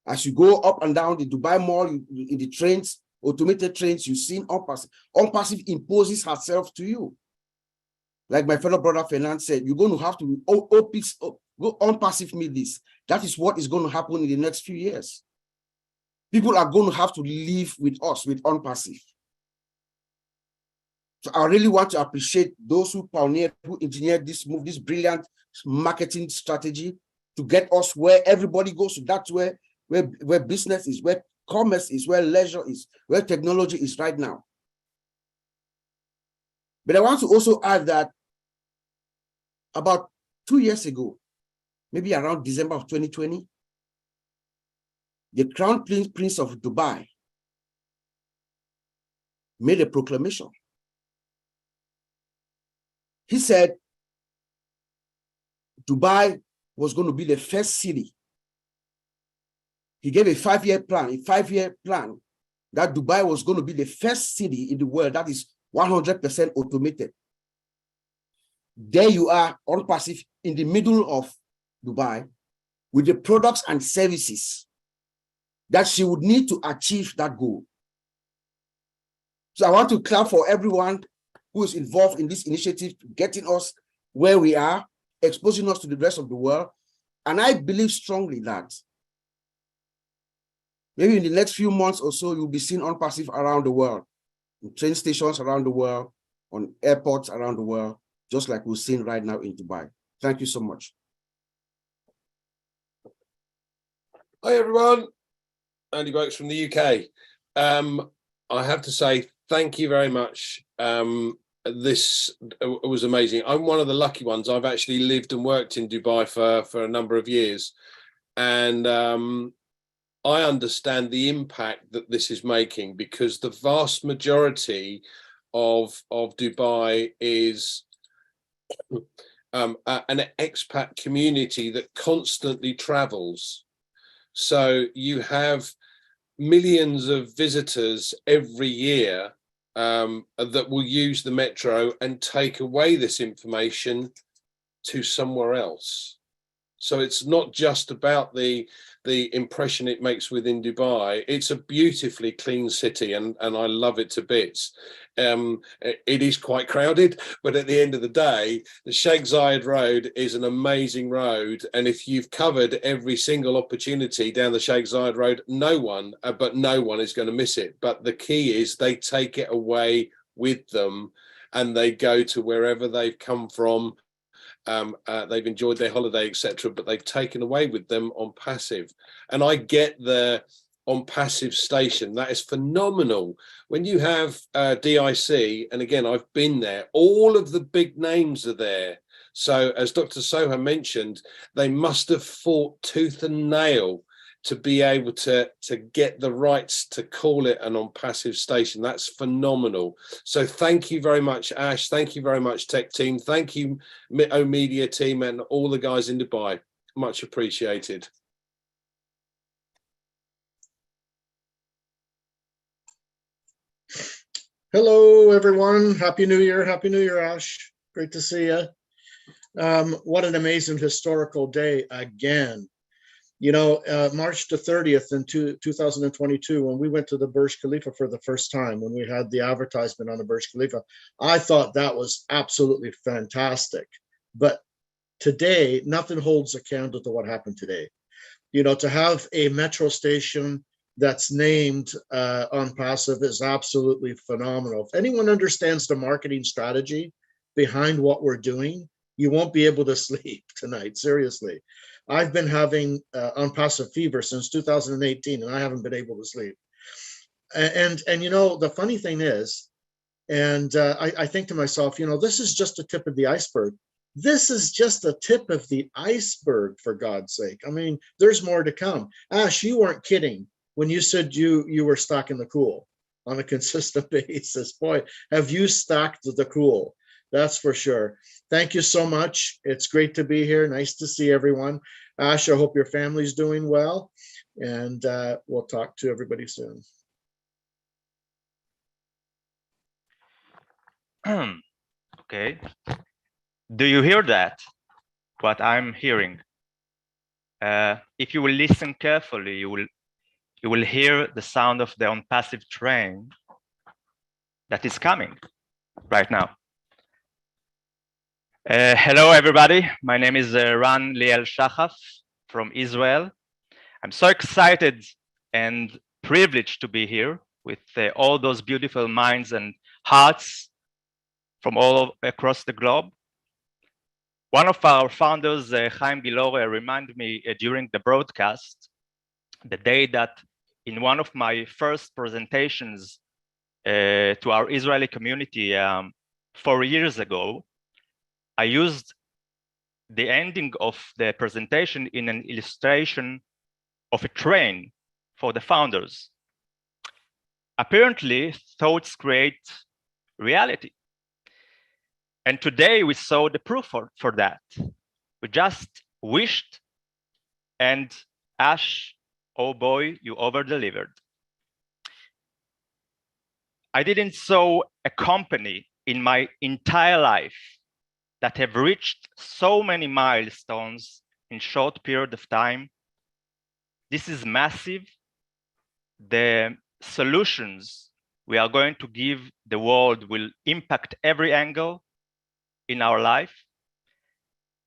As you go up and down the Dubai Mall, in the trains, automated trains, you've seen ONPASSIVE. ONPASSIVE imposes herself to you. Like my fellow brother Fernand said, you're going to have to go ONPASSIVE me this. That is what is going to happen in the next few years. People are going to have to live with us, with ONPASSIVE. So I really want to appreciate those who pioneered, who engineered this move, this brilliant marketing strategy to get us where everybody goes to. That's where business is, where commerce is, where leisure is, where technology is right now. But I want to also add that about 2 years ago, maybe around December of 2020, the Crown Prince of Dubai made a proclamation. He said Dubai was going to be the first city. He gave a 5-year plan, that Dubai was going to be the first city in the world that is 100% automated. There you are, ONPASSIVE in the middle of Dubai, with the products and services that she would need to achieve that goal. So I want to clap for everyone who is involved in this initiative, getting us where we are, exposing us to the rest of the world. And I believe strongly that maybe in the next few months or so, you'll be seeing ONPASSIVE around the world, in train stations around the world, on airports around the world, just like we're seeing right now in Dubai. Thank you so much. Hi, everyone. Andy Boakes from the UK. I have to say, thank you very much. This was amazing. I'm one of the lucky ones. I've actually lived and worked in Dubai for a number of years. And I understand the impact that this is making, because the vast majority of Dubai is an expat community that constantly travels. So you have millions of visitors every year that will use the metro and take away this information to somewhere else. So it's not just about the impression it makes within Dubai. It's a beautifully clean city, and I love it to bits. It is quite crowded, but at the end of the day, the Sheikh Zayed Road is an amazing road. And if you've covered every single opportunity down the Sheikh Zayed Road, no one is going to miss it. But the key is they take it away with them, and they go to wherever they've come from. They've enjoyed their holiday, etc., but they've taken away with them ONPASSIVE. And I get the ONPASSIVE station. That is phenomenal. When you have DIC, and again, I've been there, all of the big names are there. So as Dr. Soha mentioned, they must have fought tooth and nail to be able to get the rights to call it an ONPASSIVE station. That's phenomenal. So thank you very much, Ash. Thank you very much, tech team. Thank you, O Media team, and all the guys in Dubai. Much appreciated. Hello, everyone. Happy New Year. Happy New Year, Ash. Great to see you. What an amazing historical day again. You know, March the 30th in 2022, when we went to the Burj Khalifa for the first time, when we had the advertisement on the Burj Khalifa, I thought that was absolutely fantastic. But today, nothing holds a candle to what happened today. You know, to have a metro station that's named ONPASSIVE is absolutely phenomenal. If anyone understands the marketing strategy behind what we're doing, you won't be able to sleep tonight, seriously. I've been having ONPASSIVE fever since 2018, and I haven't been able to sleep. And you know, the funny thing is, and I think to myself, you know, this is just the tip of the iceberg. This is just the tip of the iceberg, for God's sake. I mean, there's more to come. Ash, you weren't kidding when you said you were stocking the cool on a consistent basis. Boy, have you stacked the cool. That's for sure. Thank you so much. It's great to be here. Nice to see everyone. Ash, I hope your family's doing well, and we'll talk to everybody soon. Okay. Do you hear that? What I'm hearing? If you will listen carefully, you will hear the sound of the ONPASSIVE train that is coming right now. Hello, everybody. My name is Ran Liel Shachaf from Israel. I'm so excited and privileged to be here with all those beautiful minds and hearts from all across the globe. One of our founders, Chaim Gilor, reminded me during the broadcast, the day that in one of my first presentations to our Israeli community 4 years ago, I used the ending of the presentation in an illustration of a train for the founders. Apparently, thoughts create reality. And today we saw the proof for that. We just wished, and Ash, oh boy, you over-delivered. I didn't saw a company in my entire life that have reached so many milestones in short period of time. This is massive. The solutions we are going to give the world will impact every angle in our life.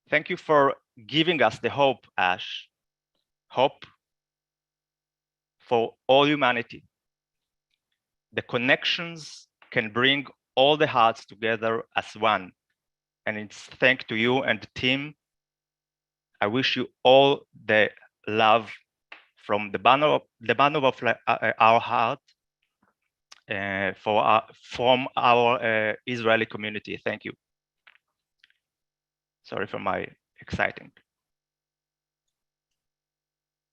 Thank you for giving us the hope, Ash. Hope for all humanity. The connections can bring all the hearts together as one. And it's thanks to you and the team. I wish you all the love from the bottom of our heart from our Israeli community. Thank you. Sorry for my exciting.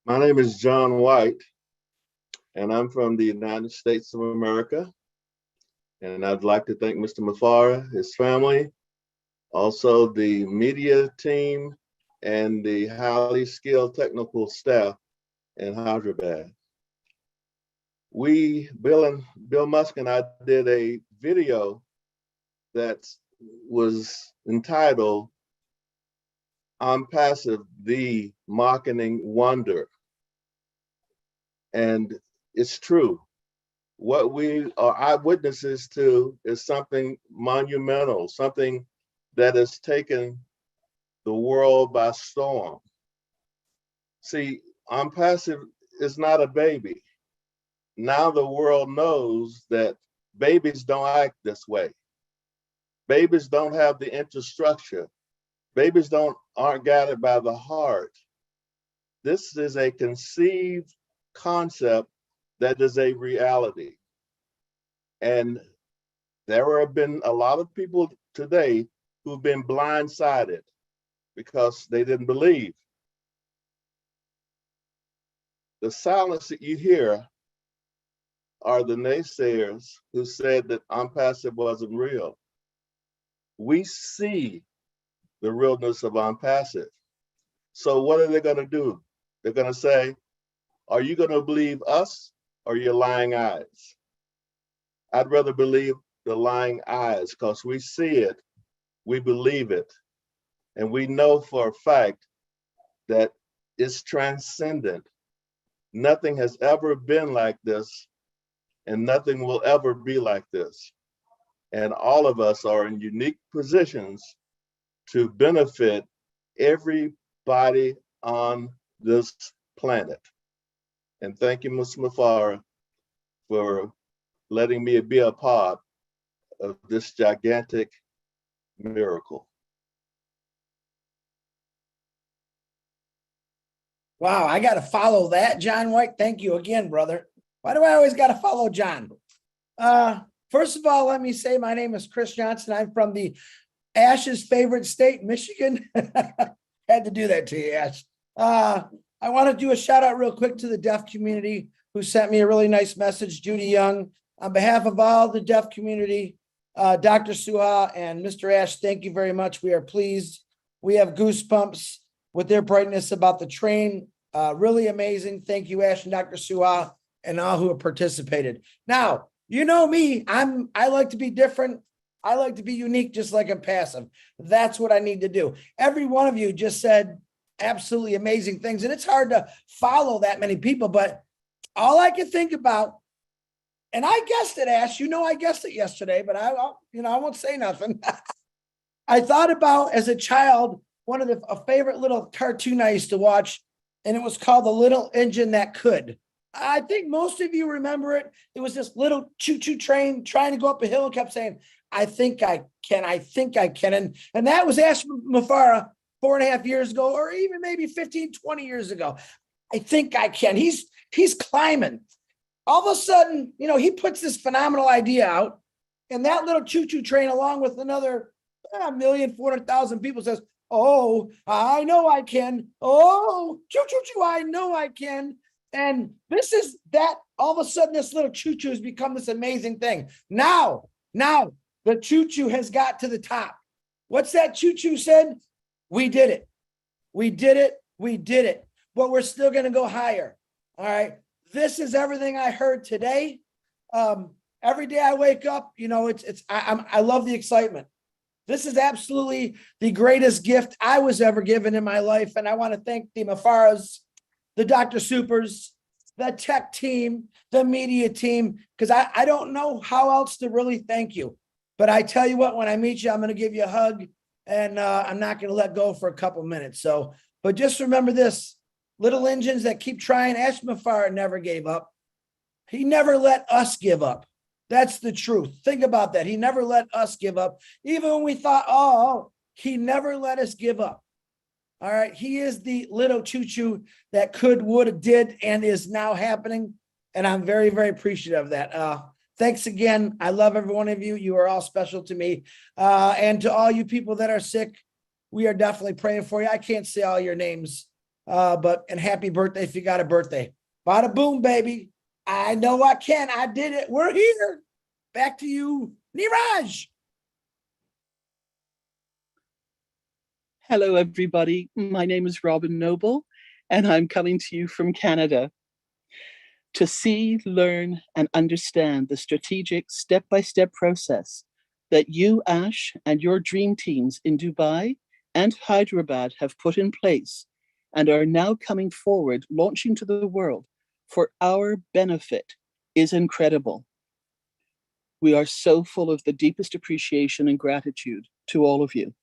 My name is John White, and I'm from the United States of America. And I'd like to thank Mr. Mufara, his family, also the media team, and the highly skilled technical staff in Hyderabad. Bill Musk and I did a video that was entitled ONPASSIVE, the Marketing Wonder. And it's true. What we are eyewitnesses to is something monumental, something that has taken the world by storm. See, ONPASSIVE is not a baby. Now the world knows that babies don't act this way. Babies don't have the infrastructure. Babies aren't guided by the heart. This is a conceived concept that is a reality. And there have been a lot of people today who've been blindsided because they didn't believe. The silence that you hear are the naysayers who said that ONPASSIVE wasn't real. We see the realness of ONPASSIVE. So what are they going to do? They're going to say, are you going to believe us or your lying eyes? I'd rather believe the lying eyes because we see it, we believe it, and we know for a fact that it's transcendent. Nothing has ever been like this, and nothing will ever be like this. And all of us are in unique positions to benefit everybody on this planet. And thank you, Mr. Mufara, for letting me be a part of this gigantic miracle. Wow, I got to follow that, John White. Thank you again, brother. Why do I always got to follow John? First of all, let me say my name is Chris Johnson. I'm from the Ash's favorite state, Michigan. Had to do that to you, Ash. I want to do a shout out real quick to the deaf community who sent me a really nice message, Judy Young. On behalf of all the deaf community, Dr. Suha and Mr. Ash, thank you very much. We are pleased. We have goosebumps with their brightness about the train. Really amazing. Thank you, Ash and Dr. Suha and all who have participated. Now, you know me, I like to be different. I like to be unique, just like ONPASSIVE. That's what I need to do. Every one of you just said absolutely amazing things, and it's hard to follow that many people, but all I can think about, and I guessed it, Ash, I guessed it yesterday, but I won't say nothing. I thought about, as a child, one of a favorite little cartoon I used to watch, and it was called The Little Engine That Could. I think most of you remember it. It was this little choo-choo train trying to go up a hill and kept saying, I think I can, I think I can. And that was Ash Mufara 4.5 years ago, or even maybe 15, 20 years ago. I think I can. He's climbing. All of a sudden, he puts this phenomenal idea out, and that little choo-choo train, along with another 1,400,000 people, says, oh, I know I can. Oh, choo-choo-choo, I know I can. And this is that, all of a sudden, this little choo-choo has become this amazing thing. Now, the choo-choo has got to the top. What's that choo-choo said? We did it. We did it. We did it. But we're still going to go higher. All right. This is everything I heard today. Every day I wake up, I love the excitement. This is absolutely the greatest gift I was ever given in my life. And I want to thank the Mafaras, the Dr. Supers, the tech team, the media team, because I don't know how else to really thank you. But I tell you what, when I meet you, I'm going to give you a hug, and I'm not going to let go for a couple minutes. So, but just remember this, little engines that keep trying. Ash Mafara never gave up. He never let us give up. That's the truth. Think about that. He never let us give up. Even when we thought, oh, he never let us give up. All right. He is the little choo-choo that could, would, did, and is now happening. And I'm very, very appreciative of that. Thanks again. I love every one of you. You are all special to me. And to all you people that are sick, we are definitely praying for you. I can't say all your names, and happy birthday if you got a birthday. Bada boom, baby. I know I can. I did it. We're here. Back to you, Niraj. Hello, everybody. My name is Robin Noble, and I'm coming to you from Canada. To see, learn, and understand the strategic step-by-step process that you, Ash, and your dream teams in Dubai and Hyderabad have put in place and are now coming forward, launching to the world for our benefit is incredible. We are so full of the deepest appreciation and gratitude to all of you.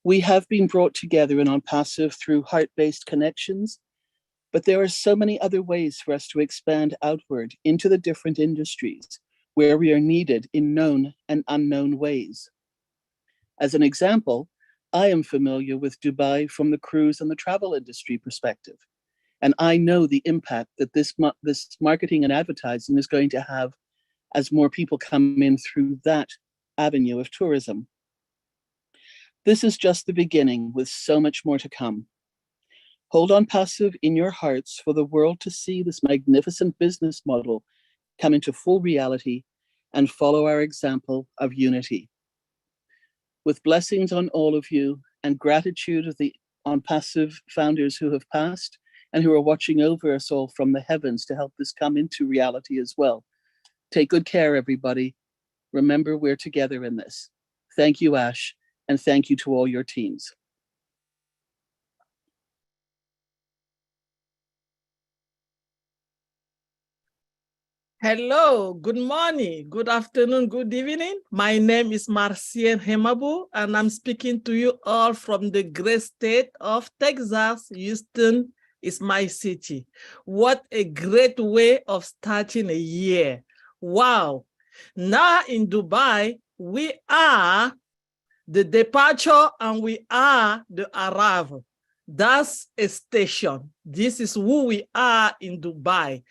We have been brought together in ONPASSIVE through heart-based connections, but there are so many other ways for us to expand outward into the different industries where we are needed in known and unknown ways. As an example, I am familiar with Dubai from the cruise and the travel industry perspective, and I know the impact that this marketing and advertising is going to have as more people come in through that avenue of tourism. This is just the beginning, with so much more to come. Hold ONPASSIVE in your hearts for the world to see this magnificent business model come into full reality and follow our example of unity. With blessings on all of you and gratitude of the ONPASSIVE founders who have passed and who are watching over us all from the heavens to help this come into reality as well. Take good care, everybody. Remember, we're together in this. Thank you, Ash, and thank you to all your teams. Hello, good morning, good afternoon, good evening. My name is Marcien Hemabu, and I'm speaking to you all from the great state of Texas. Houston is my city. What a great way of starting a year. Wow. Now in Dubai, we are the departure and we are the arrival. That's a station. This is who we are in Dubai.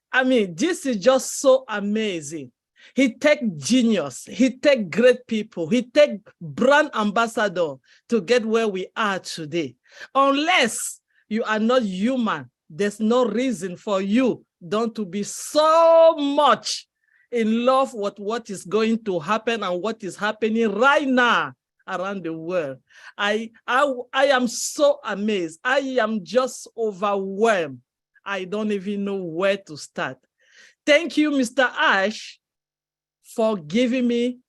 I mean, this is just so amazing. He take genius, he take great people, he take brand ambassador to get where we are today. Unless you are not human, there's no reason for you don't to be so much in love with what is going to happen and what is happening right now around the world. I am so amazed. I am just overwhelmed. I don't even know where to start. Thank you, Mr. Ash, for giving me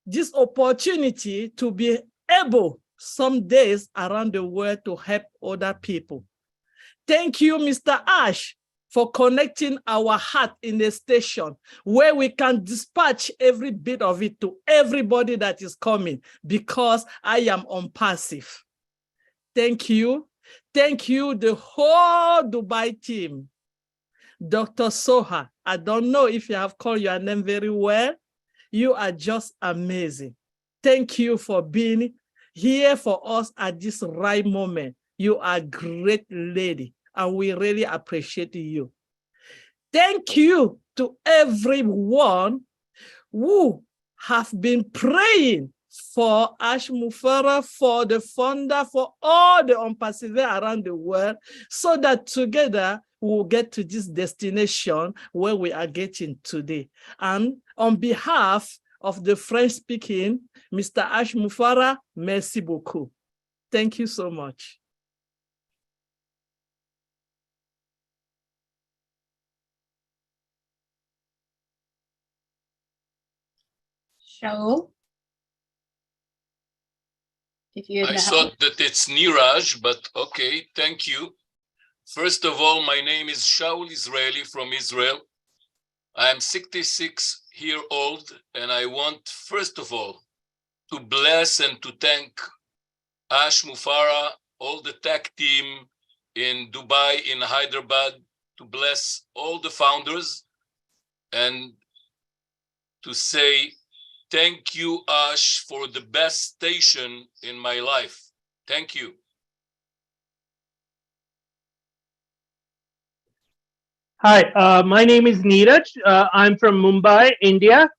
this opportunity to be able some days around the world to help other people. Thank you, Mr. Ash, for connecting our heart in a station where we can dispatch every bit of it to everybody that is coming, because I am ONPASSIVE. Thank you. Thank you, the whole Dubai team. Dr. Soha, I don't know if you have called your name very well. You are just amazing. Thank you for being here for us at this right moment. You are a great lady, and we really appreciate you. Thank you to everyone who have been praying for Ash Mufara, for the founder, for all the ONPASSIVE around the world, so that together we'll get to this destination where we are getting today. And on behalf of the French-speaking, Mr. Ash Mufara, merci beaucoup. Thank you so much. Show. if you're in I the house. thought that it's Niraj, but okay, thank you. First of all, my name is Shaul Israeli from Israel. I am 66-year-old, and I want, first of all, to bless and to thank Ash Mufara, all the tech team in Dubai, in Hyderabad, to bless all the founders and to say thank you, Ash, for the best station in my life. Thank you. Hi, my name is Neeraj. I'm from Mumbai, India,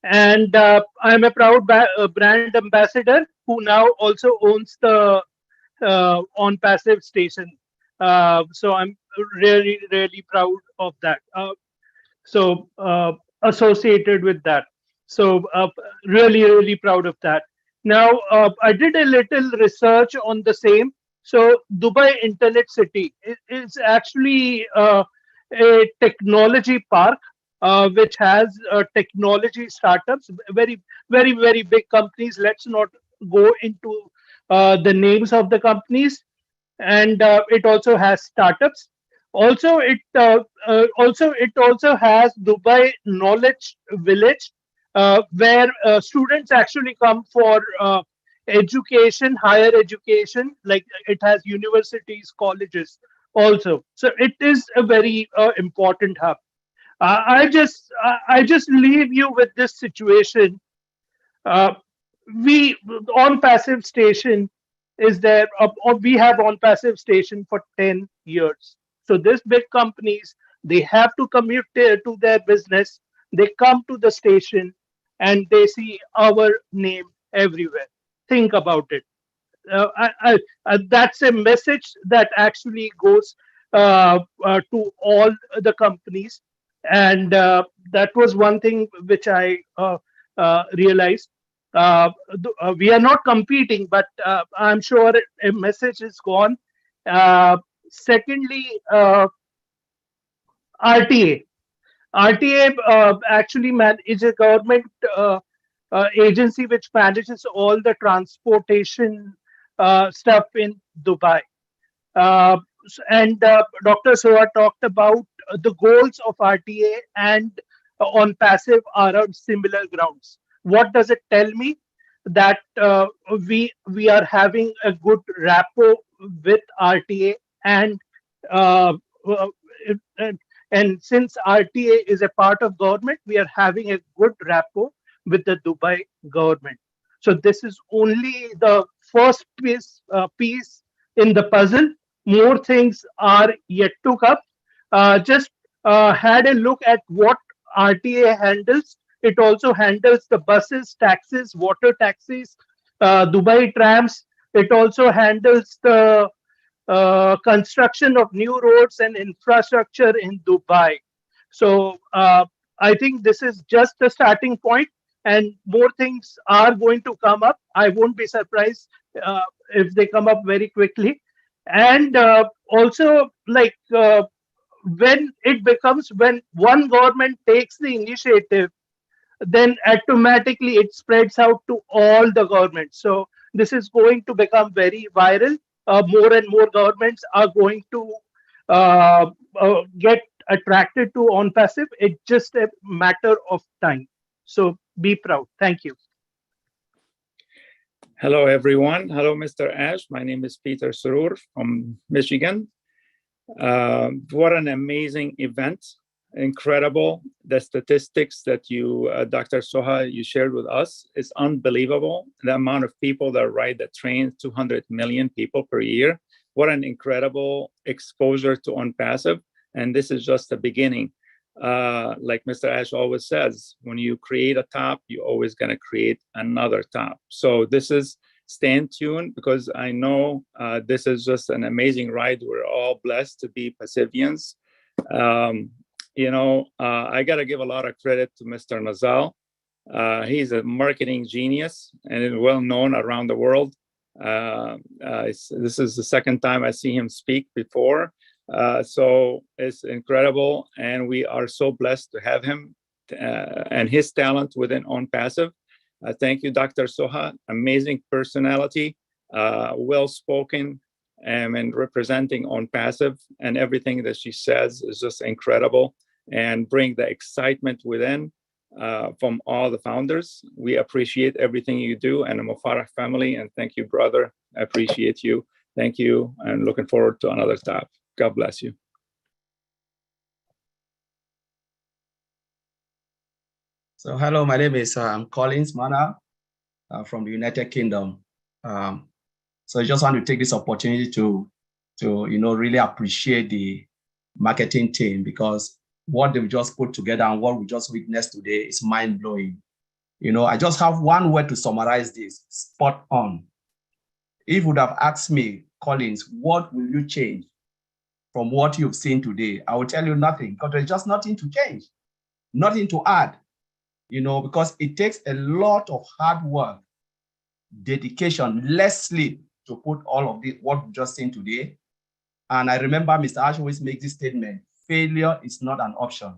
and I'm a proud brand ambassador who now also owns the ONPASSIVE station. So I'm really, really proud of that. Associated with that. So really, really proud of that. Now, I did a little research on the same. So Dubai Internet City is actually a technology park which has technology startups, very, very, very big companies. Let's not go into the names of the companies. And it also has startups. It also has Dubai Knowledge Village, where students actually come for education, higher education. Like it has universities, colleges also. So it is a very important hub. I just leave you with this situation. We on passive station is there, or we have on passive station for 10 years. So these big companies, they have to commute to their business, they come to the station and they see our name everywhere. Think about it. That's a message that actually goes to all the companies. And that was one thing which I realized. We are not competing, but I'm sure a message is gone. Secondly, RTA. RTA actually is a government agency which manages all the transportation stuff in Dubai. And Dr. Soha talked about the goals of RTA and on passive are on similar grounds. What does it tell me? That we are having a good rapport with RTA and uh, uh, and since RTA is a part of government, we are having a good rapport with the Dubai government. So this is only the first piece in the puzzle. More things are yet to come. Just had a look at what RTA handles. It also handles the buses, taxis, water taxis, Dubai trams. It also handles the construction of new roads and infrastructure in Dubai. So I think this is just the starting point, and more things are going to come up. I won't be surprised if they come up very quickly. And also, like when one government takes the initiative, then automatically it spreads out to all the governments. So this is going to become very viral. More and more governments are going to get attracted to on passive. It's just a matter of time. So be proud. Thank you. Hello, everyone. Hello, Mr. Ash. My name is Peter Surur from Michigan. What an amazing event. Incredible. The statistics that you, Dr. Soha, you shared with us is unbelievable. The amount of people that ride the train, 200 million people per year. What an incredible exposure to ONPASSIVE. And this is just the beginning. Like Mr. Ash always says, when you create a top, you're always going to create another top. So this is, stay tuned, because I know this is just an amazing ride. We're all blessed to be Passivians. I got to give a lot of credit to Mr. Nazal. He's a marketing genius and is well known around the world. This is the second time I see him speak before. So it's incredible. And we are so blessed to have him and his talent within ONPASSIVE. Thank you, Dr. Soha. Amazing personality. well-spoken, and representing ONPASSIVE, and everything that she says is just incredible and bring the excitement within from all the founders. We appreciate everything you do, and the Mufarah family, and thank you, brother. I appreciate you. Thank you, and looking forward to another talk. God bless you. So hello, my name is Collins Mana from the United Kingdom. So I just want to take this opportunity to really appreciate the marketing team, because what they've just put together and what we just witnessed today is mind-blowing. I just have one word to summarize this: spot on. If you would have asked me, Collins, what will you change from what you've seen today? I will tell you nothing, because there's just nothing to change, nothing to add, because it takes a lot of hard work, dedication, less sleep to put all of this, what we've just seen today. And I remember Mr. Ash always makes this statement: failure is not an option.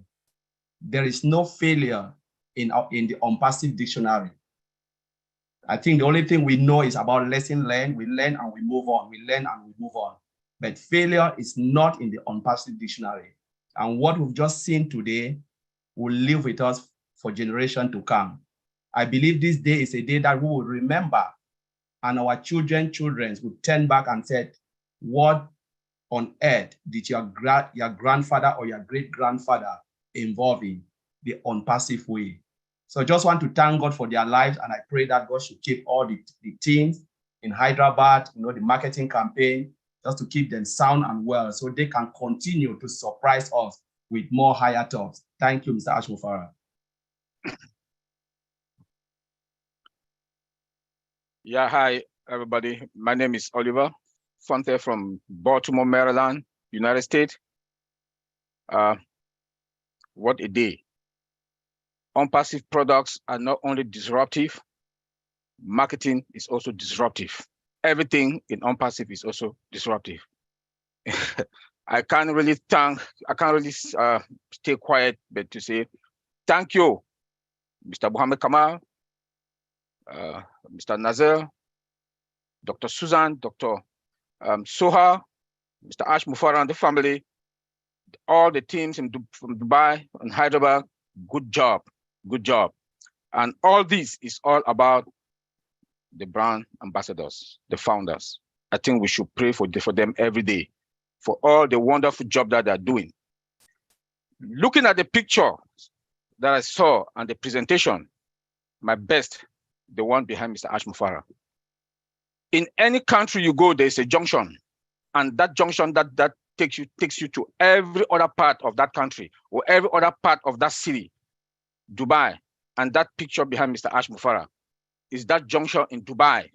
There is no failure in the ONPASSIVE dictionary. I think the only thing we know is about lesson learned. We learn and we move on. We learn and we move on. But failure is not in the ONPASSIVE dictionary. And what we've just seen today will live with us for generations to come. I believe this day is a day that we will remember, and our children will turn back and say, what on earth did your grandfather or your great-grandfather involve in? The ONPASSIVE way. So I just want to thank God for their lives, and I pray that God should keep all the teams in Hyderabad, the marketing campaign, just to keep them sound and well, so they can continue to surprise us with more higher tops. Thank you, Mr. Ash Mufarah. Yeah, hi, everybody. My name is Oliver Fonte from Baltimore, Maryland, United States. What a day. ONPASSIVE products are not only disruptive, marketing is also disruptive. Everything in ONPASSIVE is also disruptive. I can't really stay quiet, but to say thank you, Mr. Mohammed Kamal, Mr. Nazir, Dr. Susan, Dr. Soha, Mr. Ash Mufarah and the family, all the teams from Dubai and Hyderabad. Good job, good job. And all this is all about the brand ambassadors, the founders. I think we should pray for them every day for all the wonderful job that they're doing. Looking at the picture that I saw and the presentation, my best, the one behind Mr. Ash Mufarah. In any country you go, there's a junction, and that junction that takes you to every other part of that country or every other part of that city, Dubai. And that picture behind Mr. Ash Mufarah is that junction in Dubai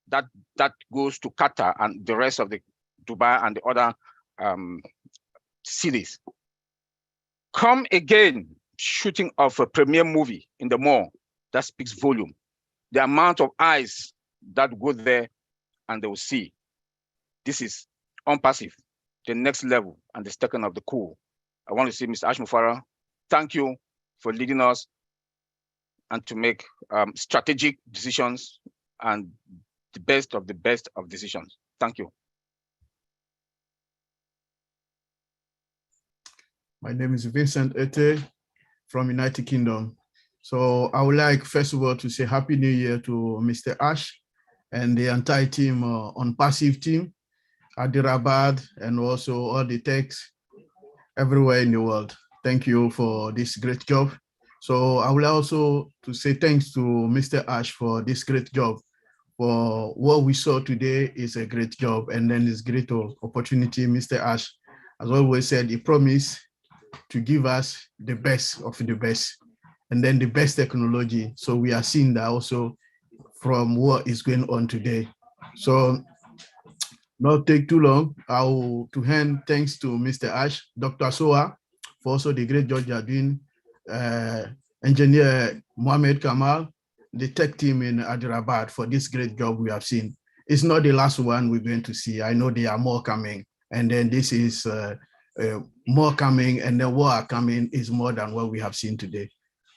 that goes to Qatar and the rest of the Dubai and the other cities. Come again, shooting of a premiere movie in the mall, that speaks volume. The amount of eyes that go there and they will see. This is ONPASSIVE, the next level and the second of the cool. I want to say, Mr. Ash Mufarah, thank you for leading us and to make strategic decisions and the best of decisions. Thank you. My name is Vincent Ete from United Kingdom. So I would like, first of all, to say Happy New Year to Mr. Ash and the entire team, ONPASSIVE team, Hyderabad, and also all the techs everywhere in the world. Thank you for this great job. So I would also to say thanks to Mr. Ash for this great job. For what we saw today is a great job, and then this great opportunity. Mr. Ash has always said he promised to give us the best of the best, and then the best technology. So we are seeing that also from what is going on today. So not take too long. I will to hand thanks to Mr. Ash, Dr. Soha, for also the great job you are doing, Engineer Mohammed Kamal, the tech team in Hyderabad for this great job we have seen. It's not the last one we're going to see. I know there are more coming, and then this is more coming, and then what are coming is more than what we have seen today.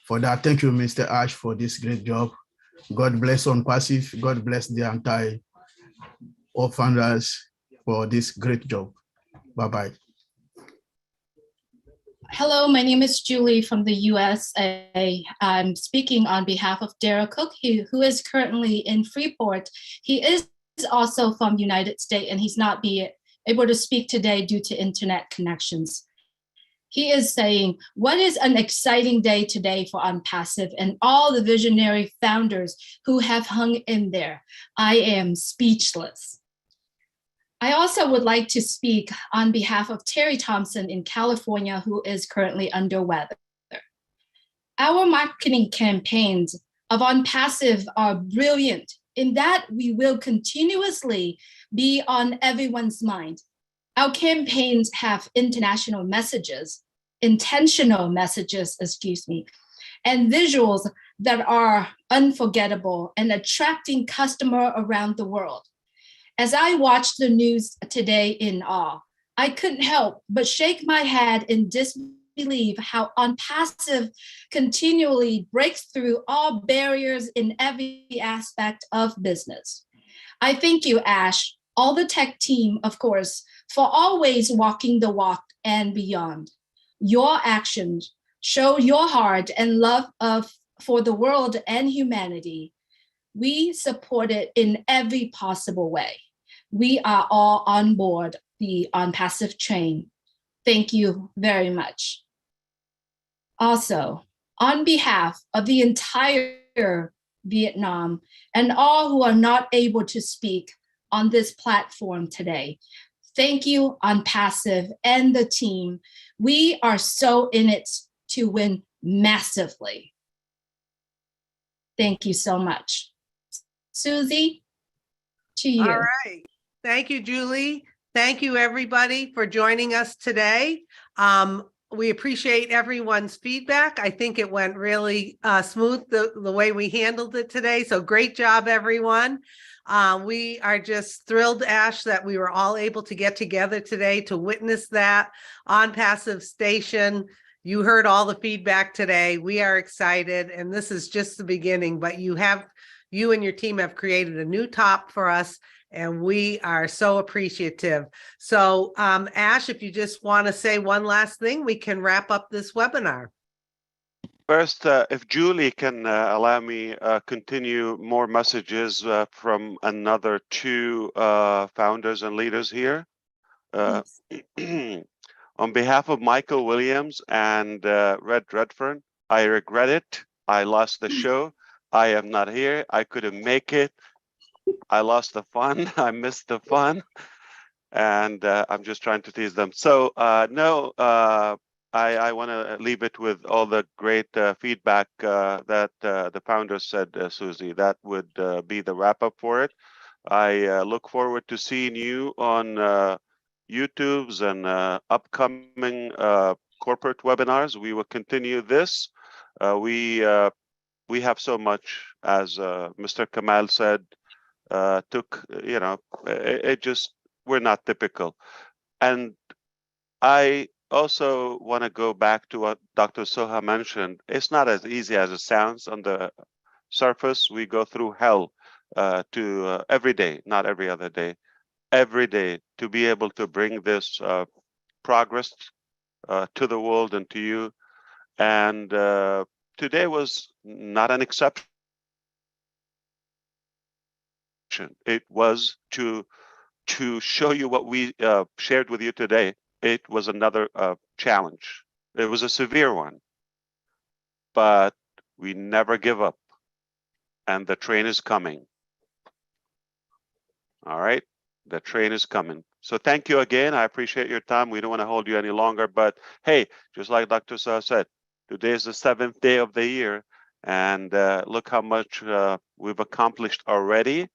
For that, thank you, Mr. Ash, for this great job. God bless ONPASSIVE. God bless the entire all founders for this great job. Bye-bye. Hello, my name is Julie from the USA. I'm speaking on behalf of Derek Cook, who is currently in Freeport. He is also from the United States, and he's not able to speak today due to internet connections. He is saying, what is an exciting day today for ONPASSIVE and all the visionary founders who have hung in there. I am speechless. I also would like to speak on behalf of Terry Thompson in California, who is currently under weather. Our marketing campaigns of ONPASSIVE are brilliant in that we will continuously be on everyone's mind. Our campaigns have international messages, intentional messages, and visuals that are unforgettable and attracting customers around the world. As I watched the news today in awe, I couldn't help but shake my head in disbelief how ONPASSIVE continually breaks through all barriers in every aspect of business. I thank you, Ash, all the tech team, of course, for always walking the walk and beyond. Your actions show your heart and love for the world and humanity. We support it in every possible way. We are all on board the ONPASSIVE train. Thank you very much. Also, on behalf of the entire Vietnam and all who are not able to speak on this platform today, thank you, ONPASSIVE and the team. We are so in it to win massively. Thank you so much. Susie, to you. All right. Thank you, Julie. Thank you, everybody, for joining us today. We appreciate everyone's feedback. I think it went really smooth the way we handled it today. So great job, everyone. We are just thrilled, Ash, that we were all able to get together today to witness that ONPASSIVE station. You heard all the feedback today. We are excited, and this is just the beginning, but you and your team have created a new top for us, and we are so appreciative. So, Ash, if you just want to say one last thing, we can wrap up this webinar. First, if Julie can allow me continue more messages from another two founders and leaders here. On behalf of Michael Williams and Red Redfern, I regret it. I lost the show. I am not here. I couldn't make it. I lost the fun. I missed the fun. And I'm just trying to tease them. So no, I want to leave it with all the great feedback that the founders said, Susie. That would be the wrap up for it. I look forward to seeing you on YouTube's and upcoming corporate webinars. We will continue this. We have so much, as Mr. Kamal said, we're not typical. And I also want to go back to what Dr. Soha mentioned. It's not as easy as it sounds on the surface. We go through hell to every day, not every other day, every day, to be able to bring this progress to the world and to you. And today was not an exception. It was to show you what we shared with you today. It was another challenge. It was a severe one, but we never give up, and the train is coming. All right, the train is coming. So thank you again. I appreciate your time. We don't want to hold you any longer, but hey, just like Dr. Sah said, today is the 7th day of the year, and look how much we've accomplished already.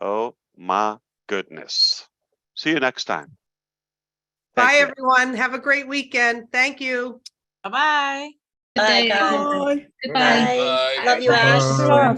Oh my goodness. See you next time. Bye, everyone. Have a great weekend. Thank you. Bye-bye. Good day. Bye. Goodbye. Bye. Love you, Ash. Bye.